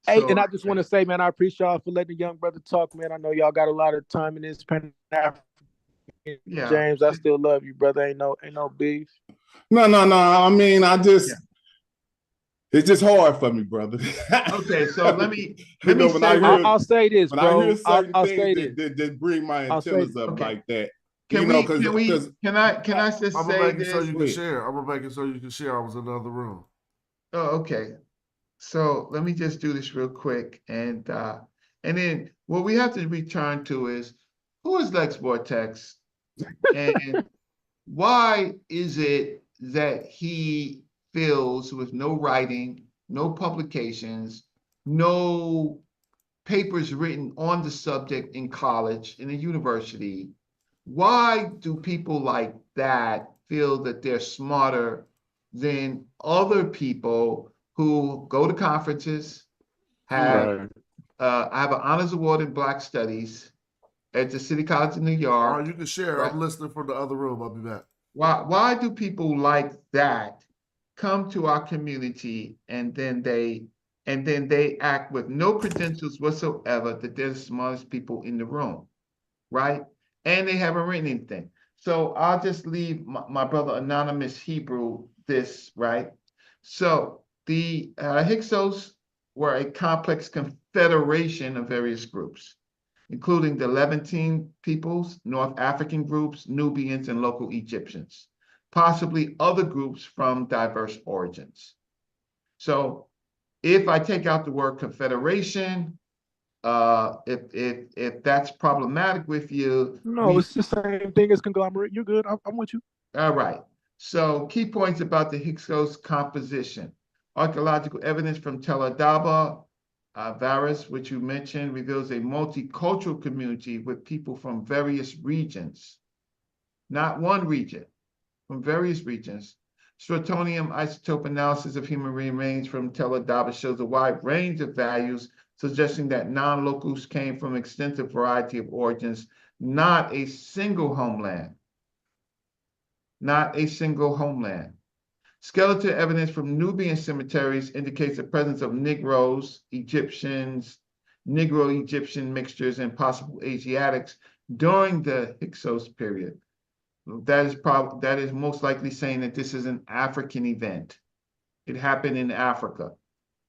Hey, So and I just want to say, man, I appreciate y'all for letting the young brother talk, man. I know y'all got a lot of time in this Pan African. yeah, James, I still love you, brother. Ain't no beef. No. I mean, it's just hard for me, brother. okay. So let me When say I what hear I'll say this, when I hear bro. certain I'll things say this. that bring my I'll say antennas up okay. like that, Can we, can I just I'm gonna say make it so this? you can share. I'm gonna make it so you can share. I was in the other room. Oh, okay. So let me just do this real quick. And then what we have to return to is, who is Lex Vortex? And why is it that he feels, with no writing, no publications, no papers written on the subject in college, in a university, why do people like that feel that they're smarter than other people who go to conferences, have Right. I have an honors award in Black Studies at the City College of New All York. right, you can share. Right. I'm listening from the other room. I'll be back. Why do people like that come to our community and then they act with no credentials whatsoever that they're the smartest people in the room, right? And they haven't written anything. So I'll just leave my brother Anonymous Hebrew this, right? So the Hyksos were a complex confederation of various groups, including the Levantine peoples, North African groups, Nubians, and local Egyptians, possibly other groups from diverse origins. So if I take out the word confederation, if that's problematic with you, No, it's the same thing as conglomerate. You're good. I'm with you. all right. So key points about the Hyksos composition. Archaeological evidence from Tel Adaba, Varus, which you mentioned, reveals a multicultural community with people from various regions, not one region, from various regions. Strontium isotope analysis of human remains from Tel Adaba shows a wide range of values, suggesting that non-locals came from an extensive variety of origins, not a single homeland. Not a single homeland. Skeletal evidence from Nubian cemeteries indicates the presence of Negroes, Egyptians, Negro-Egyptian mixtures, and possible Asiatics during the Hyksos period. That is most likely saying that this is an African event. It happened in Africa.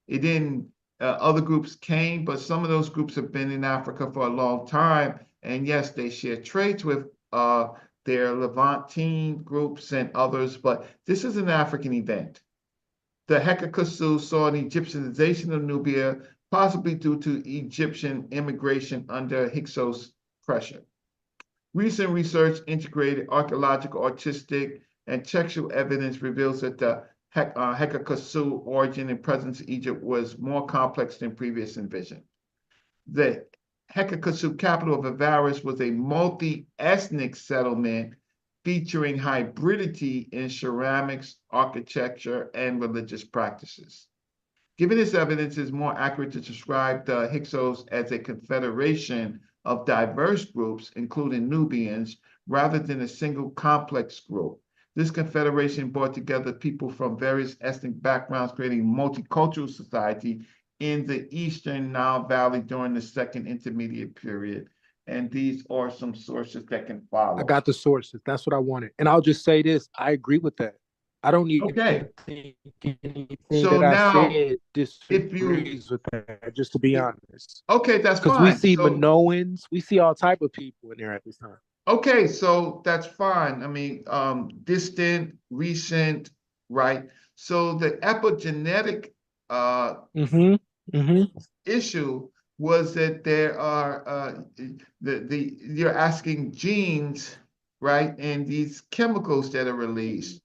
It didn't, other groups came, but some of those groups have been in Africa for a long time. And yes, they share traits with their Levantine groups and others, but this is an African event. The Hyksos saw an Egyptianization of Nubia, possibly due to Egyptian immigration under Hyksos pressure. Recent research integrated archaeological, artistic, and textual evidence reveals that the Hyksos origin and presence in Egypt was more complex than previous envisioned. The Hyksos capital of Avaris was a multi-ethnic settlement featuring hybridity in ceramics, architecture, and religious practices. Given this evidence, it is more accurate to describe the Hyksos as a confederation of diverse groups, including Nubians, rather than a single complex group. This confederation brought together people from various ethnic backgrounds, creating a multicultural society in the Eastern Nile Valley during the Second Intermediate Period. And these are some sources that can follow. I got the sources. That's what I wanted. And I'll just say this. I agree with that. I don't even think anything So that I now, said disagrees with that, just to be honest. Okay, that's fine. Because we see So, Minoans, we see all type of people in there at this time. okay, so that's fine. I mean, distant, recent, right? So the epigenetic issue was that there are you're asking genes, right, and these chemicals that are released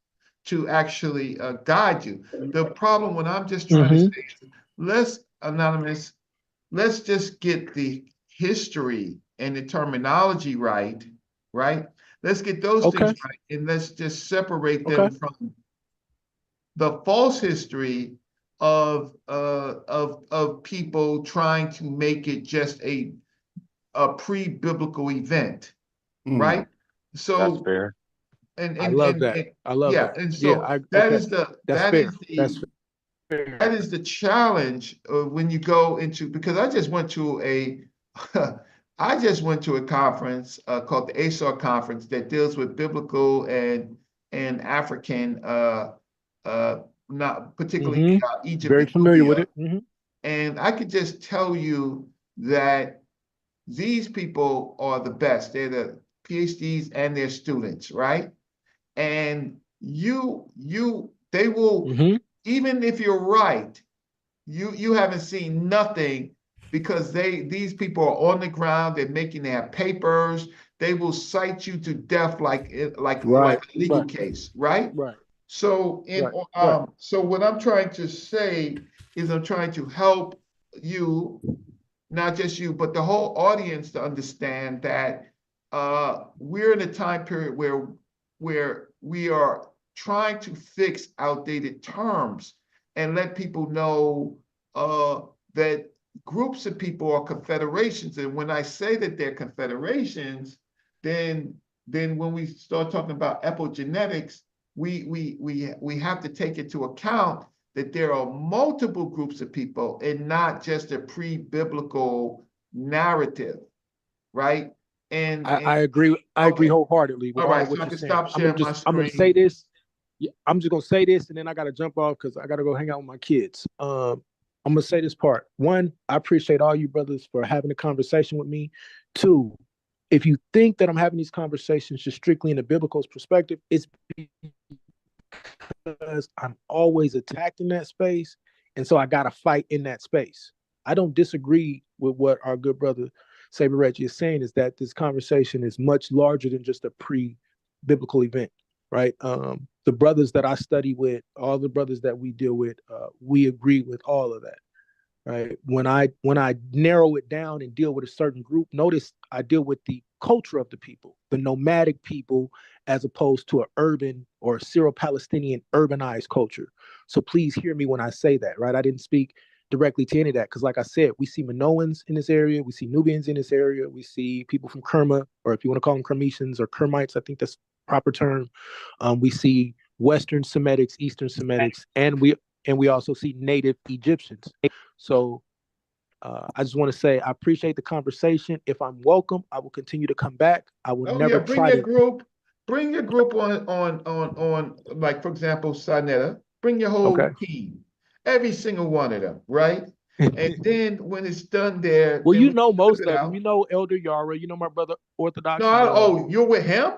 to actually guide you. The problem, what I'm just trying to say is, let's just get the history and the terminology right, right? Let's get those things right, and let's just separate them from the false history of people trying to make it just a pre-biblical event, right? So That's fair. and I love that. I love yeah, that. and so That's fair. That's fair. that is the challenge when you go into, because I just went to a I just went to a conference called the ASAR conference that deals with biblical and African not particularly Egypt Very and familiar Nubia. with it. And I could just tell you that these people are the best. They're the PhDs and their students, right? And they will, even if you're right, you haven't seen nothing, because these people are on the ground, they have papers, they will cite you to death like a legal case, right? Right. So so what I'm trying to say is I'm trying to help you, not just you, but the whole audience, to understand that we're in a time period where we are trying to fix outdated terms and let people know that groups of people are confederations. And when I say that they're confederations, then when we start talking about epigenetics, we have to take into account that there are multiple groups of people and not just a pre-biblical narrative, right? And I agree. I agree wholeheartedly with all all right, of what so I you're can saying. stop sharing my I'm gonna say screen. this. Yeah, I'm just gonna say this, and then I gotta jump off because I gotta go hang out with my kids. I'm gonna say this part. One, I appreciate all you brothers for having a conversation with me. Two, if you think that I'm having these conversations just strictly in a biblical perspective, it's because I'm always attacked in that space, and so I gotta fight in that space. I don't disagree with what our good brother Saber Reggie is saying, is that this conversation is much larger than just a pre-biblical event, right? The brothers that I study with, all the brothers that we deal with, we agree with all of that, right? When I narrow it down and deal with a certain group, notice I deal with the culture of the people, the nomadic people, as opposed to an urban or a Syro-Palestinian urbanized culture. So please hear me when I say that, right? I didn't speak directly to any of that because, like I said, we see Minoans in this area, we see Nubians in this area, we see people from Kerma, or if you want to call them Kermetians or Kermites, I think that's the proper term. We see Western Semitics, Eastern Semitics, and we also see native Egyptians. So I just want to say I appreciate the conversation. If I'm welcome, I will continue to come back. I will never Bring try your to. group. Bring your group on like, for example, Sarnetta. Bring your whole team, every single one of them, right? And then when it's done there, Well, then you we know can most put it of them. out. You know Elder Yara. You know my brother Orthodox. No, You know, you're with him?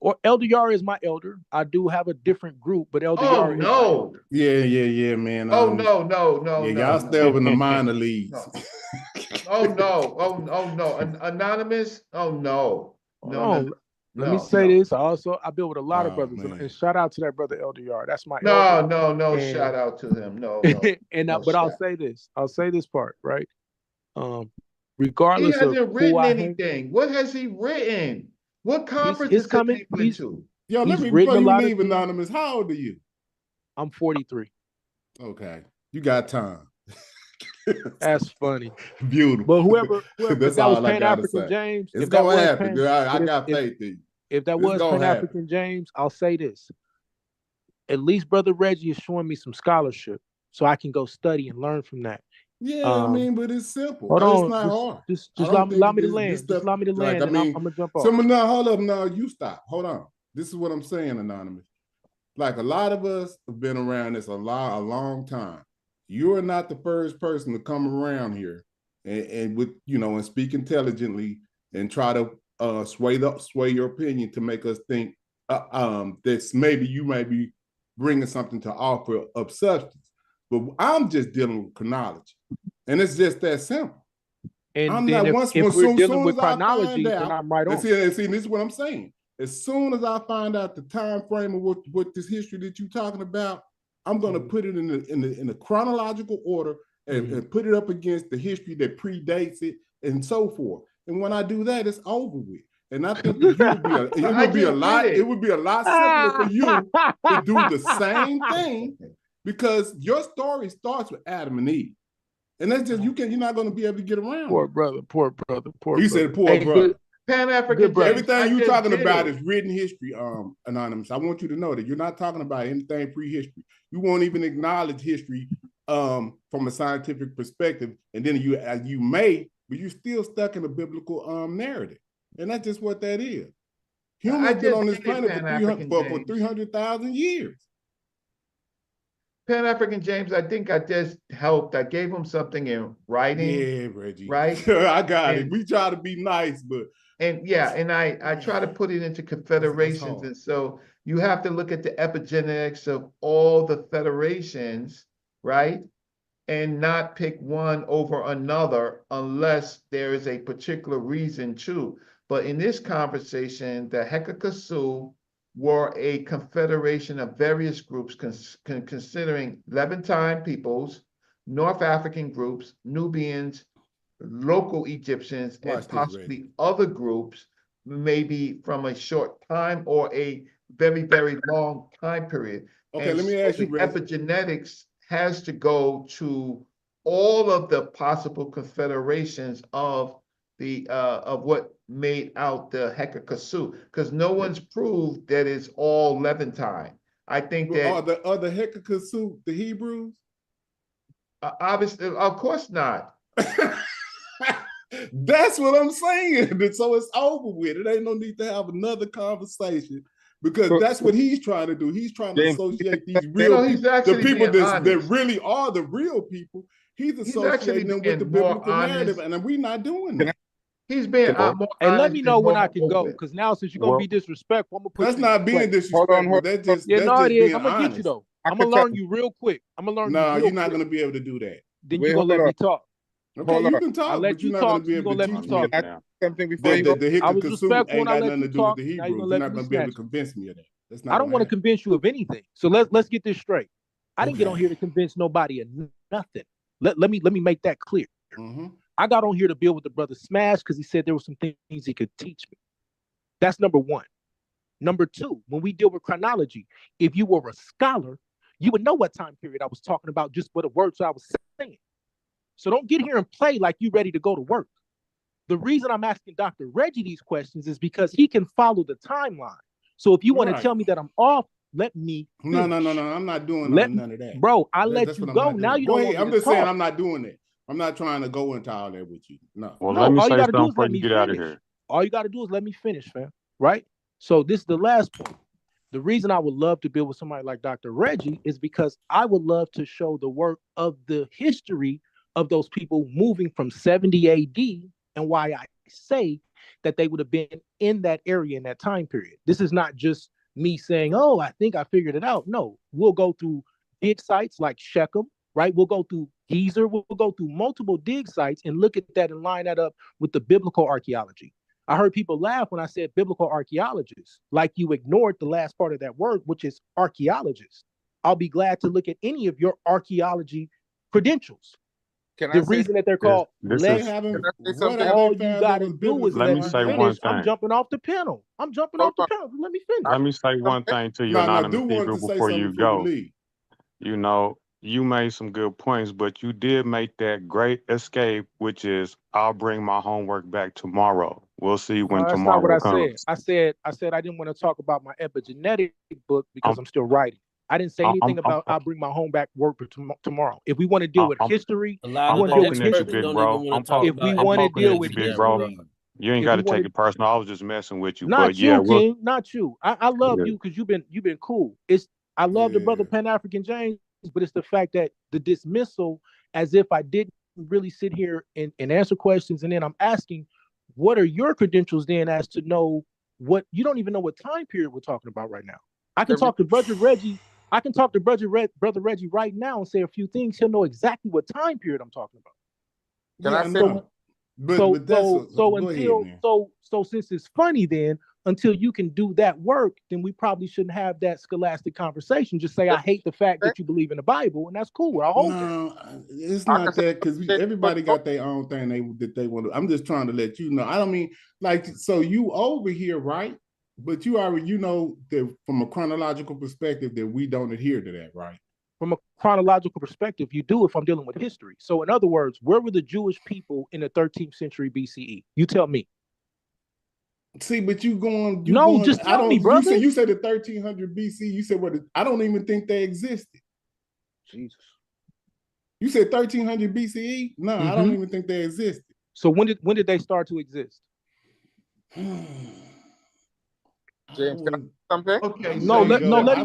Or Elder Yara is my elder. I do have a different group, but Elder Oh Yara is my no. elder. Yeah, man. Oh no. Yeah, y'all stay over in the minor leagues. No. Oh no. Anonymous? Oh no. No. Let me say this. I build with a lot of brothers, and shout out to that brother Elder Yara. That's my elder. No. And, shout out to him. No. But I'll say this. I'll say this part, right? Regardless he hasn't of written who I anything. What has he written? What conferences it's coming. has he been to? Yo, let me, written before a you lot leave, of Anonymous, how old are you? I'm 43. Okay. You got time. That's funny. Beautiful. But whoever That's if that all was I gotta Pan-African say. James, It's if that gonna was happen. I got faith in you. If that It's was gonna Pan-African James, I'll say this. At least Brother Reggie is showing me some scholarship so I can go study and learn from that. Yeah, I mean, but it's simple. Hold It's on. not hard. Just I don't allow think me to this land. stuff, Just allow me to like, land, I and mean, I'm gonna jump off. now, hold up. Now, you stop. Hold on. This is what I'm saying, Anonymous. Like, a lot of us have been around this a long time. You are not the first person to come around here and with, and speak intelligently and try to sway your opinion to make us think that maybe you may be bringing something to offer of substance. But I'm just dealing with chronology, and it's just that simple. And I'm then not if we're dealing with as I chronology, find then out, I'm right on. see, this is what I'm saying. As soon as I find out the time frame of what this history that you're talking about, I'm going to put it in the chronological order and put it up against the history that predates it and so forth. And when I do that, it's over with. And I think that it would be a lot simpler for you to do the same thing, because your story starts with Adam and Eve. And that's just, you're not going to be able to get around. Poor brother. He said, poor brother. Pan-African James. Everything you're talking about is written history, Anonymous. I want you to know that you're not talking about anything prehistory. You won't even acknowledge history from a scientific perspective. And then you may, but you're still stuck in a biblical narrative. And that's just what that is. Humans been on this planet for 300,000 years. Pan-African James, I think I just helped. I gave him something in writing. Yeah, Reggie. Right? I got it. And- We try to be nice, but And I try to put it into confederations. And so you have to look at the epigenetics of all the federations, right? And not pick one over another unless there is a particular reason to. But in this conversation, the Hyksos were a confederation of various groups considering Levantine peoples, North African groups, Nubians, local Egyptians, Watch and this, possibly other groups, maybe from a short time or a very, very long time period. Okay, And let me so ask you, the Reggie. epigenetics has to go to all of the possible confederations of the of what made out the Hyksos, because no one's proved that it's all Levantine. I think that Are the Hyksos the Hebrews? obviously, of course not. That's what I'm saying. So it's over with. It ain't no need to have another conversation because that's what he's trying to do. He's trying to associate these real people, the people that really are the real people. He's associating them with the biblical narrative, and we're not doing that. He's being more Hey, let honest me and know when more I can go, open. because now since you're gonna be disrespectful, I'm gonna put That's you in not your being place. disrespectful. That's just Yeah, that's no, just it is. being I'm gonna honest. get you though. I'm gonna learn you real quick. I'm gonna learn you No, real you're not quick. gonna be able to do that. Then you're gonna let me talk. Okay, you can talk, I let but you're you not going talk. to be You're able gonna to let me teach me talk. Something before you go. the I was Hyksos respectful ain't and I got let nothing you to do with talk. the Now you're Hebrews. gonna You're let not me going to be able to snatch it. convince me of that. That's not I don't gonna want to happen. convince you of anything. So let's get this straight. I didn't get on here to convince nobody of nothing. Let me make that clear. I got on here to build with the brother Smash because he said there were some things he could teach me. That's number one. Number two, when we deal with chronology, if you were a scholar, you would know what time period I was talking about just with the words I was saying. So don't get here and play like you ready to go to work. The reason I'm asking Dr. Reggie these questions is because he can follow the timeline. So if you want to tell me that I'm off, let me finish. No. I'm not doing none of that. Bro, I let That's you what I'm go. not Now doing. you Go don't ahead. want me I'm to just saying talk. I'm not doing it. I'm not trying to go into all that with you. No. Well, No, let me all you say got to do something is before let you me get out of finish. here. All you got to do is let me finish, fam. Right? So this is the last point. The reason I would love to build with somebody like Dr. Reggie is because I would love to show the work of the history of those people moving from 70 AD and why I say that they would have been in that area in that time period. This is not just me saying, oh, I think I figured it out. No, we'll go through dig sites like Shechem, right? We'll go through Gezer. We'll go through multiple dig sites and look at that and line that up with the biblical archaeology. I heard people laugh when I said biblical archaeologists, like you ignored the last part of that word, which is archaeologists. I'll be glad to look at any of your archaeology credentials. The reason that they're called Lex, all you gotta do is let me finish. I'm jumping off the panel. I'm jumping off the panel. Let me finish. Let me say one thing to you, No, anonymous do want Hebrew, to say before something you before you go. leave. You know, you made some good points, but you did make that great escape, which is I'll bring my homework back tomorrow. We'll see when No, that's not what tomorrow I said. comes. I said I didn't want to talk about my epigenetic book because I'm still writing. I didn't say I'm, anything about I'll bring my homework work tomorrow. If we want to deal with history, A lot I'm of the poking at you, experts big don't bro. even want to talk if we about want to I'm poking deal at with you, big bro. history, You ain't if got we to take want it personal. I was just messing with you, not but yeah, you, King, not you. I love Yeah. you because you've been cool. I love the brother Pan-African James, but it's the fact that the dismissal, as if I didn't really sit here and answer questions, and then I'm asking, what are your credentials then as to know what you don't even know what time period we're talking about right now. I can talk to Brother Reggie. I can talk to Brother Reggie right now and say a few things. He'll know exactly what time period I'm talking about. Yeah, I know. But that's So since it's funny, then until you can do that work, then we probably shouldn't have that scholastic conversation. Just say I hate the fact that you believe in the Bible, and that's cool. I'll hold that. It's not that because everybody got their own thing that they want to. I'm just trying to let you know. I don't mean like so you over here, right? But you already that from a chronological perspective that we don't adhere to that, right? From a chronological perspective, you do if I'm dealing with history. So in other words, where were the Jewish people in the 13th century BCE? You tell me. See, but just tell me, brother. You said the 1300 BC. You said what? I don't even think they existed. Jesus. You said 1300 BCE? No, I don't even think they existed. So when did they start to exist? James, can I something? Okay, let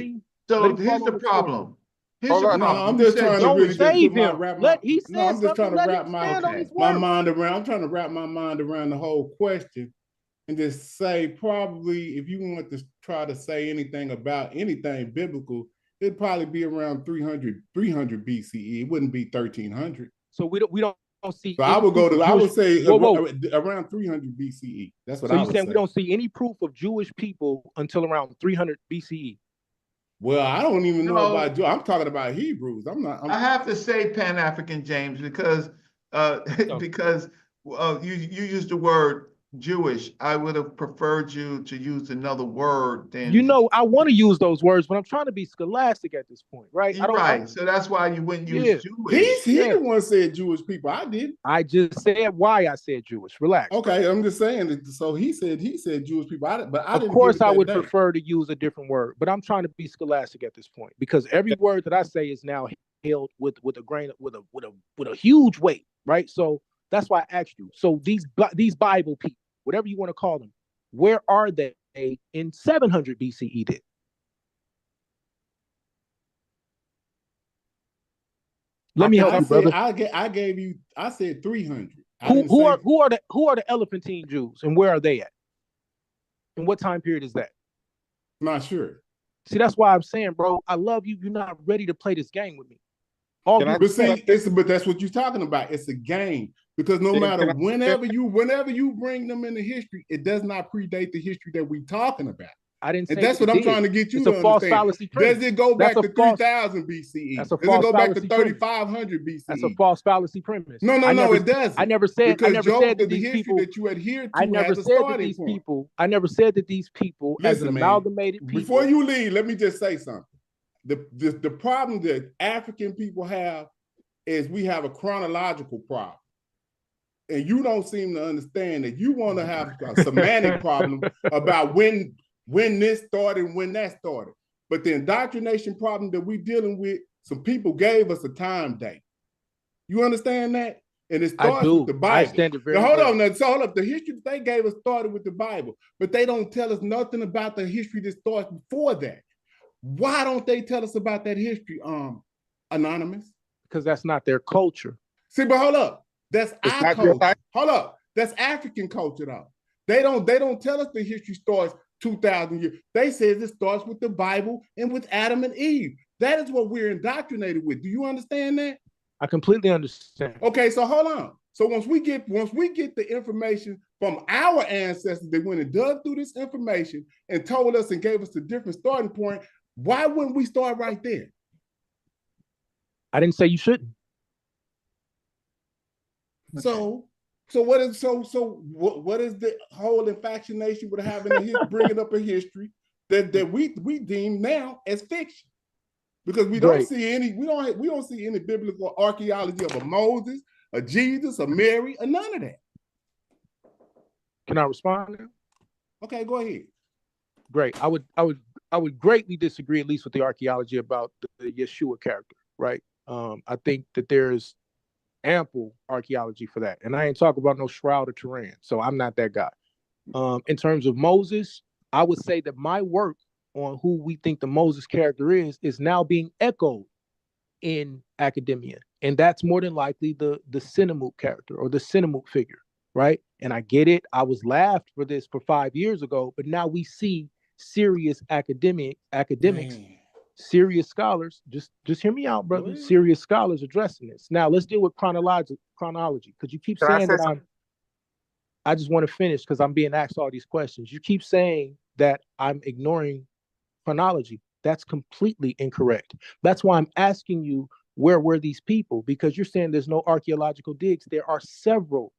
him So here's the problem. Here's the No, problem. I'm You just said trying to Don't really Jewish just save put people. my him. wrap my. He No, said I'm just trying something. to Let him wrap stand on his my word. mind around. I'm trying to wrap my mind around the whole question, and just say probably if you want to try to say anything about anything biblical, it'd probably be around 300 BCE. It wouldn't be 1300. So we don't see So I any would go proof of to. I Jewish. would say Whoa. around 300 BCE. That's what So I you would saying we say. don't see any proof of Jewish people until around 300 BCE? Well, I don't even know No, about. I'm talking about Hebrews. I'm not. I have to say Pan-African, James, because So because you used the word Jewish. I would have preferred you to use another word you than know I want to use those words, but I'm trying to be scholastic at this point, right? I you're don't. right. So that's why you wouldn't use Yeah, Jewish. He yeah. the one said Jewish people. I did. I just said why I said Jewish. Relax, bro. Okay, I'm just saying. So he said Jewish people. But I Of didn't give course, it I that would day. prefer to use a different word, but I'm trying to be scholastic at this point because every word that I say is now held with a grain with a huge weight, right? So that's why I asked you. So these Bible people, whatever you want to call them, where are they in 700 BCE? Then let me help I you, said brother. I gave you. I said 300. I didn't Who say. are the Elephantine Jews and where are they at? And what time period is that? Not sure. See, that's why I'm saying, bro, I love you. You're not ready to play this game with me. All due But respect. see, but that's what you're talking about. It's a game because no matter whenever you bring them into history, it does not predate the history that we're talking about. I didn't And say that's that what it I'm did. trying to get you It's to a false understand. fallacy premise. Does it go That's back a to false. 3000 BCE? That's a Does it false go back to fallacy premise. 3500 BCE? That's a false fallacy premise. No, it doesn't. I never said Because that the these history people. that you adhere I to never has a said that starting these point. people. I never said that these people, as an Listen, man, amalgamated people. before you leave, let me just say something. The problem that African people have is we have a chronological problem. And you don't seem to understand that you want to have a semantic problem about when this started and when that started. But the indoctrination problem that we're dealing with, some people gave us a time date. You understand that? And it starts with the Bible. I stand it very Now, hold well. on. So hold up. The history that they gave us started with the Bible, but they don't tell us nothing about the history that starts before that. Why don't they tell us about that history, Anonymous? Because that's not their culture. See, but hold up. That's our culture. Hold up. That's African culture, though. They don't tell us the history starts 2,000 years. They say it starts with the Bible and with Adam and Eve. That is what we're indoctrinated with. Do you understand that? I completely understand. Okay, so hold on. So once we get the information from our ancestors, they went and dug through this information and told us and gave us a different starting point. Why wouldn't we start right there? I didn't say you shouldn't. So what is the whole infatuation with having bringing up a history that we deem now as fiction? Because we don't see any biblical archaeology of a Moses, a Jesus, a Mary, or none of that. Can I respond now? Okay, go ahead. Great. I would greatly disagree, at least with the archaeology about the Yeshua character, right? I think that there's ample archaeology for that. And I ain't talking about no Shroud of Turin, so I'm not that guy. In terms of Moses, I would say that my work on who we think the Moses character is now being echoed in academia. And that's more than likely the Sinamut character or the Sinamut figure, right? And I get it. I was laughed for this for 5 years ago, but now we see serious academics, serious scholars, just hear me out, brother. Serious scholars addressing this. Now let's deal with chronology, because you keep saying that I just want to finish because I'm being asked all these questions. You keep saying that I'm ignoring chronology. That's completely incorrect. That's why I'm asking you, where were these people? Because you're saying there's no archaeological digs. There are several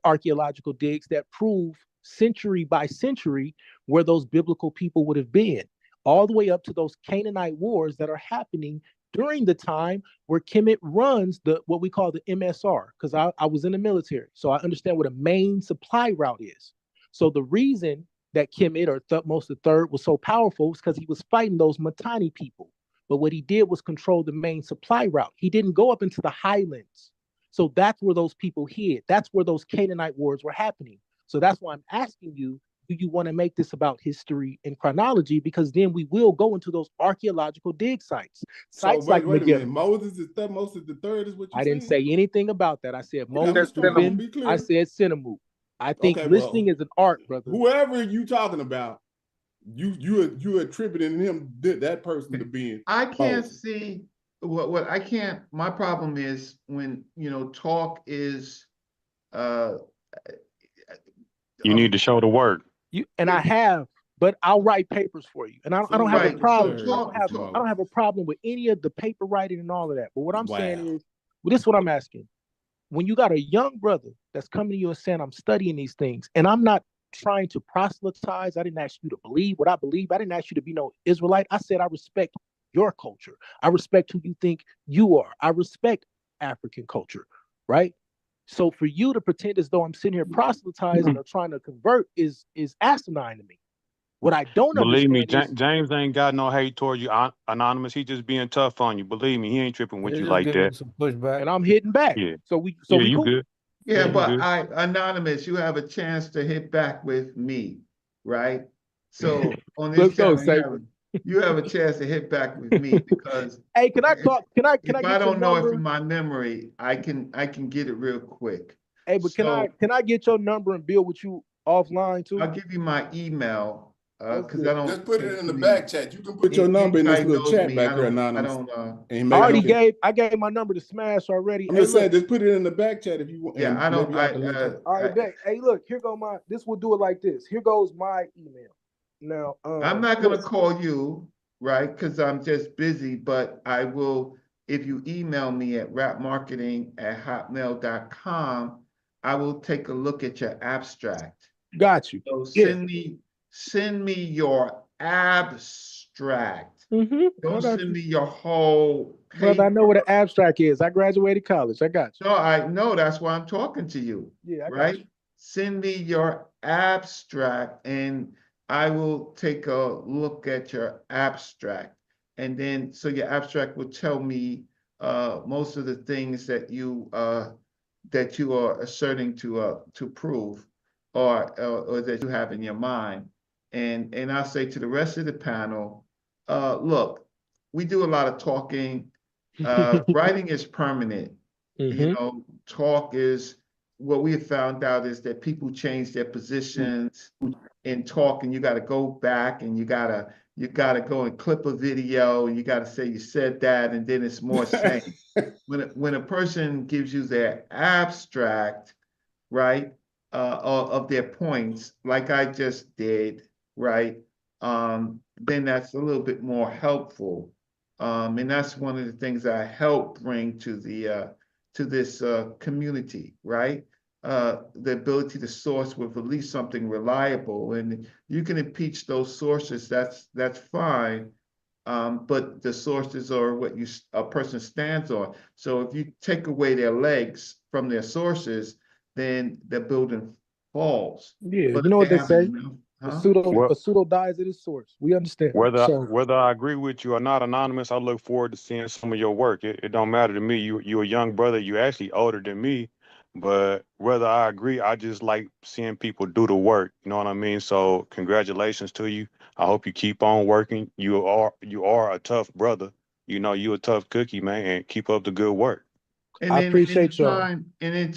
archaeological digs that prove century by century where those biblical people would have been, all the way up to those Canaanite wars that are happening during the time where Kemet runs what we call the MSR, because I was in the military, so I understand what a main supply route is. So the reason that Kemet or Thutmose III was so powerful was because he was fighting those Mitanni people. But what he did was control the main supply route. He didn't go up into the highlands. So that's where those people hid. That's where those Canaanite wars were happening. So that's why I'm asking you, do you want to make this about history and chronology? Because then we will go into those archaeological dig sites. So Sites like wait a minute. Megiddo. Moses is the third is what you're I didn't saying? say anything about that. I said Okay, I'm Moses, just trying to Ben. be clear. I said Cinnamon. I think Okay, listening well, is an art, brother. whoever you talking about, you attributing him that person to being. I can't Moses. see what I can't. My problem is when talk is You need to show the work. I have, but I'll write papers for you, and I don't have a right. So problem. I don't have a problem with any of the paper writing and all of that. But what I'm saying is, well, this is what I'm asking. When you got a young brother that's coming to you and saying, I'm studying these things, and I'm not trying to proselytize. I didn't ask you to believe what I believe. I didn't ask you to be no Israelite. I said I respect your culture. I respect who you think you are. I respect African culture, right? So for you to pretend as though I'm sitting here proselytizing or trying to convert is asinine to me. What I don't Believe me, understand is James ain't got no hate toward you, Anonymous. He just being tough on you. Believe me, he ain't tripping with you like that. Some pushback. And I'm hitting back. Yeah. So we you cool. good. Yeah, you but good. Anonymous, you have a chance to hit back with me, right? So on Let's this go, channel, you have a chance to hit back with me because hey, can I talk? Can I if I get your don't know number? if in my memory, I can get it real quick. Hey, but So can I get your number and build with you offline too? I'll give you my email because I don't Just put it in the really- back chat. You can put your number in this anybody little knows chat me, back I here, don't- Anonymous. I I gave my number to Smash already. I'm Hey, just saying, look. just put it in the back chat if you want. Yeah, and I don't. maybe y'all can link up. All right, bet. Hey, look, here go this will do it like this. Here goes my email. Now, I'm not gonna call you, right? Because I'm just busy, but I will, if you email me at rapmarketing@hotmail.com, I will take a look at your abstract. Got you. So send me your abstract. Don't send me your whole paper. Brother, I know what an abstract is. I graduated college. I got you. No, I know that's why I'm talking to you. Yeah, I got right? you. Send me your abstract and I will take a look at your abstract. And then, so your abstract will tell me most of the things that you are asserting to prove or that you have in your mind. And I'll say to the rest of the panel, look, we do a lot of talking. Writing is permanent. You know, talk is what we have found out is that people change their positions in talk, and you got to go back and you gotta go and clip a video and you got to say you said that, and then it's more saying. When a person gives you their abstract, right, of their points, like I just did, right, then that's a little bit more helpful. And that's one of the things I help bring to this community, right? The ability to source with at least something reliable, and you can impeach those sources. That's fine, but the sources are what a person stands on. So if you take away their legs from their sources, then the building falls. Yeah, But you know if what they have say. enough, A huh? pseudo dies at its source. We understand. Whether I agree with you or not, Anonymous, I look forward to seeing some of your work. It don't matter to me. You're a young brother. You actually older than me, but whether I agree, I just like seeing people do the work. You know what I mean? So congratulations to you. I hope you keep on working. You are a tough brother. You know, you a tough cookie, man, and keep up the good work. And I then appreciate y'all. in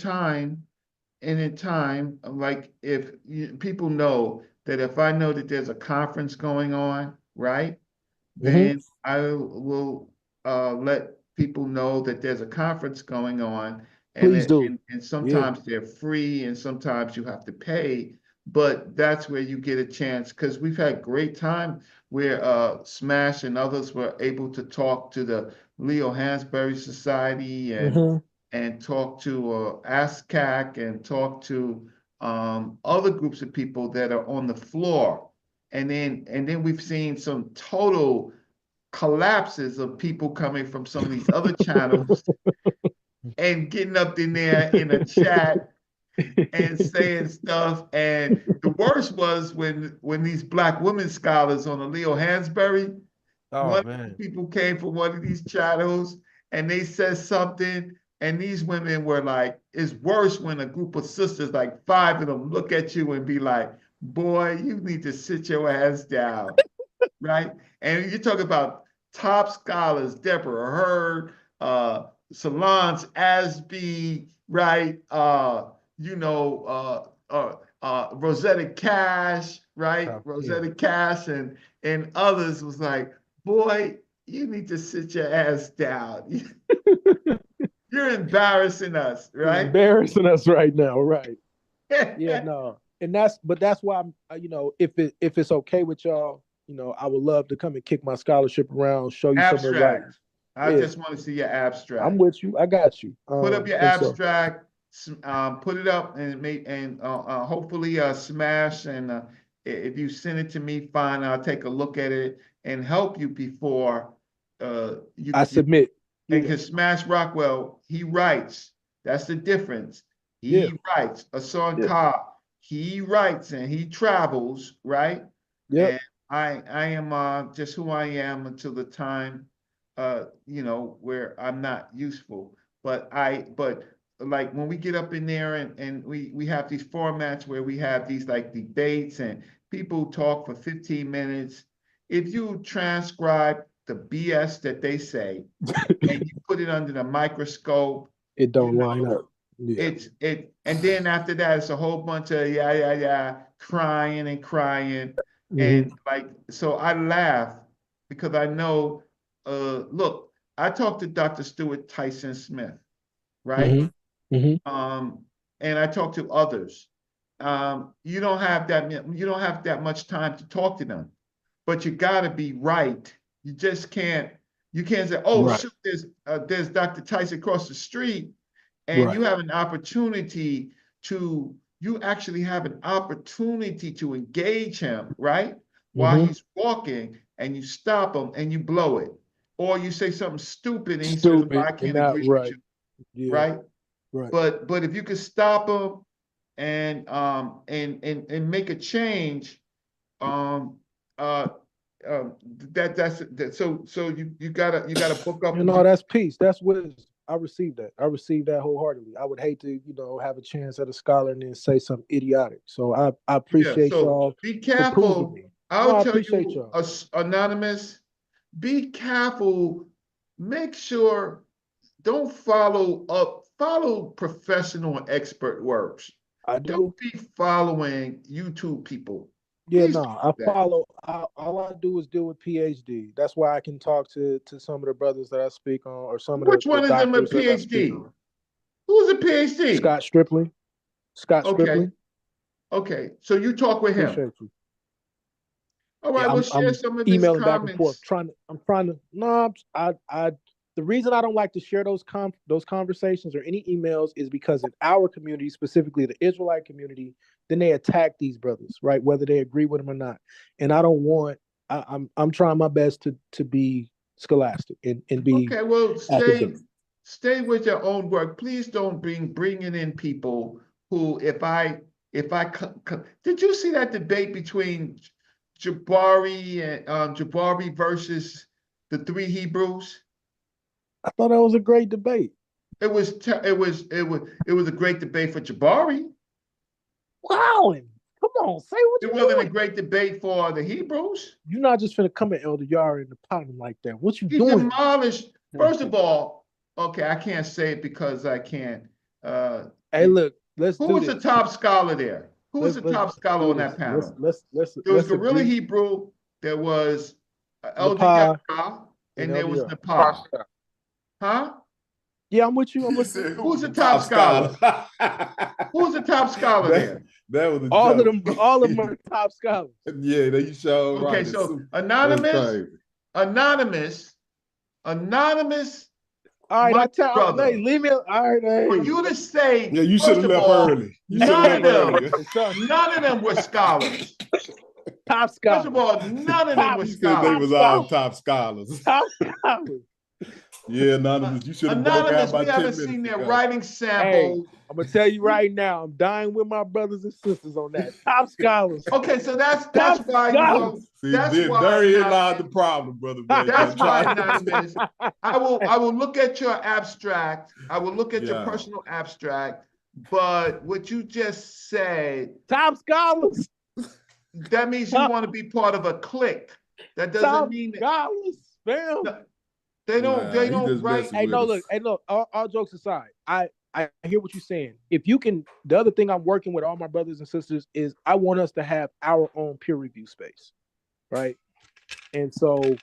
time, like if people know that if I know that there's a conference going on, right? Then I will let people know that there's a conference going on, Please do. and sometimes they're free and sometimes you have to pay, but that's where you get a chance, because we've had great time where Smash and others were able to talk to the Leo Hansberry Society and talk to ASCAC and talk to other groups of people that are on the floor. And then we've seen some total collapses of people coming from some of these other channels and getting up in there in a chat and saying stuff. And the worst was when these Black women scholars on the Leo Hansberry, one of the people came from one of these channels and they said something, and these women were like, it's worse when a group of sisters, like 5 of them, look at you and be like, boy, you need to sit your ass down, right? And you talk about top scholars, Deborah Hurd, Solange Asby, right? Rosetta Cash, right? Rosetta Cash and others was like, boy, you need to sit your ass down. You're embarrassing us, right? Embarrassing us right now, right? Yeah, no. And that's why I'm, if it's okay with y'all, I would love to come and kick my scholarship around, show you some of the writers. Abstract. I just want to see your abstract. I'm with you. I got you. Put up your and so- abstract, put it up and hopefully smash. And if you send it to me, fine. I'll take a look at it and help you before I submit. And because Smash Rockwell, he writes. That's the difference. He writes. Hassan Cobb, he writes and he travels, right? Yeah. And I am just who I am until the time where I'm not useful. But like when we get up in there and we have these formats where we have these like debates and people talk for 15 minutes. If you transcribe the BS that they say and you put it under the microscope, it don't line up. Yeah. And then after that, it's a whole bunch of crying and crying. And like, so I laugh because I know, look, I talked to Dr. Stuart Tyson Smith, right? And I talked to others. You don't have that much time to talk to them, but you gotta be right. You just can't say, oh, shoot, there's Dr. Tyson across the street. And you have an opportunity you actually have an opportunity to engage him, right? While he's walking, and you stop him and you blow it. Or you say something stupid and he says, well, I can't agree with you. Right? But if you could stop him and make a change, so you gotta book up. That's peace. That's wisdom. I received that. I received that wholeheartedly. I would hate to, have a chance at a scholar and then say something idiotic. So I appreciate y'all. Be careful. I'll tell you, Anonymous, be careful. Make sure, don't follow professional and expert works. Don't be following YouTube people. Yeah, I follow. All I do is deal with PhD. That's why I can talk to some of the brothers that I speak on, or some of Which one of them a PhD? Who's a PhD? Scott Stripling. Stripling. Okay, so you talk with him. Appreciate you. All right, we'll share some of his emailing comments. back and forth. I'm trying to. No, the reason I don't like to share those conversations or any emails is because in our community, specifically the Israelite community, then they attack these brothers, right? Whether they agree with them or not. And I don't want. I'm trying my best to be scholastic and be. Okay, well, stay with your own work. Please don't bringing in people who, if I did you see that debate between Jabari and Jabari versus the three Hebrews? I thought that was a great debate. It was a great debate for Jabari. Wow, come on, say what it wasn't a great debate for the Hebrews. You're not just finna come at Elder Yara in the bottom like that. What you He doing? demolished. First of all, okay, I can't say it because I can't. Hey, look, who was the top scholar there? Who was the top scholar on that panel? There was Gorilla Hebrew. There was Elder Yara, and there was Nepal. Huh? Yeah, I'm with you. Who's the top scholar? Who's the top scholar there? That was all of them. All of them are top scholars. Yeah, they show. Okay, right. so anonymous. All right, hey, leave me. All right, hey. For you to say, yeah, you should have left early. None of them were scholars. Top scholars. First of all, none of them were scholars. They was all top scholars. Top scholars. Yeah, Anonymous, you should have broke out by 10 minutes. We haven't seen their writing samples. Hey, I'm gonna tell you right now, I'm dying with my brothers and sisters on that. Top scholars. Okay, so that's why you know. There he lied the problem, brother. That's why, Anonymous. I will look at your abstract. I will look at your personal abstract. But what you just said, top scholars. that means you want to be part of a clique. That doesn't mean that scholars, fam. they Nah, he don't just write. messing Hey, with no, us. look, hey, look. All jokes aside, I hear what you're saying. If you can, the other thing I'm working with all my brothers and sisters is I want us to have our own peer review space, right? And so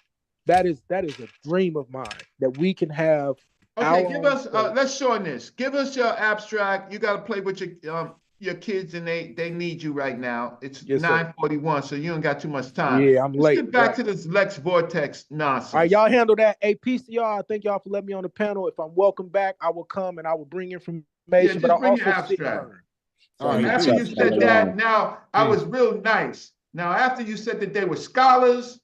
that is a dream of mine that we can have Okay, our give own us. space. Let's shorten this. Give us your abstract. You got to play with your kids, and they need you right now. It's Yes, sir. 9:41, so you don't got too much time. Yeah, I'm Let's late. get back Right. to this Lex Vortex All nonsense. right, y'all handle that. Hey, peace to y'all. Thank y'all for letting me on the panel. If I'm welcome back, I will come and I will bring information, Yeah, but just I'll bring your also sit and abstract. learn. All right, After you said that, now I was real nice. Now, after you said that they were scholars,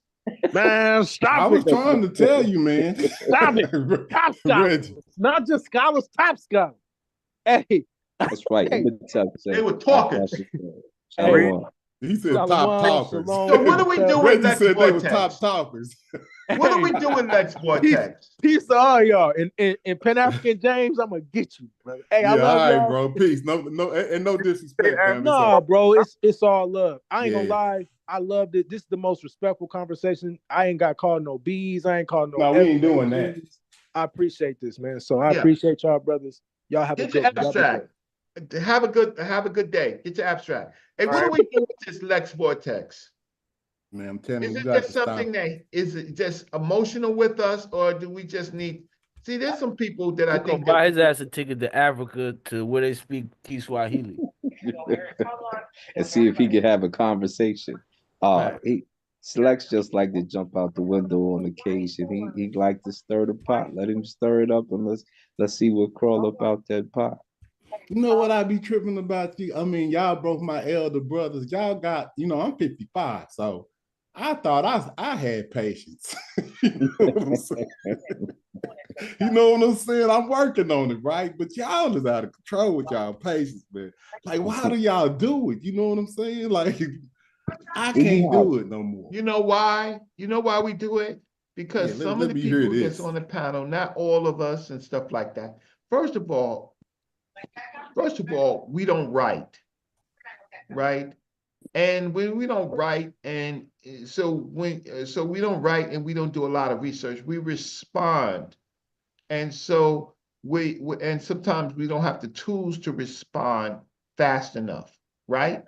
Man, stop I was trying to tell you, man. Stop it. Top scholars. Reggie. Not just scholars, top scholars. Hey. That's right. Hey. they were talkers. Hey. He said Shalom, top talkers. shalom, So what are we doing, Reggie Lex said they were Vortex? top talkers. What are we doing, Lex Vortex? Peace to all y'all. And Pan African James, I'm gonna get you, brother. Hey, I Yeah, love all right, y'all. bro. Peace. No, and no disrespect, fam. No, bro, it's all love. I ain't Yeah. gonna lie. I loved it. This is the most respectful conversation. I ain't got called no B's. I ain't called no. No, we ain't doing that. F's. I appreciate this, man. So I Yeah. appreciate y'all, brothers. Y'all have a Get your good one. Y'all be abstract. Have a good day. Get your abstract. Hey, what All are we doing with this Lex Vortex? Man, I'm telling you, Is you it got just to stop. something that is it just emotional with us, or do we just need? See, there's some people that I We're gonna think that buy his ass a ticket to Africa to where they speak Kiswahili. And see if he can have a conversation. Slex just like to jump out the window on occasion. He like to stir the pot. Let him stir it up and let's see what crawl up out that pot. You know what I be tripping about you? I mean, y'all both my elder brothers. Y'all got, I'm 55, so I thought I had patience. You know what I'm saying? You know what I'm saying? I'm working on it, right? But y'all is out of control with y'all patience, man. Like, why do y'all do it? You know what I'm saying? Like, I can't do it no more. You know why? You know why we do it? Because some of the people that's on the panel, not all of us and stuff like that. First of all, we don't write, right? And when we don't write, and so we don't write and we don't do a lot of research, we respond. And so and sometimes we don't have the tools to respond fast enough, right?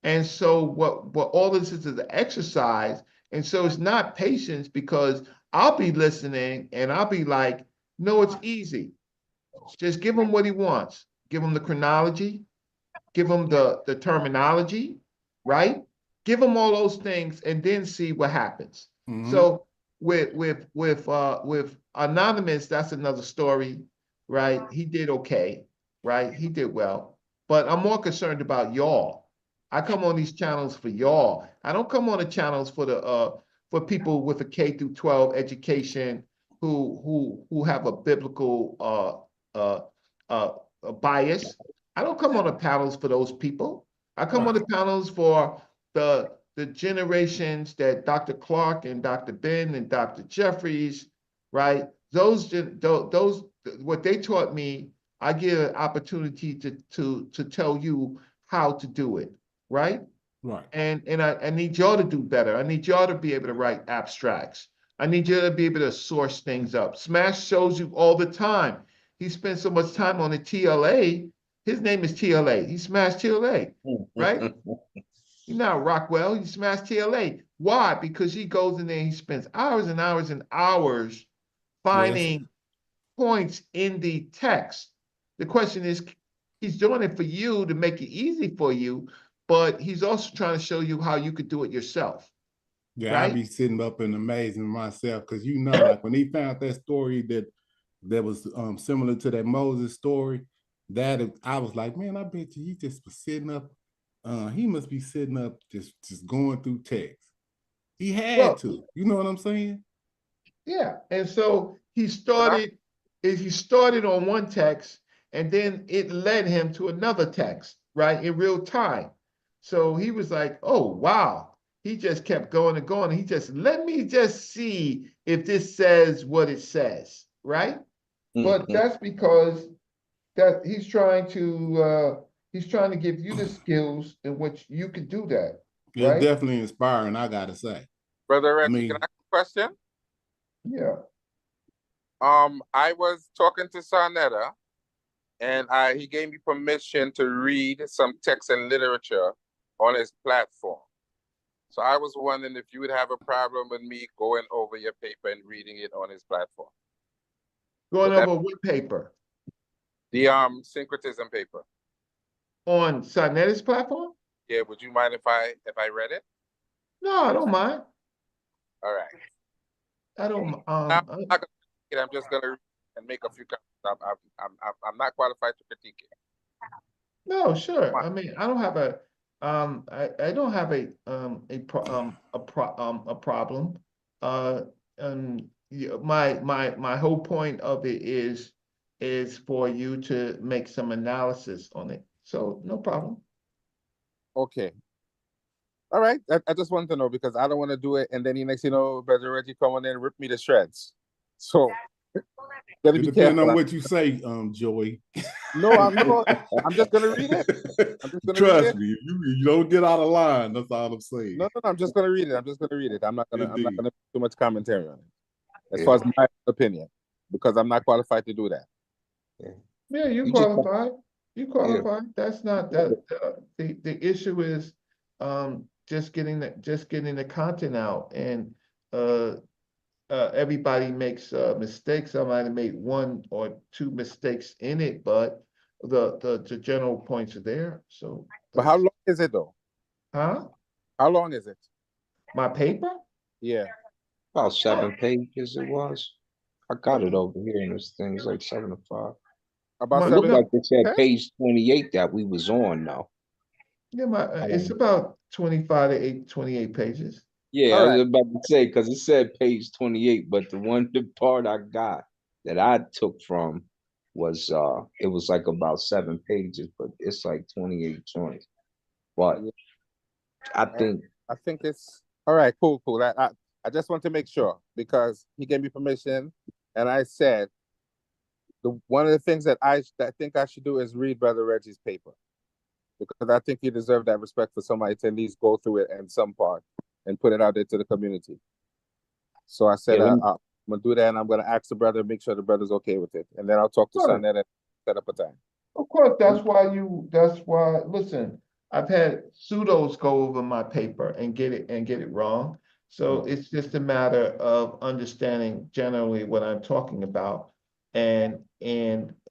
And so what all this is an exercise. And so it's not patience, because I'll be listening and I'll be like, no, it's easy. Just give him what he wants. Give him the chronology, give him the terminology, right? Give him all those things and then see what happens. Mhm. So with Anonymous, that's another story, right? He did okay, right? He did well. But I'm more concerned about y'all. I come on these channels for y'all. I don't come on the channels for for people with a K through 12 education who have a biblical bias. I don't come on the panels for those people. I come on the panels for the generations that Dr. Clark and Dr. Ben and Dr. Jeffries, right? Those what they taught me, I give an opportunity to tell you how to do it, right? Right. And I need y'all to do better. I need y'all to be able to write abstracts. I need you to be able to source things up. Smash shows you all the time. He spends so much time on the TLA. His name is TLA. He smashed TLA, right? He's not Rockwell. He smashed TLA. Why? Because he goes in there and he spends hours and hours and hours finding points in the text. The question is, he's doing it for you to make it easy for you, but he's also trying to show you how you could do it yourself. Yeah, right? I be sitting up and amazing myself, because like when he found that story that was similar to that Moses story, that I was like, man, I bet you he just was sitting up. He must be sitting up just going through text. He had to, you know what I'm saying? Yeah, and so he started on one text, and then it led him to another text, right, in real time. So he was like, oh, wow. He just kept going and going. He just, let me just see if this says what it says, right? But that's because that he's trying to give you the skills in which you could do that. It's right? definitely inspiring, I gotta say. Brother Reggie, mean- can I ask a question? Yeah. I was talking to Sarnetta, and he gave me permission to read some text and literature on his platform. So I was wondering if you would have a problem with me going over your paper and reading it on his platform. Going over what paper? The syncretism paper. On Sarnetta's platform? Yeah, would you mind if I read it? No, I don't mind. All right. I don't. I'm not gonna critique it. I'm just gonna read and make a few comments. I'm not qualified to critique it. No, sure. I mean, I don't have a I don't have a problem. My whole point of it is for you to make some analysis on it. So no problem. Okay. All right. I just wanted to know because I don't want to do it, and then the next, Brother Reggie come on in and rip me to shreds. So gotta be It depends careful. on what you say, Joey. No, I'm just gonna read it. I'm just gonna Trust read it. me, you don't get out of line. That's all I'm saying. No, I'm just gonna read it. I'm just gonna read it. I'm not gonna Indeed. put too much commentary on it. As far as my opinion, because I'm not qualified to do that. Yeah, you qualified. You qualified. That's not the issue is just getting the content out, and everybody makes mistakes. I might have made one or two mistakes in it, but the general points are there. So, but how long is it though? Huh? How long is it? My paper? Yeah. About 7 pages it was. I got it over here, and this thing's like 7 to 5. About It looked like it said page 28 that we was on now. Yeah, it's about 25 to 28 pages. Yeah, I was about to say because it said page 28, but the part I got that I took from was it was like about 7 pages, but it's like 28 joints. But I think it's all right. Cool. I just want to make sure because he gave me permission, and I said one of the things that I think I should do is read Brother Reggie's paper because I think he deserved that respect for somebody to at least go through it in some part and put it out there to the community. So I said I'm gonna do that, and I'm gonna ask the brother, make sure the brother's okay with it, and then I'll talk to Sonnet and set up a time. Of course, that's why, listen, I've had pseudos go over my paper and get it wrong. So it's just a matter of understanding generally what I'm talking about. And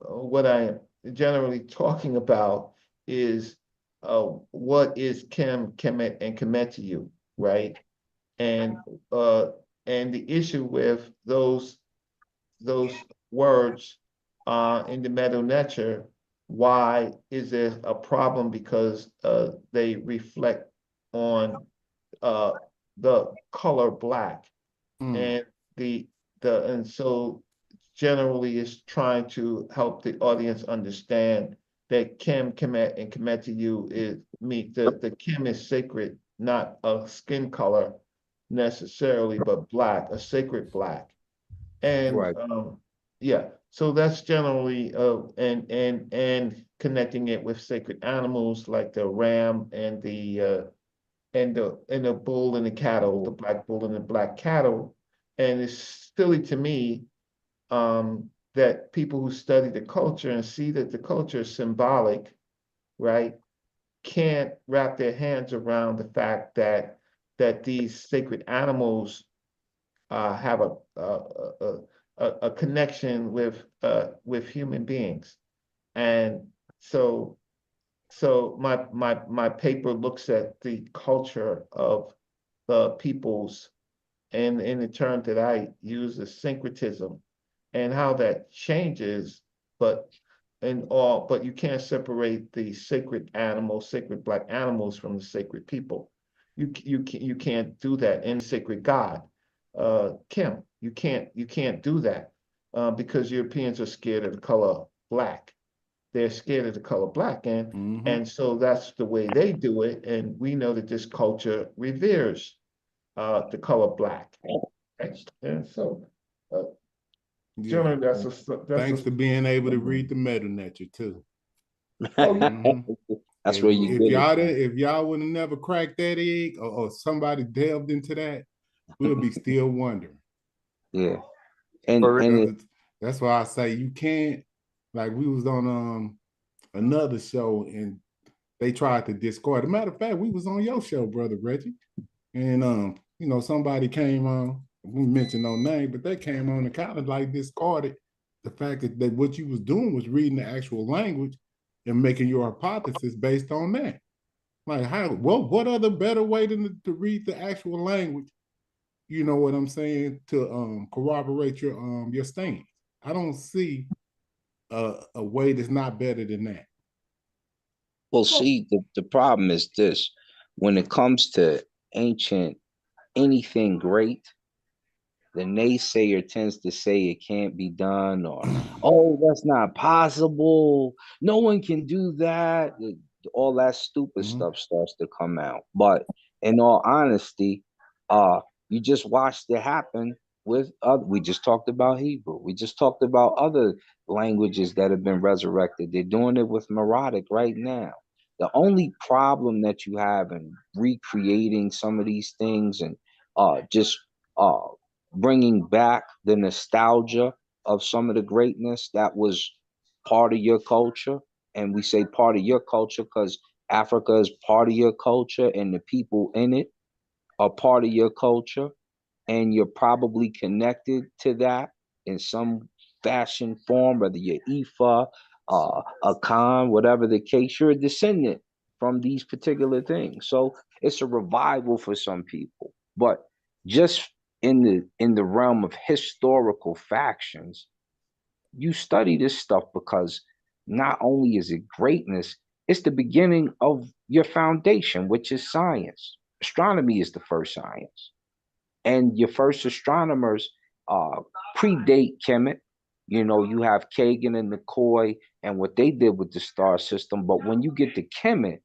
what I am generally talking about is what is Kemet, and Kemet to you, right? And the issue with those words in the Medu Netcher, why is there a problem? Because they reflect on the color black, and and so generally it's trying to help the audience understand that Kemet, and Kemet to you is the Kem is sacred, not a skin color necessarily, but black, a sacred black. And yeah, so that's generally and connecting it with sacred animals like the ram and the bull and the cattle, the black bull and the black cattle. And it's silly to me that people who study the culture and see that the culture is symbolic, right, can't wrap their hands around the fact that these sacred animals have a connection with human beings. And so my paper looks at the culture of the peoples, and in the term that I use is syncretism, and how that changes, but you can't separate the sacred animals, sacred black animals, from the sacred people. You can't do that. And sacred God, Kim, you can't do that because Europeans are scared of the color black. They're scared of the color black, and so that's the way they do it. And we know that this culture reveres the color black, and so generally that's Thanks for being able to read the Medu Netcher too. Oh, That's where you get it from. If y'all would have never cracked that egg, or somebody delved into that, we'll be still wondering. Yeah, and that's why I say you can't. Like we was on another show and they tried to discard. As a matter of fact, we was on your show, Brother Reggie, and you know, somebody came on. We mentioned no name, but they came on and kind of like discarded the fact that what you was doing was reading the actual language and making your hypothesis based on that. Like what other better way than to read the actual language, you know what I'm saying, to corroborate your stance. I don't see a way that's not better than that. Well, see, the problem is this: when it comes to ancient anything great, the naysayer tends to say it can't be done, or oh, that's not possible. No one can do that. All that stupid stuff starts to come out. But in all honesty, you just watched it happen with other. We just talked about Hebrew. We just talked about other languages that have been resurrected. They're doing it with Melodic right now. The only problem that you have in recreating some of these things and just bringing back the nostalgia of some of the greatness that was part of your culture. And we say part of your culture because Africa is part of your culture and the people in it are part of your culture. And you're probably connected to that in some fashion form, whether you're Ifa, a Khan, whatever the case, you're a descendant from these particular things. So it's a revival for some people. But just in the realm of historical factions, you study this stuff because not only is it greatness, it's the beginning of your foundation, which is science. Astronomy is the first science. And your first astronomers predate Kemet. You know, you have Kagan and McCoy and what they did with the star system. But when you get to Kemet,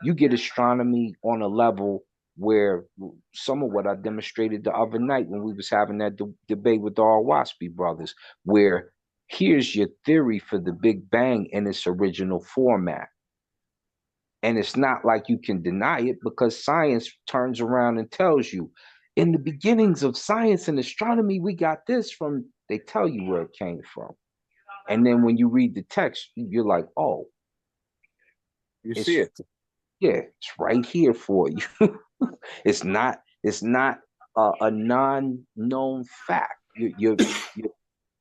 you get astronomy on a level where some of what I demonstrated the other night when we was having that debate with the Waspy brothers, where here's your theory for the Big Bang in its original format. And it's not like you can deny it because science turns around and tells you, in the beginnings of science and astronomy, we got this from, they tell you where it came from. And then when you read the text, you're like, oh. You see it. Yeah, it's right here for you. It's not a non-known fact. Your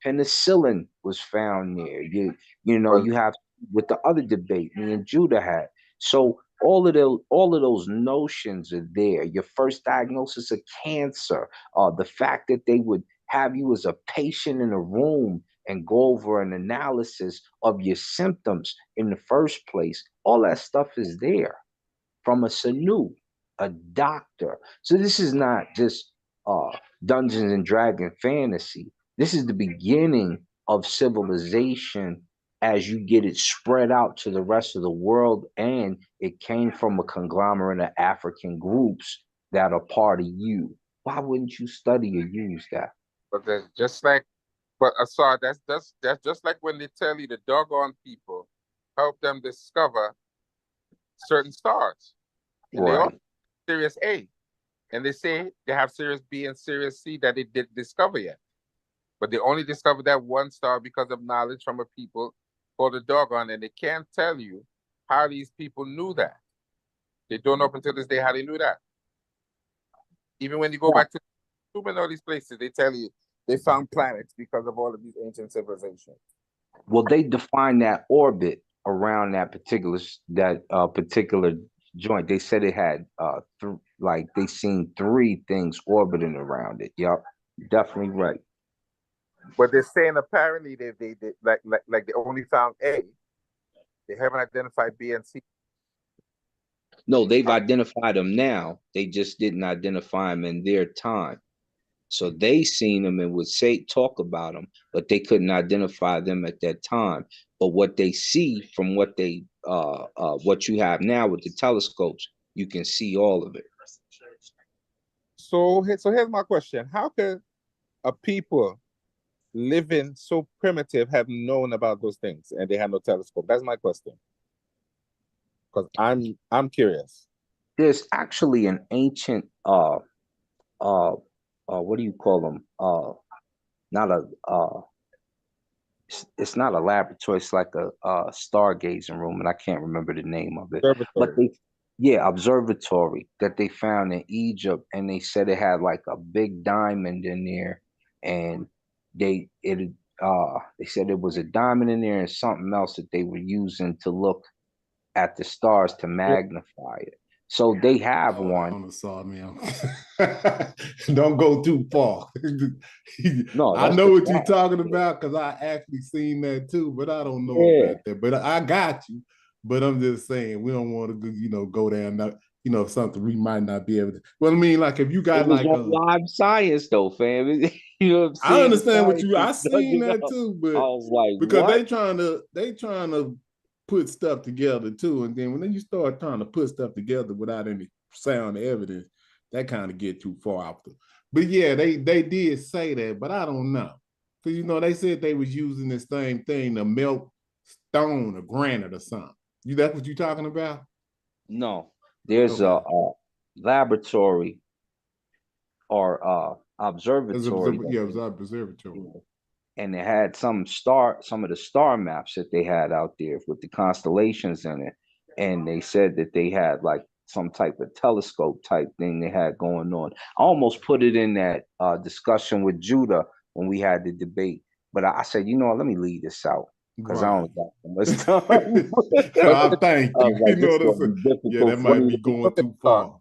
penicillin was found there. You know, you have with the other debate me and Judah had. So all of those notions are there. Your first diagnosis of cancer, the fact that they would have you as a patient in a room and go over an analysis of your symptoms in the first place, all that stuff is there from a Sanu, a doctor. So this is not just Dungeons and Dragon fantasy. This is the beginning of civilization as you get it spread out to the rest of the world, and it came from a conglomerate of African groups that are part of you. Why wouldn't you study or use that? But just like, but Asar, that's just like when they tell you the doggone people help them discover certain stars. And they all Sirius A. And they say they have Sirius B and Sirius C that they didn't discover yet. But they only discovered that one star because of knowledge from a people called the doggone, and they can't tell you how these people knew that. They don't know up until this day how they knew that. Even when you go back to all these places, they tell you they found planets because of all of these ancient civilizations. Well, they define that orbit around that particular joint. They said it had like they seen 3 things orbiting around it. Yep, definitely right. But they're saying apparently they like they only found A. They haven't identified B and C. No, they've identified them now. They just didn't identify them in their time. So they seen them and would talk about them, but they couldn't identify them at that time. But what they see from what they what you have now with the telescopes, you can see all of it. So here's my question: how could a people living so primitive have known about those things and they had no telescope? That's my question. Because I'm curious. There's actually an ancient what do you call them? Not a it's not a laboratory, it's like a stargazing room, and I can't remember the name of it. But observatory that they found in Egypt, and they said it had like a big diamond in there, and they said it was a diamond in there and something else that they were using to look at the stars to magnify it. So they have one. On the saw, man. Don't go too far. No, I know what you're talking about because I actually seen that too, but I don't know about that. But I got you. But I'm just saying we don't want to, go down. Something we might not be able to. Well, I mean, like if you got like live science though, fam. You know what I'm saying? I understand what you. I seen that too, but I was like, because what? they trying to put stuff together too, and then when you start trying to put stuff together without any sound evidence, that kind of get too far out there. But yeah, they did say that, but I don't know, because they said they was using this same thing to melt stone or granite or something. That's what you talking about? No, there's a laboratory or observatory. Observatory. And it had some of the star maps that they had out there with the constellations in it. And they said that they had like some type of telescope type thing they had going on. I almost put it in that discussion with Judah when we had the debate. But I said, let me leave this out because I only got so much time. Thank you. That might be going too far.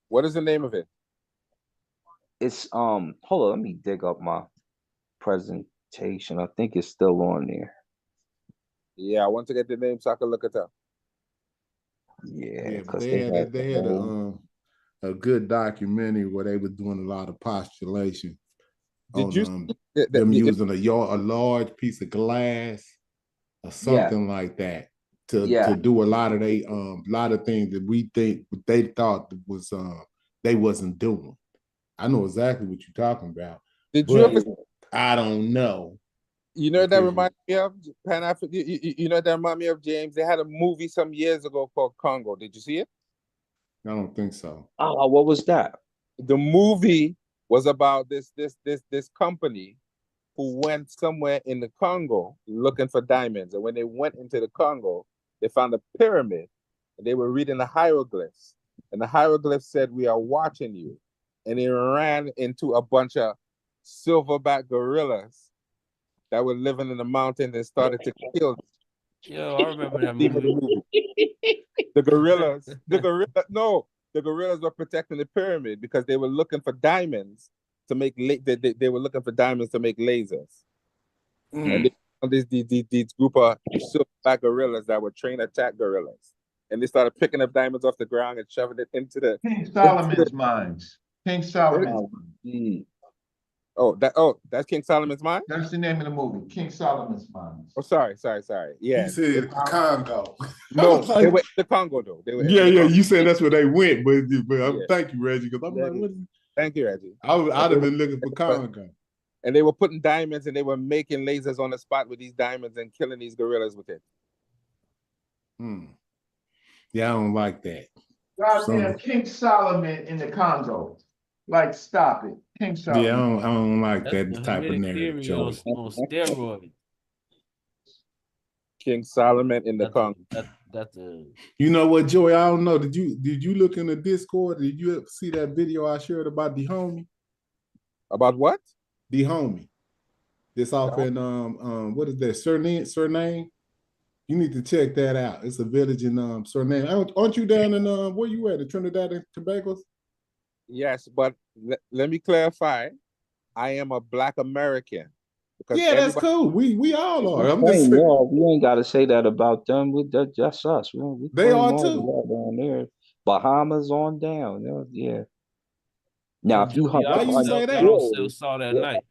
What is the name of it? It's hold on, let me dig up my presentation. I think it's still on there. Yeah, I want to get the name so I can look it up. Yeah, because they had a good documentary where they were doing a lot of postulation. Did you them using a large piece of glass or something like that to do a lot of things that we think they thought was they wasn't doing. I know exactly what you're talking about. Did you ever? I don't know. You know what that reminds me of? You know what that reminds me of, James? They had a movie some years ago called Congo. Did you see it? I don't think so. Oh, what was that? The movie was about this company who went somewhere in the Congo looking for diamonds. And when they went into the Congo, they found a pyramid and they were reading the hieroglyphs. And the hieroglyphs said, "We are watching you." And they ran into a bunch of silverback gorillas that were living in the mountains and started to kill them. Yo, I remember that movie. The gorillas were protecting the pyramid because they were looking for diamonds to make they were looking for diamonds to make lasers. And they found these group of silverback gorillas that were trained attack gorillas. And they started picking up diamonds off the ground and shoving it into the King Solomon's mines. King Solomon's mines. That's King Solomon's mine? That's the name of the movie, King Solomon's Mines. Oh, sorry. Yeah. You said Congo. No, they went to the Congo though. You said that's where they went, but thank you, Reggie, because I'm like, what is it? Thank you, Reggie. I'd have been looking for Congo. And they were putting diamonds and they were making lasers on the spot with these diamonds and killing these gorillas with it. Yeah, I don't like that. Goddamn King Solomon in the Congo. Like, stop it. King Solomon. Yeah, I don't like that type of narrative, Joey. On steroids. King Solomon in the Congo. That's a. You know what, Joey? I don't know. Did you look in the Discord? Did you ever see that video I shared about the homie? About what? The homie. This off in what is that? Suriname? You need to check that out. It's a village in Suriname. Aren't you down in where you at? In Trinidad and Tobago? Yes, but let me clarify. I am a Black American. Yeah, that's cool. We all are. I'm just saying. We ain't got to say that about them. That's us. They are too. Down there. Bahamas on down. Yeah. Now, if you why you say that? Still saw that night.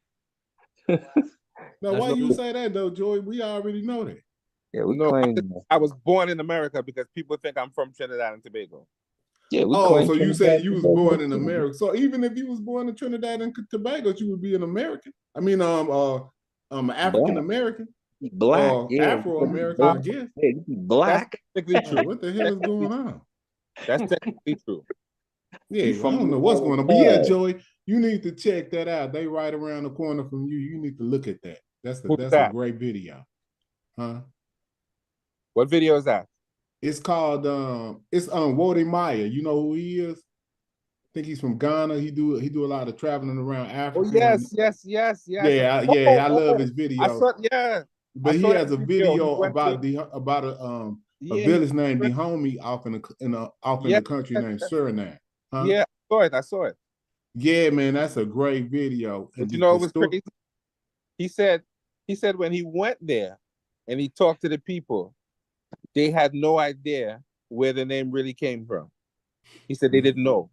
No, why you say that though, Joey? We already know that. Yeah, we claim. I was born in America because people think I'm from Trinidad and Tobago. Yeah, so you said you was born in America. So even if you was born in Trinidad and Tobago, you would be an American. I mean, African American. Black, yeah. Afro-American, I guess. Yeah, That's black. technically true. What the hell is going on? That's technically true. Yeah, He I from don't know New what's Orleans. going on. But yeah, Joey, you need to check that out. They right around the corner from you. You need to look at that. That's Who's a that? great video. Huh? What video is that? It's called it's Wody Maya. You know who he is? I think he's from Ghana. He do a lot of traveling around Oh Africa. yes, yes, yes, yes. I love his I video. saw, yeah. But I he saw has that a video. He video went to, about a yeah, village named Dahomey off in yeah, the country named Suriname. Huh? yeah. I saw it. Yeah, man, that's a great video. But And you know the it was story, crazy? He said when he went there and he talked to the people, they had no idea where the name really came from. He said they didn't know.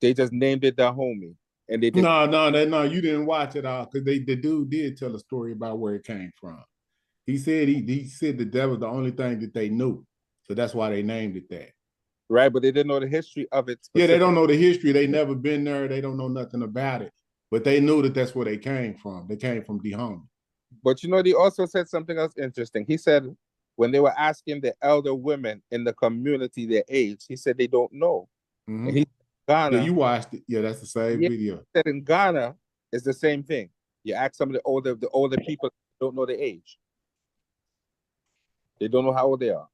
They just named it Dahomey. And they did. No, you didn't watch it all because the dude did tell a story about where it came from. He said he said that was the only thing that they knew, so that's why they named it that. Right, but they didn't know the history of it. Yeah, they don't know the history. They never been there. They don't know nothing about it. But they knew that that's where they came from. They came from Dahomey. But you know, they also said something else interesting. He said when they were asking the elder women in the community their age, he said they don't know. Mm-hmm. And he Ghana. Yeah, you watched it. Yeah, that's the same video. He said in Ghana, it's the same thing. You ask some of the older people, don't know their age. They don't know how old they are.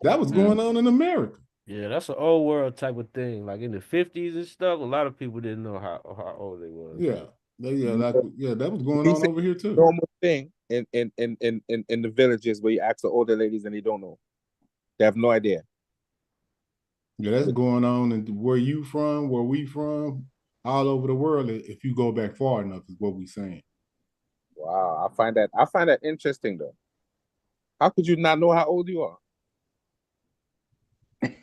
That was going on in America. Yeah, that's an old world type of thing. Like in the 50s and stuff, a lot of people didn't know how old they was. Yeah. That was going on over here too. Normal thing in the villages where you ask the older ladies and they don't know. They have no idea. Yeah, that's going on, and where you from, where we from, all over the world. If you go back far enough, is what we saying. Wow, I find that interesting though. How could you not know how old you are?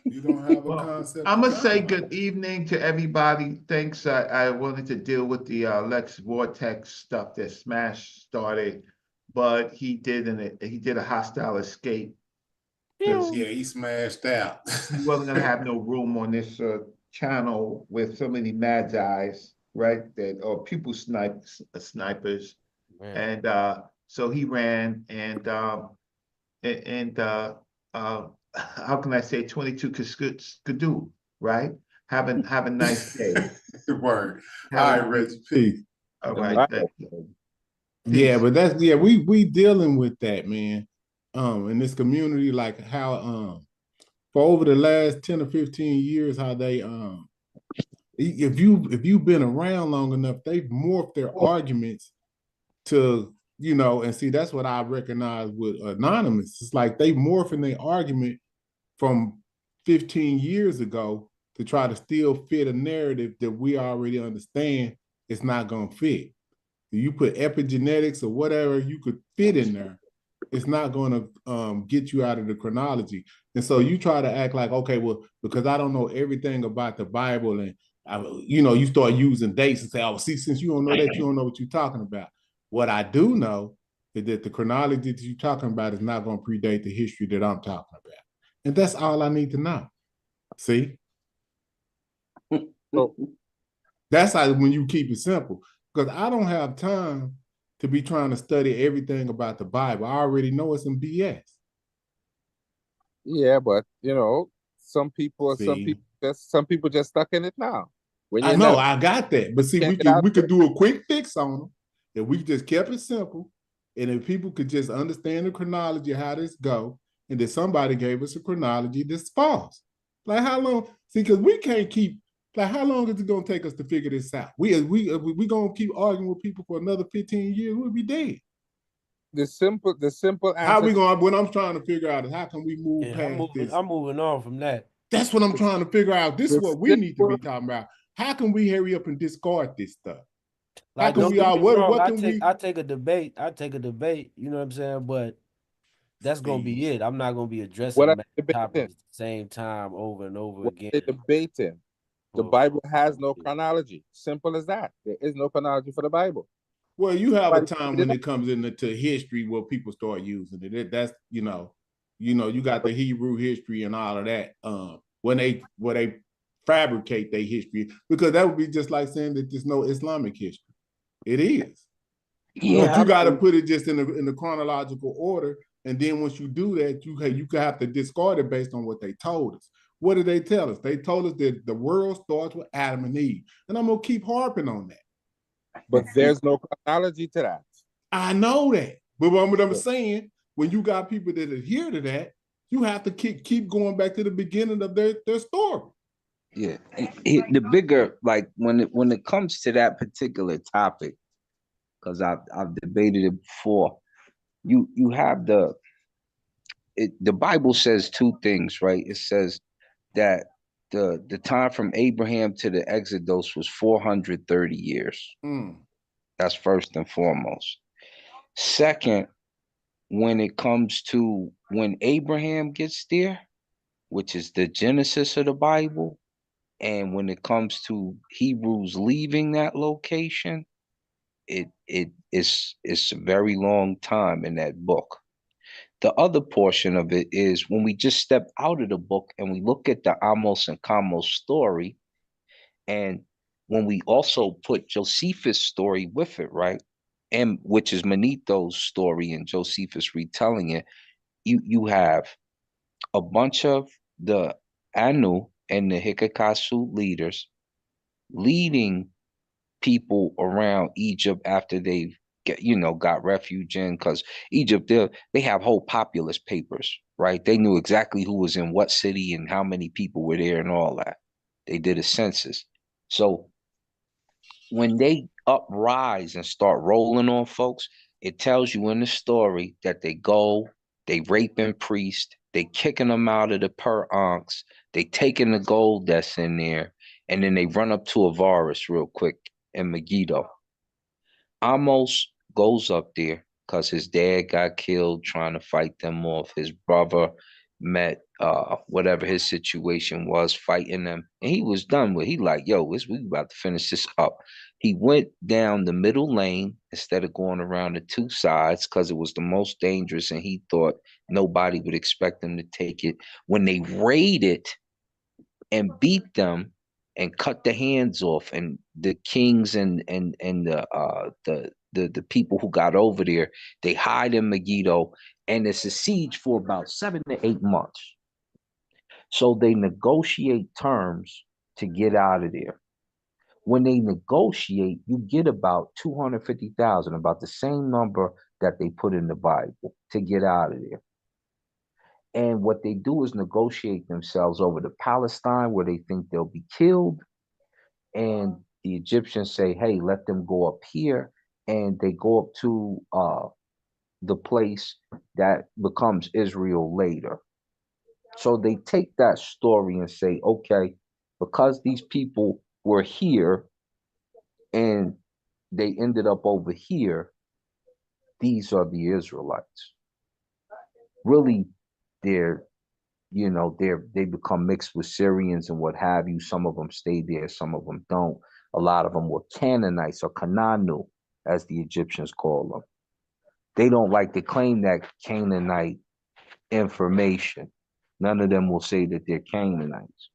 You don't have a concept. I'm gonna say good evening to everybody. Thanks. I wanted to deal with the Lex Vortex stuff that Smash started, but he did a hostile escape. Yeah, he smashed out. He wasn't gonna have no room on this channel with so many magi, right? That or pupil snipers, Man. and so he ran and how can I say 22 skidoo, right? Have a nice day. Word. All right, Rich. Peace. All right. Yeah, but we dealing with that, man. In this community, like how for over the last 10 or 15 years, how they if you've been around long enough, they've morphed their arguments to, and see, that's what I recognize with Anonymous. It's like they morphing their argument from 15 years ago to try to still fit a narrative that we already understand it's not going to fit. You put epigenetics or whatever you could fit in there, it's not going to get you out of the chronology. And so you try to act like, okay, well, because I don't know everything about the Bible, and you start using dates and say, oh, see, since you don't know that, you don't know what you're talking about. What I do know is that the chronology that you're talking about is not going to predate the history that I'm talking about. And that's all I need to know. See? That's how when you keep it simple. Because I don't have time to be trying to study everything about the Bible. I already know it's some BS. Yeah, but some people just stuck in it now. I know, I got that. But see, we could do a quick fix on them. If we just kept it simple, and if people could just understand the chronology of how this go, and that somebody gave us a chronology that's false. Like how long? See, because we can't keep. Like how long is it gonna take us to figure this out? We gonna keep arguing with people for another 15 years? We'll be dead. The simple answer. How we gonna? What I'm trying to figure out is how can we move past this? I'm moving on from that. That's what I'm trying to figure out. This is what we need to be talking about. How can we hurry up and discard this stuff? How Like, can we all? What can we? I take a debate. You know what I'm saying? But that's gonna be it. I'm not gonna be addressing the topic at the same time over and over again. They're debating. The Bible has no chronology. Simple as that. There is no chronology for the Bible. Well, you have a time when it comes into history where people start using it. That's you got the Hebrew history and all of that. When they fabricate their history, because that would be just like saying that there's no Islamic history. It is. Yeah, But you got to put it just in the chronological order, and then once you do that, you have to discard it based on what they told us. What did they tell us? They told us that the world starts with Adam and Eve, and I'm gonna keep harping on that. But there's no chronology to that. I know that, but what I'm saying, when you got people that adhere to that, you have to keep going back to the beginning of their story. Yeah, the bigger, like when it comes to that particular topic, because I've debated it before. You have the Bible says two things, right? It says that the time from Abraham to the Exodus was 430 years. That's first and foremost. Second, when it comes to when Abraham gets there, which is the genesis of the Bible, and when it comes to Hebrews leaving that location, it's a very long time in that book. The other portion of it is when we just step out of the book and we look at the Amos and Kamos story, and when we also put Josephus' story with it, right? And which is Manetho's story and Josephus retelling it, you have a bunch of the Anu and the Hyksos leaders leading people around Egypt after they've got refuge in, because Egypt, they have whole populace papers, right? They knew exactly who was in what city and how many people were there and all that. They did a census. So when they uprise and start rolling on folks, it tells you in the story that they raping priests, they kicking them out of the per ankhs, they taking the gold that's in there, and then they run up to Avaris real quick in Megiddo. Amos goes up there because his dad got killed trying to fight them off. His brother met whatever his situation was fighting them, and he was done with. He like, yo, we about to finish this up. He went down the middle lane instead of going around the two sides because it was the most dangerous, and he thought nobody would expect him to take it. When they raided and beat them and cut the hands off, and the kings and the people who got over there, they hide in Megiddo, and it's a siege for about 7 to 8 months. So they negotiate terms to get out of there. When they negotiate, you get about 250,000, about the same number that they put in the Bible, to get out of there. And what they do is negotiate themselves over to Palestine, where they think they'll be killed. And the Egyptians say, hey, let them go up here. And they go up to the place that becomes Israel later. So they take that story and say, okay, because these people were here and they ended up over here, these are the Israelites. Really, they become mixed with Syrians and what have you. Some of them stay there, some of them don't. A lot of them were Canaanites or Kananu, as the Egyptians call them. They don't like to claim that Canaanite information. None of them will say that they're Canaanites.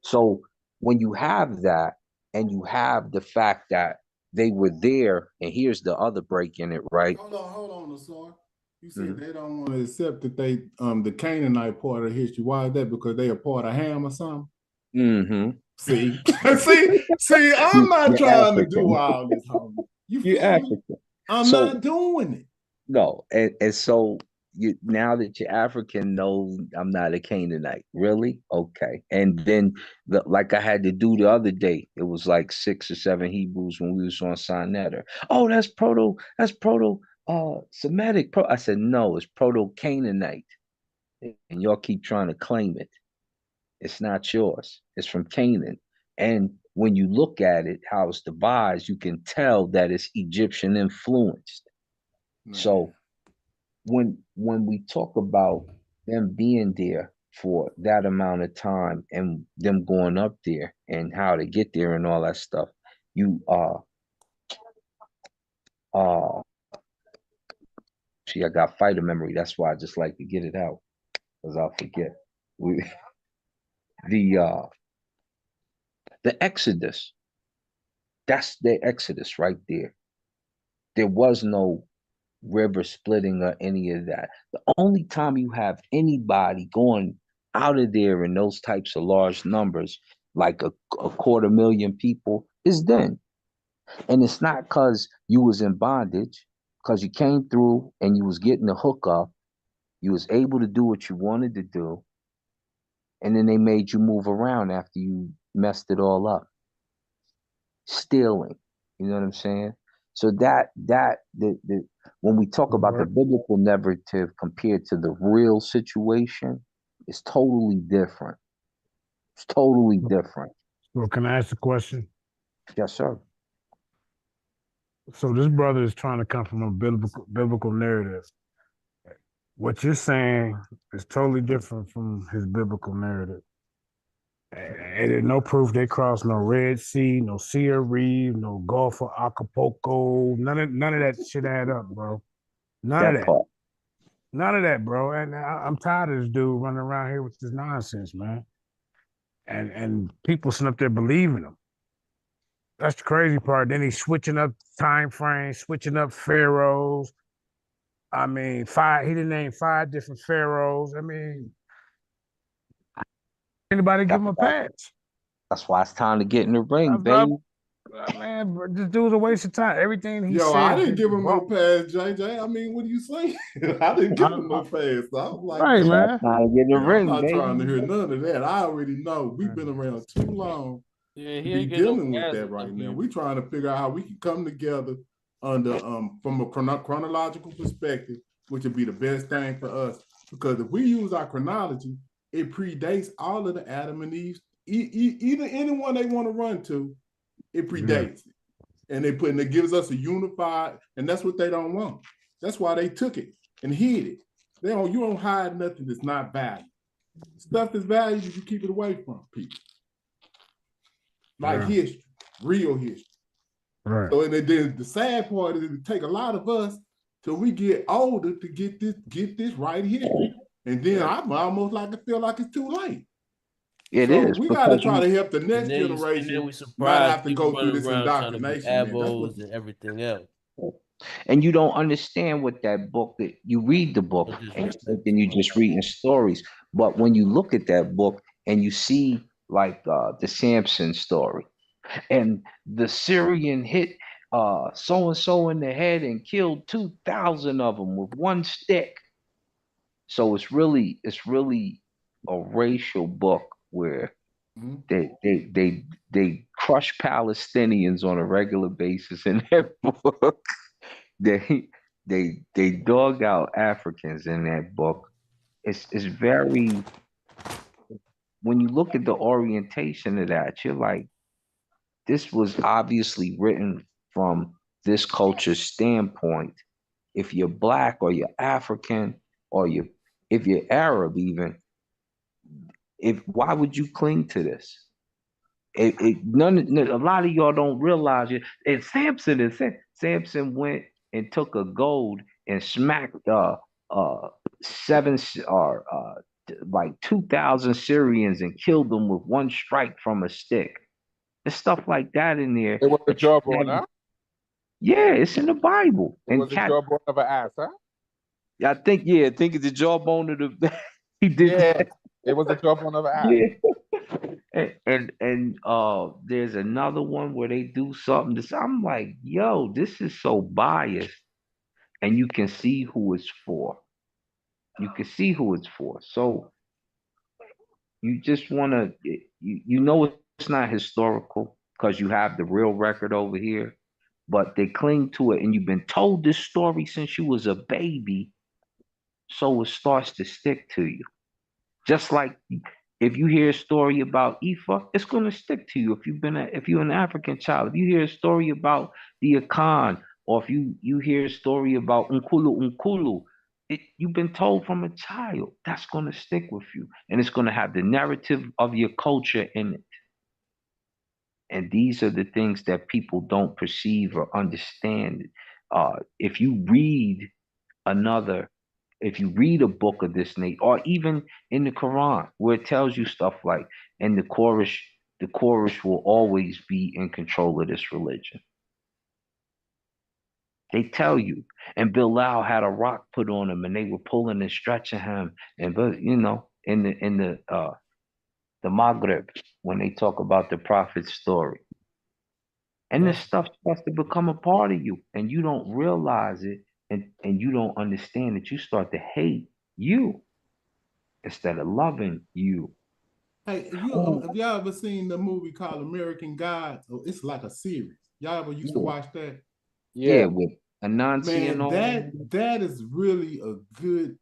So when you have that, and you have the fact that they were there, and here's the other break in it, right? Hold on, Asar. You said they don't want to accept that they the Canaanite part of history. Why is that? Because they are part of Ham or something? Mm-hmm. See, see, I'm not trying to do all this, homie. You feel me? I'm not doing it. No, and so now that you're African, no, I'm not a Canaanite. Really? Okay. And then like I had to do the other day, it was like 6 or 7 Hebrews when we was on Sinetta. Oh, that's proto Semitic. I said, no, it's proto Canaanite. And y'all keep trying to claim it. It's not yours. It's from Canaan. And when you look at it, how it's devised, you can tell that it's Egyptian influenced. Man. So when we talk about them being there for that amount of time and them going up there and how to get there and all that stuff, you see, I got fighter memory. That's why I just like to get it out, because I'll forget. The Exodus, that's the Exodus right there. There was no river splitting or any of that. The only time you have anybody going out of there in those types of large numbers, like a 250,000 people, is then. And it's not because you was in bondage, because you came through and you was getting the hookup, you was able to do what you wanted to do, and then they made you move around after you messed it all up. Stealing. You know what I'm saying? So the when we talk about the biblical narrative compared to the real situation, it's totally different. It's totally different. So can I ask a question? Yes, sir. So this brother is trying to come from a biblical narrative. What you're saying is totally different from his biblical narrative. And there's no proof they crossed no Red Sea, no Sea of Reef, no Gulf of Acapulco. None of that shit add up, bro. None of that. Part. None of that, bro. And I'm tired of this dude running around here with this nonsense, man. And people sitting up there believing him. That's the crazy part. Then he's switching up time frames, switching up pharaohs. I mean, he didn't name 5 different pharaohs. I mean, anybody give him a pass? That's why it's time to get in the ring, baby. Man, this dude's a waste of time. Everything he said. I didn't give him no pass, JJ. I mean, what are you saying? I didn't give him no pass. So I'm like, right, man. I'm not trying to hear none of that. I already know we've been around too long to be dealing with that right now. We're trying to figure out how we can come together under from a chronological perspective, which would be the best thing for us. Because if we use our chronology, it predates all of the Adam and Eve. Either anyone they want to run to, it predates it. And it gives us a unified, and that's what they don't want. That's why they took it and hid it. You don't hide nothing that's not valuable. Stuff that's valuable, you keep it away from people. Like history, real history. Right. So and then the sad part is it take a lot of us till we get older to get this right history. And then I'm almost like I feel like it's too late. It is. We got to try to help the next generation not have to go through this indoctrination. And everything else. And you don't understand what that book that you read the book and you just reading stories. But when you look at that book and you see like the Samson story, and the Syrian hit so and so in the head and killed 2,000 of them with one stick. So it's really a racial book where they crush Palestinians on a regular basis in that book. They dog out Africans in that book. It's very, when you look at the orientation of that, you're like, this was obviously written from this culture's standpoint. If you're Black or you're African or if you're Arab even, why would you cling to this? A lot of y'all don't realize it. And Samson went and took a gold and smacked 2,000 Syrians and killed them with one strike from a stick. There's stuff like that in there. It was a jawbone, huh? Yeah, it's in the Bible. It was a jawbone of an ass, huh? I think it's the jawbone of the. He did. Yeah, it was a jawbone of an ass. Yeah. And there's another one where they do something. I'm like, yo, this is so biased, and you can see who it's for. You can see who it's for. So you just want to, you know, it's not historical because you have the real record over here, but they cling to it, and you've been told this story since you was a baby, so it starts to stick to you. Just like if you hear a story about Ifa, it's going to stick to you. If you're an African child, if you hear a story about the Akan, or if you hear a story about Nkulu, you've been told from a child, that's going to stick with you. And it's going to have the narrative of your culture in it. And these are the things that people don't perceive or understand. If you read a book of this nature, or even in the Quran, where it tells you stuff like, and the Quraysh will always be in control of this religion. They tell you. And Bilal had a rock put on him, and they were pulling and stretching him. And but you know, in the Maghreb, when they talk about the prophet's story, and this stuff starts to become a part of you, and you don't realize it, and you don't understand that you start to hate you instead of loving you. Hey, Oh, have y'all ever seen the movie called American Gods? Oh, it's like a series. Y'all ever used to yeah, watch that? yeah, with Anansi and Man, all. that is really a good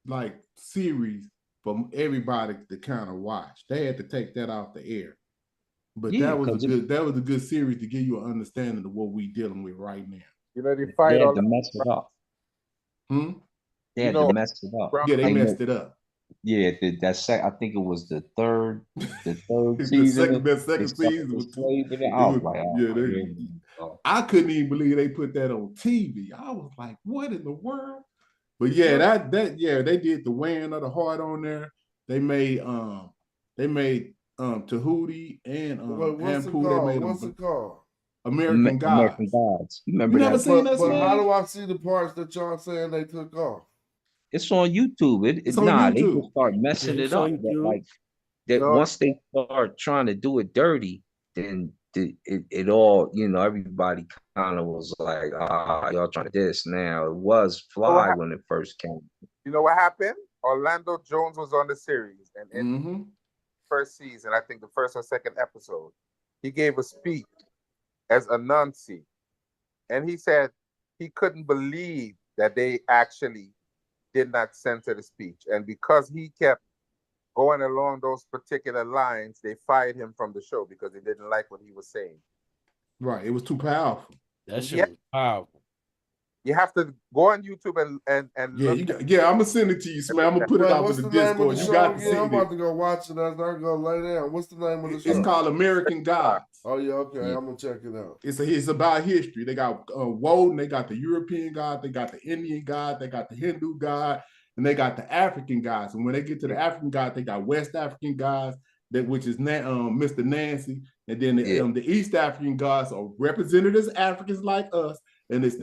like series for everybody to kind of watch. They had to take that off the air. But Yeah, that was because a good series to give you an understanding of what we dealing with right now. You know, they they fight had all to that. mess it up. Hmm? They You had to know, mess it up. Yeah, they They messed made, it up. yeah, I think it was the third The season. They second started season to was too. slave it. It I was was like, yeah. oh, here we go. I couldn't even believe they put that on TV. I was like, what in the world? But you yeah, know, they did the weighing of the heart on there. They made Tahuti and What's it Ampu. They called? made What's them it called? American American Gods. Gods. You You remember never that? seen that, But how Smash? do I see the parts that y'all saying they took off? It's on YouTube. It's on Nah, they YouTube. just start Yeah, messing it it's on up. That YouTube. like that no, once they start trying to do it dirty, then it all, everybody kind of was like, y'all trying to this now. It was know what fly when it first came. you know what happened? Orlando Jones was on the series, and in Mm-hmm. first season, I think the first or second episode, he gave a speech as Anansi, and he said he couldn't believe that they actually did not censor the speech, and because he kept going along those particular lines, they fired him from the show because they didn't like what he was saying. Right. It was too powerful. That shit Yeah, was powerful. you have to go on YouTube and Yeah, look I'm gonna send it to you, Smash. I'm gonna put it Wait, off in what's the the name of the Discord. You show got to again? see I'm about it. to go watch it as I go lay down. What's the name of the It's show? called American Gods. Oh yeah, okay. Yeah. I'm gonna check it out. It's about history. They got Woden, they got the European god, they got the Indian god, they got the Hindu god, and they got the African gods. And when they get to the African god, they got West African gods, which is Mr. Nancy, and then Yeah. the East African gods are represented as Africans like us, and it's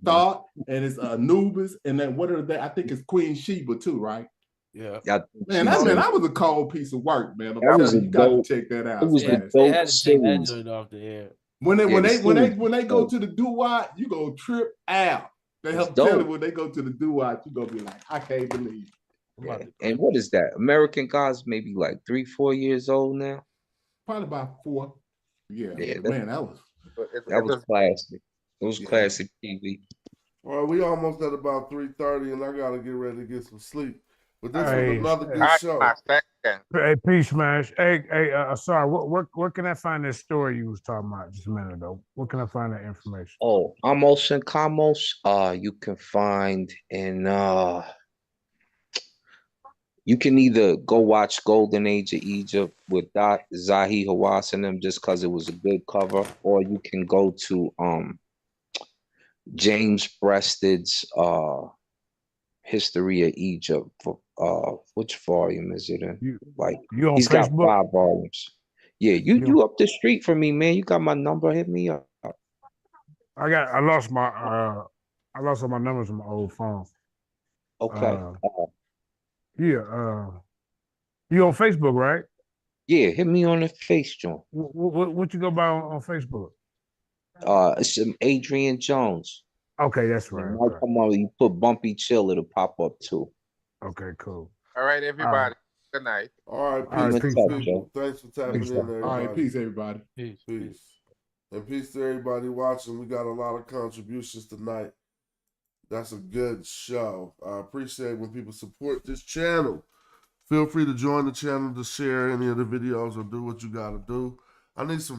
Thought, and it's Anubis, and then what are they? I think it's Queen Sheba too, right? Yeah. Yeah, Man, that was a cold piece of work, man. I'm that was telling a you, you got to dope. check that It out. was They, the Smash. they dope had to take that series. joint off the air. When Yeah, the series they was go dope. to the doo-wah, you go trip out. It's I'm telling you, dope. when they go to the doo-wah, you gonna be like, I can't believe it. Yeah. And what is that? American Gods maybe like 3-4 years old now. Probably about 4. Yeah, Yeah, man, that was that was classic. It was Yeah. classic TV. All right, we almost at about 3:30, and I gotta get ready to get some sleep. But this Hey, was another good All show. right, thank you. Hey, peace, Smash. Hey, sorry. Where can I find this story you was talking about just a minute ago? Where can I find that information? Oh, Amos and Kamos. You can find in you can either go watch Golden Age of Egypt with Zahi Hawass and them just because it was a good cover, or you can go to James Breasted's History of Egypt. Which volume is it in? You on He's got Facebook? 5 volumes. Yeah, you up the street from me, man. You got my number. Hit me up. I lost all my numbers on my old phone. Okay. Yeah. You on Facebook, right? Yeah, hit me on the face joint. What you go by on Facebook? It's Adrian Jones. Okay, that's right. When I come on, you put Bumpy Chill, it'll pop up too. Okay, cool. All right, everybody. Good night. All right, All peace, right, peace, peace, people. Thanks for tapping in, everybody. All right, peace, everybody. Peace. And peace to everybody watching. We got a lot of contributions tonight. That's a good show. I appreciate when people support this channel. Feel free to join the channel to share any of the videos or do what you got to do. I need some